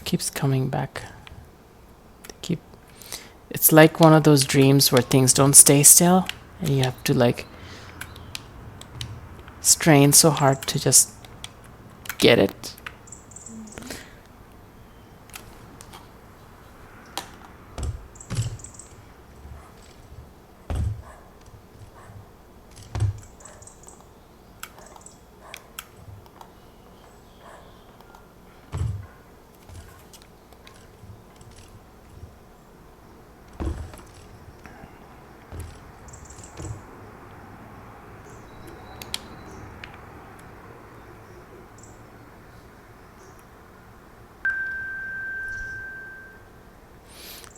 Keeps coming back. It's like one of those dreams where things don't stay still and you have to like strain so hard to just get it.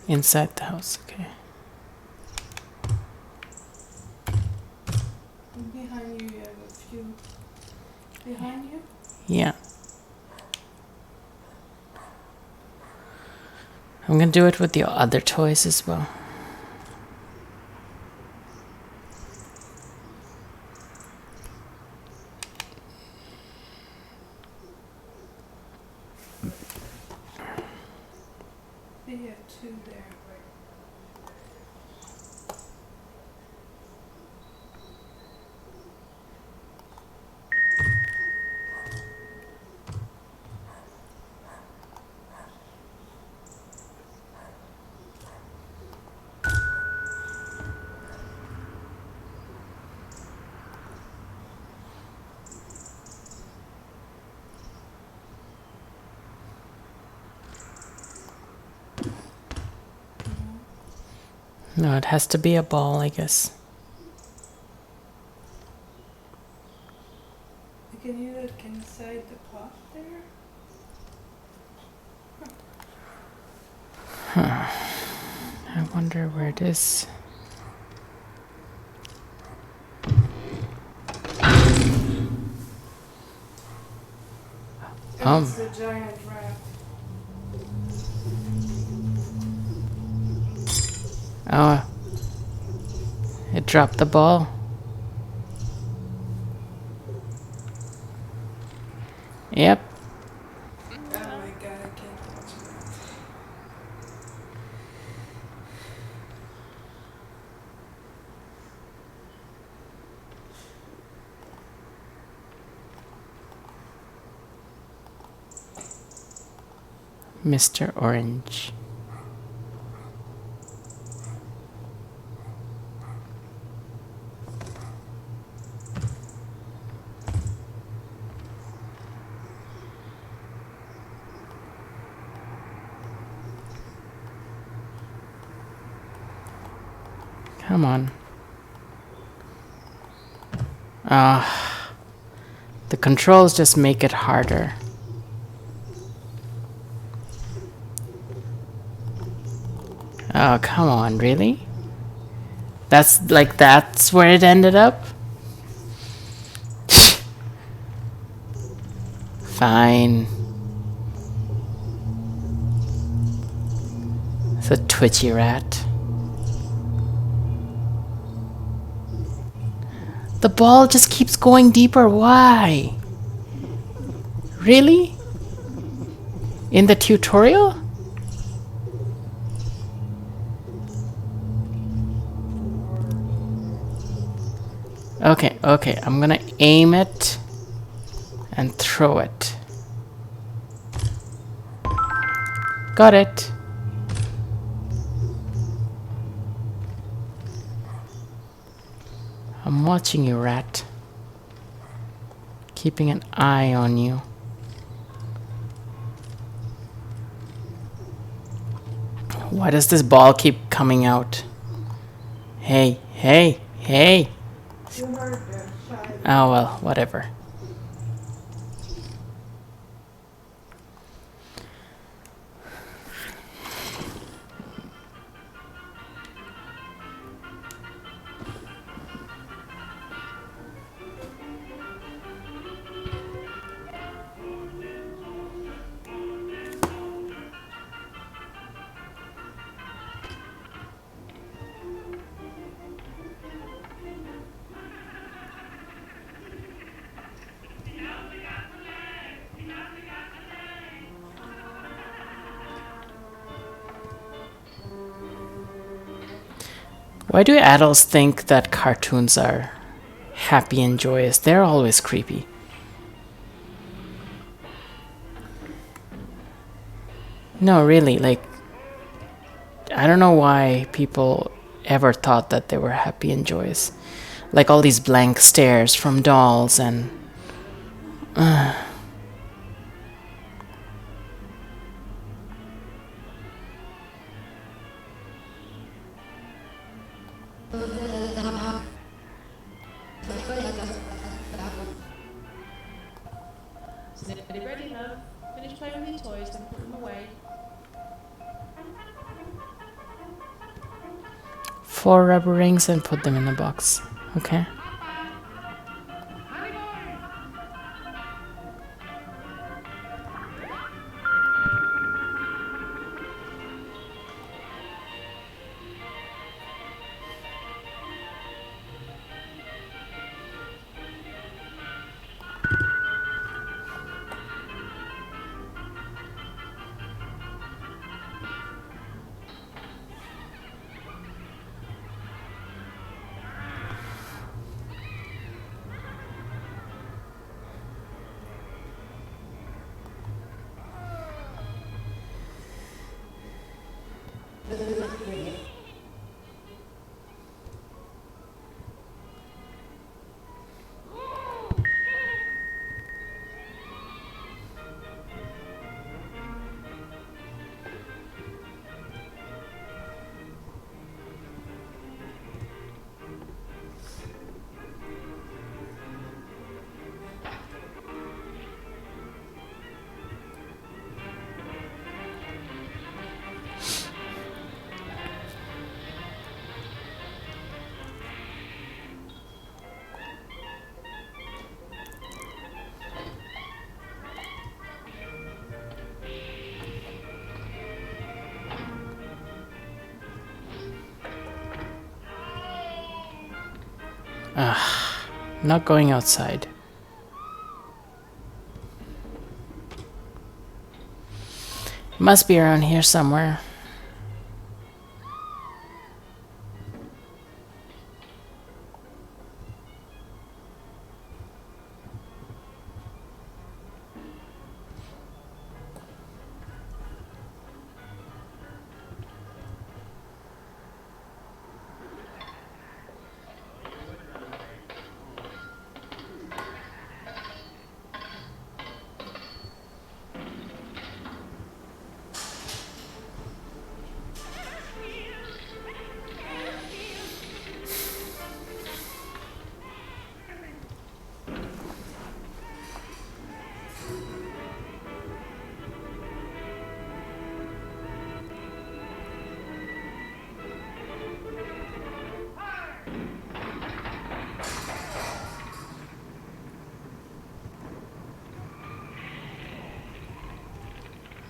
Inside the house, okay. Behind you, you have a few. Behind you? Yeah. I'm gonna do it with the other toys as well. They have two there, right? No, it has to be a ball, I guess. Can you look inside the pot there? I wonder where it is. It's a giant rat. Oh, it dropped the ball. Yep. Oh my god, I can't watch that. Mr. Orange. Come on. The controls just make it harder. Oh, come on, really? That's where it ended up? Fine. It's a twitchy rat. The ball just keeps going deeper. Why? Really? In the tutorial? Okay, okay. I'm gonna aim it and throw it. Got it. I'm watching you, rat. Keeping an eye on you. Why does this ball keep coming out? Hey, hey, hey! You heard the child. Oh well, whatever. Why do adults think that cartoons are happy and joyous? They're always creepy. No, really, like, I don't know why people ever thought that they were happy and joyous. Like all these blank stares from dolls and... Nearly ready, love. Finish playing with your toys, then put them away. 4 rubber rings and put them in the box. Okay. Not going outside. Must be around here somewhere.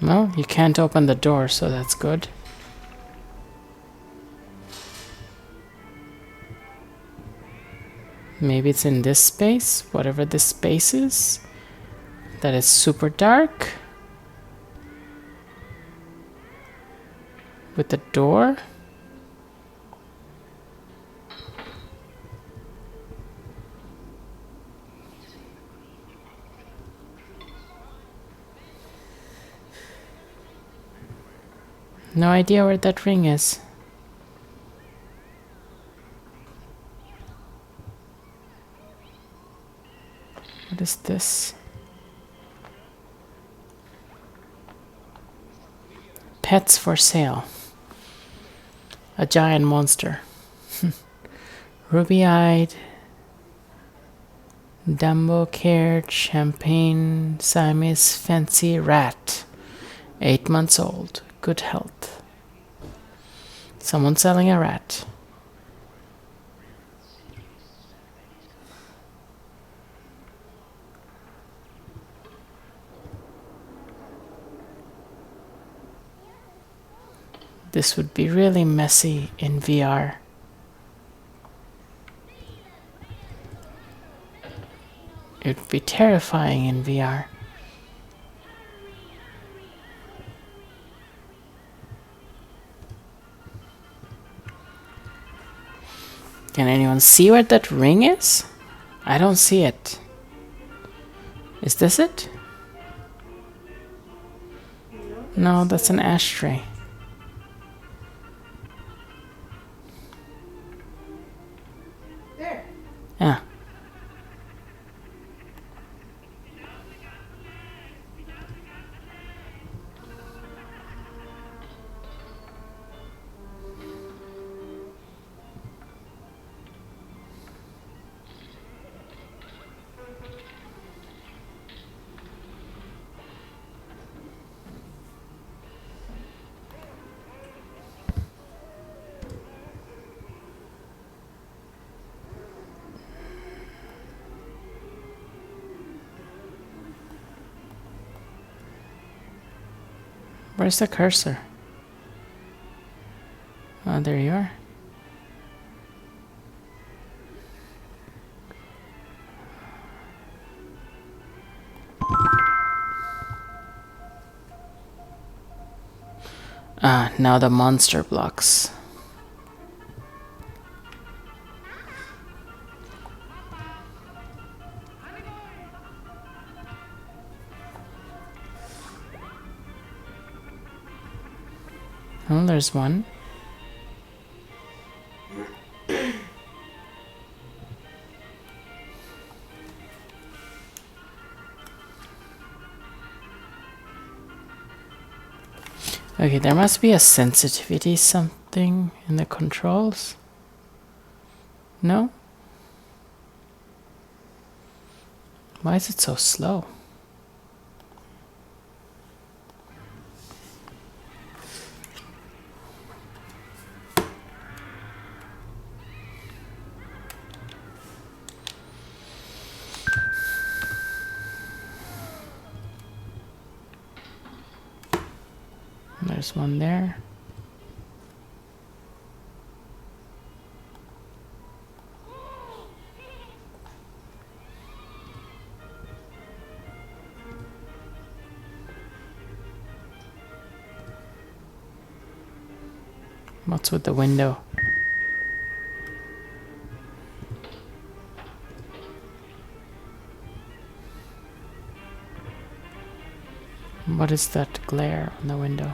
No, you can't open the door, so that's good. Maybe it's in this space, whatever this space is. That is super dark. With the door. No idea where that ring is. What is this? Pets for sale. A giant monster. Ruby-eyed, Dumbo-cared, champagne, Siamese fancy rat. 8 months old. Good health. Someone selling a rat. This would be really messy in VR. It would be terrifying in VR. Can anyone see where that ring is? I don't see it. Is this it? No, that's an ashtray. There. Yeah. Where's the cursor? Oh, there you are. Ah, now the monster blocks. Oh, there's one. Okay, there must be a sensitivity something in the controls. No? Why is it so slow? There's one there. What's with the window? What is that glare on the window?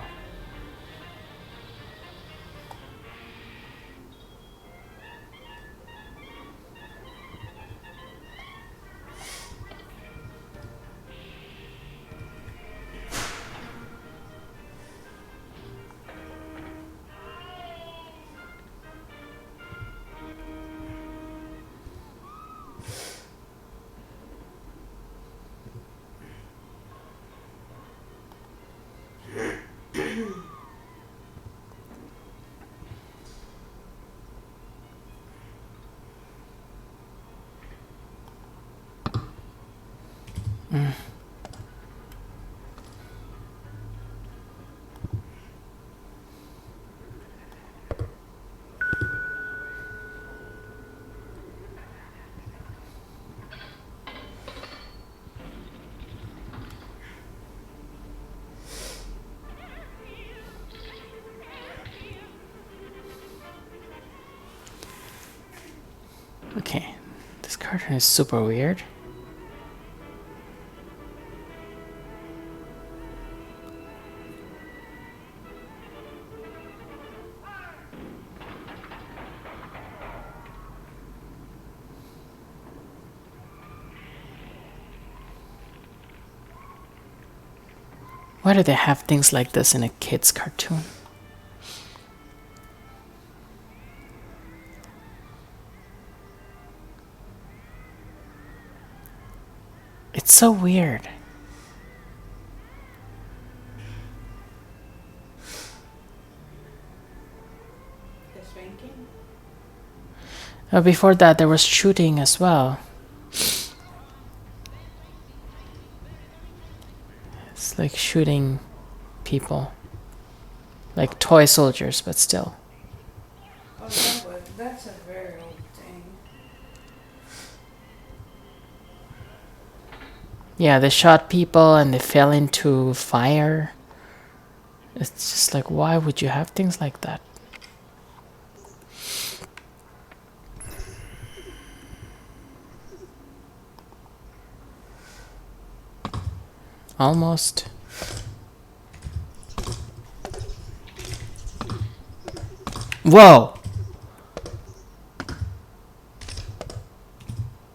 Okay, this cartoon is super weird. Why do they have things like this in a kid's cartoon? It's so weird. The spanking? Before that, there was shooting as well. It's like shooting people. Like toy soldiers, but still. Oh, that's a very old thing. Yeah, they shot people and they fell into fire. It's just like, why would you have things like that? Almost. Whoa!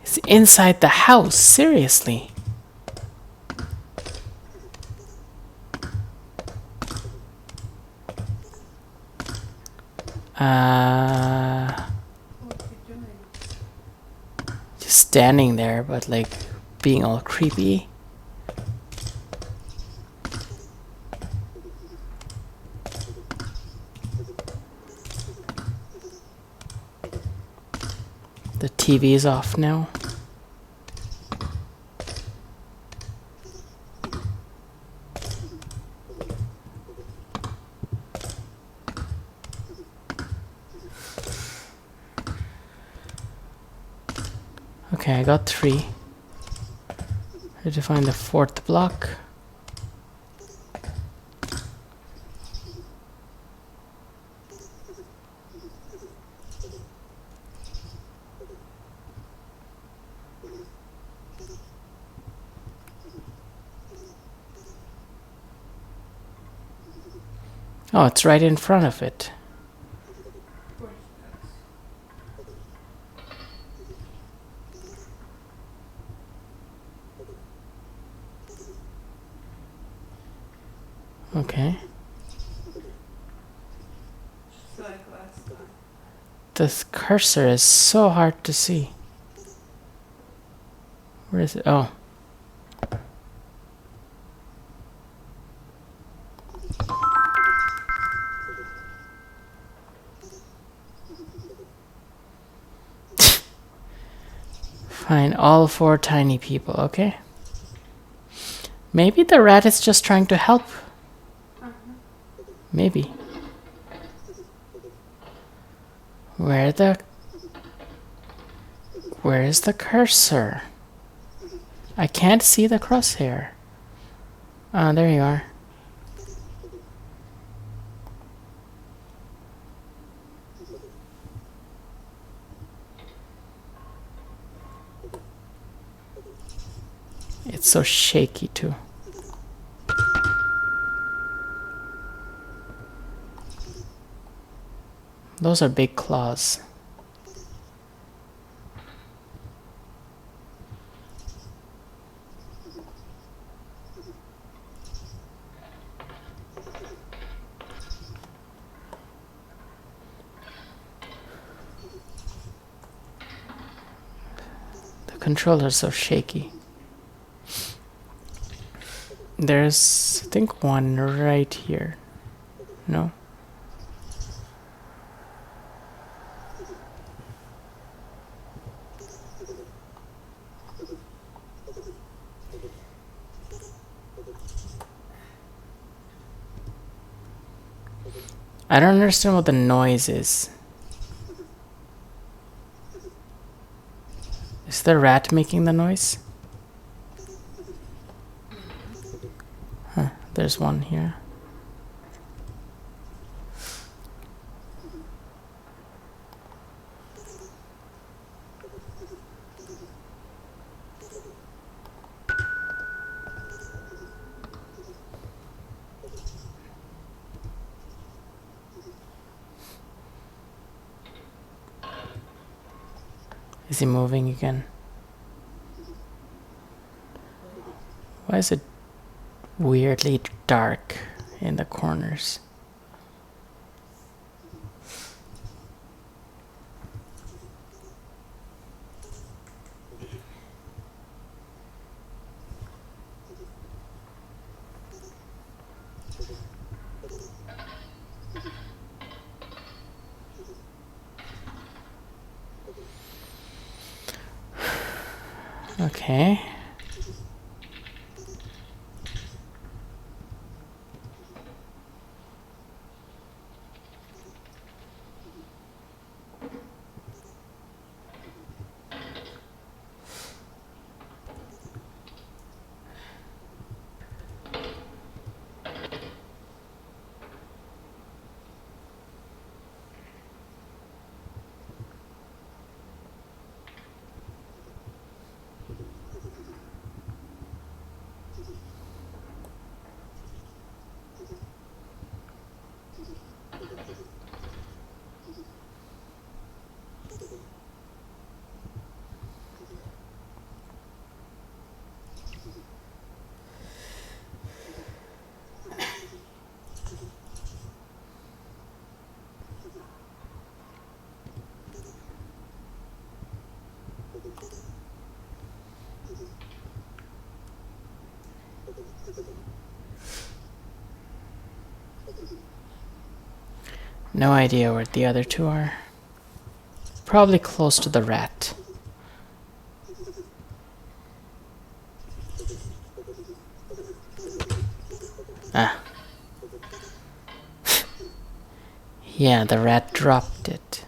It's inside the house, seriously. What's he doing? Just standing there, but like being all creepy. The TV is off now. Okay, I got 3. I have to find the 4th block. Oh, it's right in front of it. Of course that's. Okay. Just like last time. This cursor is so hard to see. Where is it? Oh. Fine, all 4 tiny people, okay? Maybe the rat is just trying to help. Maybe. Where is the cursor? I can't see the crosshair. Ah, there you are. It's so shaky too. Those are big claws. The controller's so shaky. There's, I think, one right here. No? I don't understand what the noise is. Is the rat making the noise? Huh, there's one here. Is he moving again? Why is it weirdly dark in the corners? Okay. No idea where the other two are. Probably close to the rat. Ah. Yeah, the rat dropped it.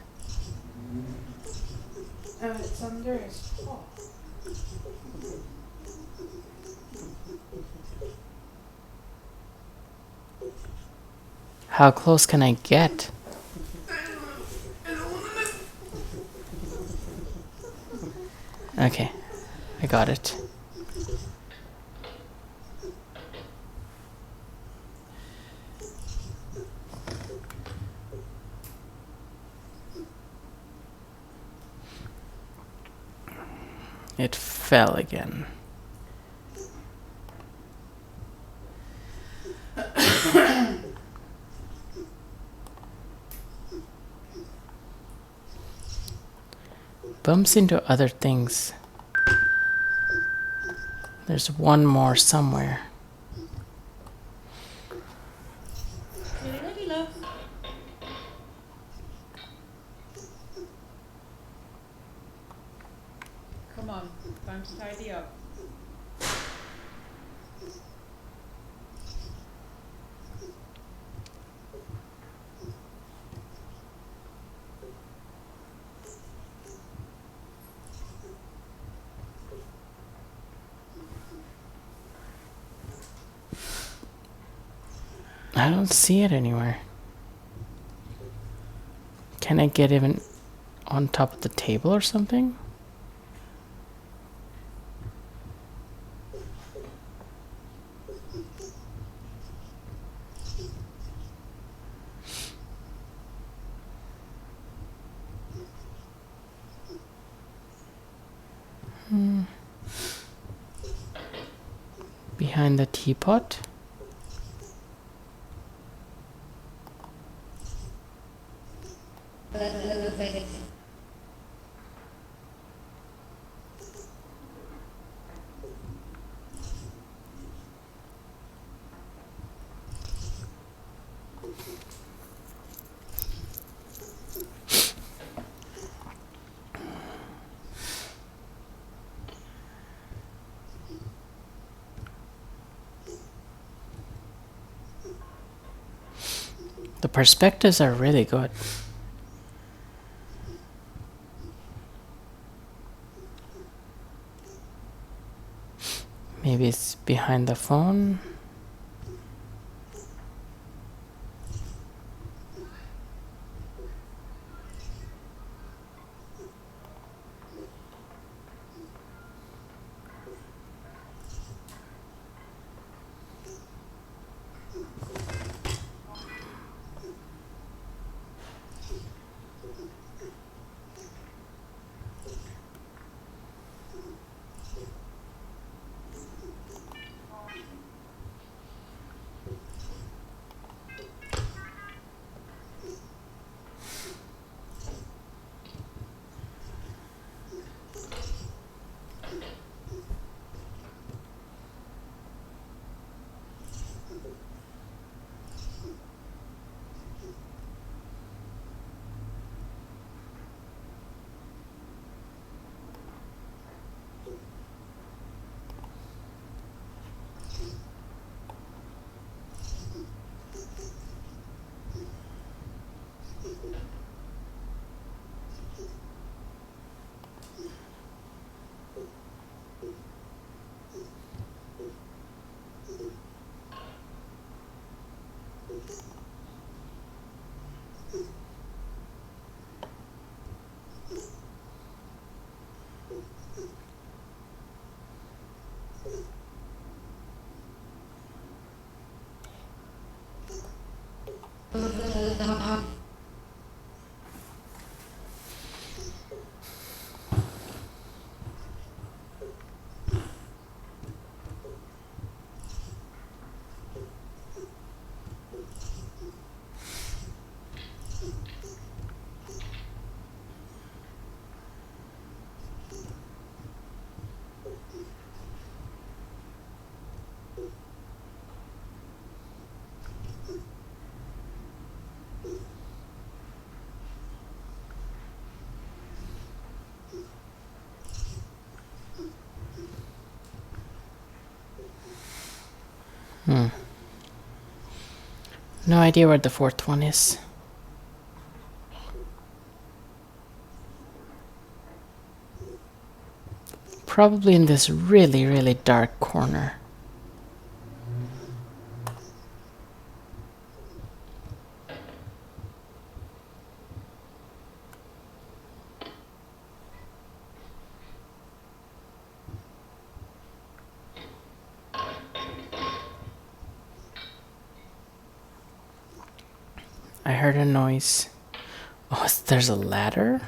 It's under his paw. How close can I get? Okay, I got it. It fell again. Bumps into other things. There's one more somewhere. Get ready, love. Come on, time to tidy up. I don't see it anywhere. Can I get even on top of the table or something? Behind the teapot? The perspectives are really good. Maybe it's behind the phone. No idea where the fourth one is. Probably in this really, really dark corner. I heard a noise. Oh, there's a ladder?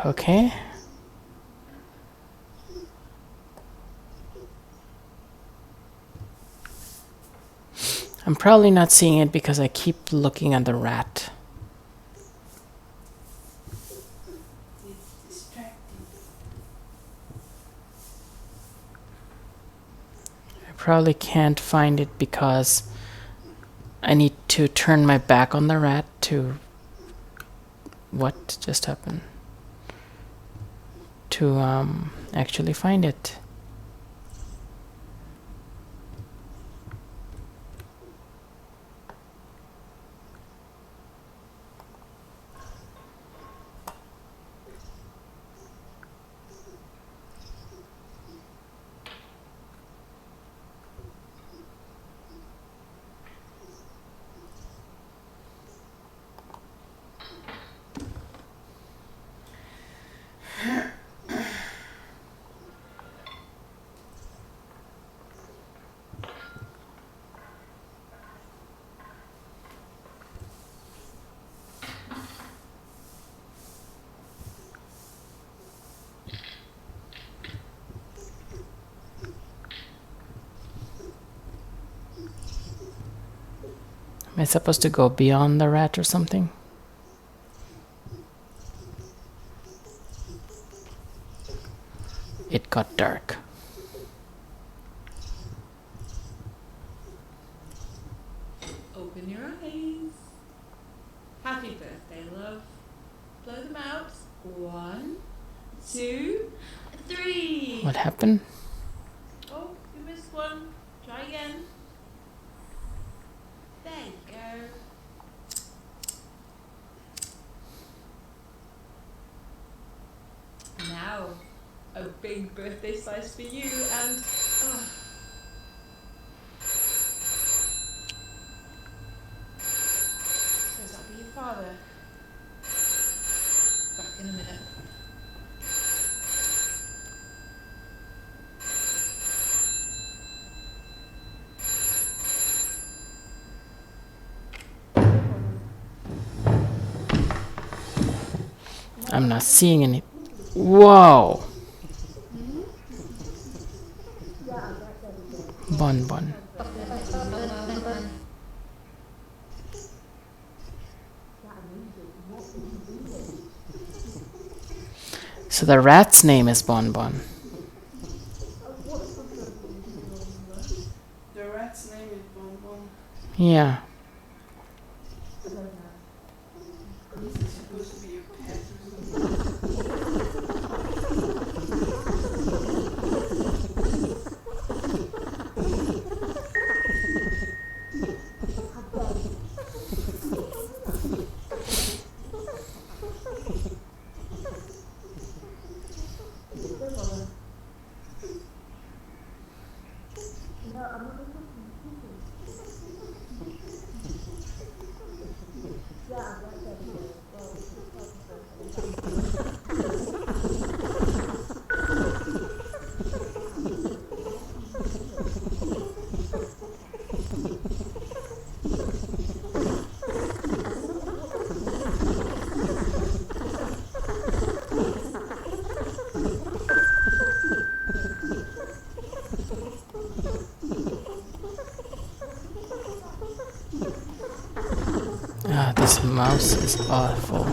Okay. I'm probably not seeing it because I keep looking at the rat. It's distracting. I probably can't find it because I need to turn my back on the rat to... What just happened? To actually find it. Am I supposed to go beyond the rat or something? It got dark. Open your eyes. Happy birthday, love. Blow them out. 1, 2, 3. What happened? Oh, you missed one. Try again. There you go. Now, a big birthday slice for you and... Oh. Does that be your father? Back in a minute. I'm not seeing any. Whoa! Bonbon. So the rat's name is Bonbon. The rat's name is Bonbon. Yeah. This is supposed to be your pet. Ah, this mouse is awful.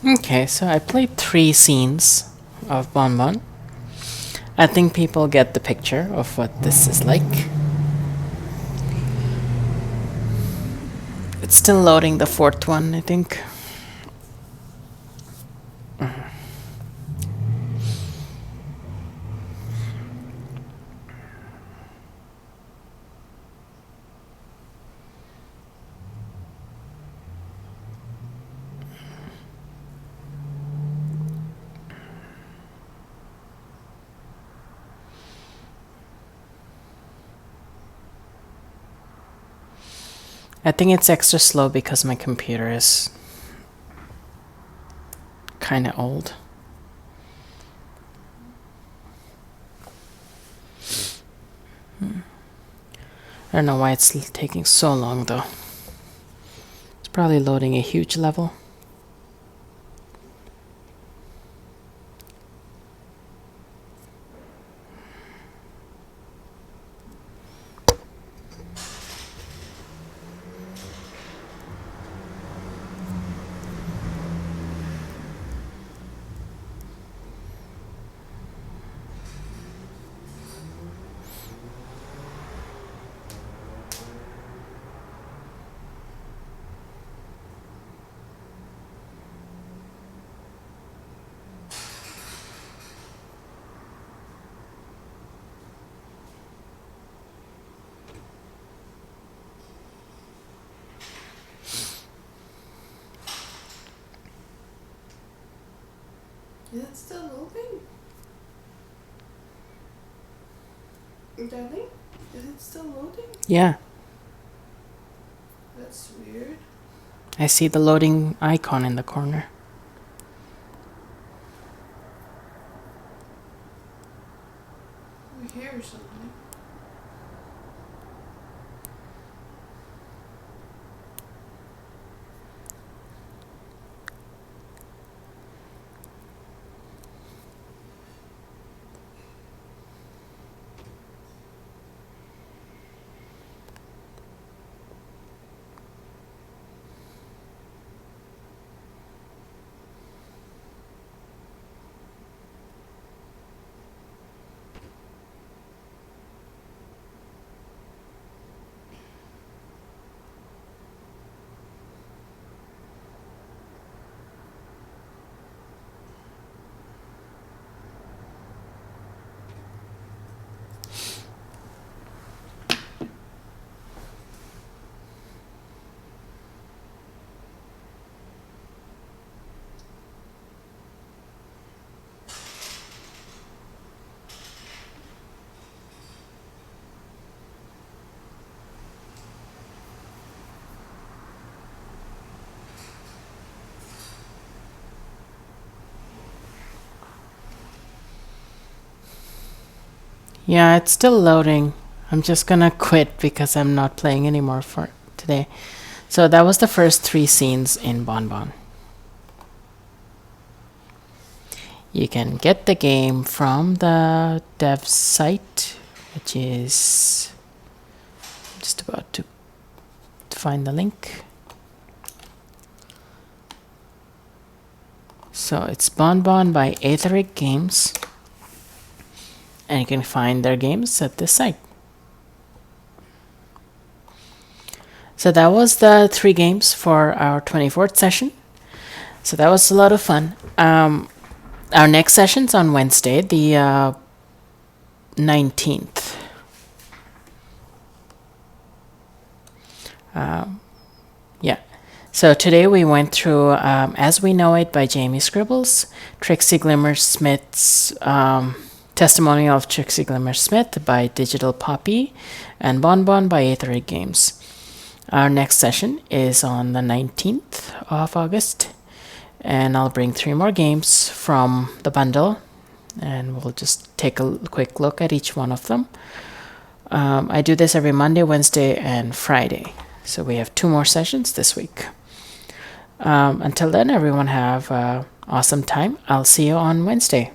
Okay, so I played 3 scenes of Bonbon. I think people get the picture of what this is like. It's still loading the 4th one, I think. I think it's extra slow because my computer is kind of old. I don't know why it's taking so long though. It's probably loading a huge level. Is it still loading? Darling, is it still loading? Yeah, That's weird. I see the loading icon in the corner. We hear something. Yeah, it's still loading. I'm just gonna quit because I'm not playing anymore for today. So that was the first 3 scenes in Bonbon. You can get the game from the dev site, which is just about to find the link. So it's Bonbon by Aetheric Games, and you can find their games at this site. So that was the 3 games for our 24th session. So that was a lot of fun. Our next session's on Wednesday, the 19th. Yeah. So today we went through As We Know It by Jamie Scribbles, Trixie Glimmer Smith's Testimonial of Trixie Glimmer Smith by Digital Poppy, and Bonbon by Aetheric Games. Our next session is on the 19th of August, and I'll bring 3 more games from the bundle, and we'll just take a quick look at each one of them. I do this every Monday, Wednesday, and Friday, so we have 2 more sessions this week. Until then, everyone have an awesome time. I'll see you on Wednesday.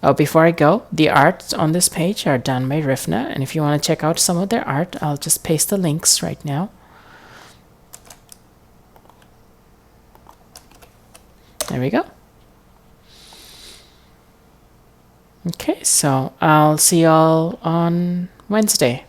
Oh, before I go, the art on this page are done by Rifna, and if you want to check out some of their art, I'll just paste the links right now. There we go. Okay, so I'll see y'all on Wednesday.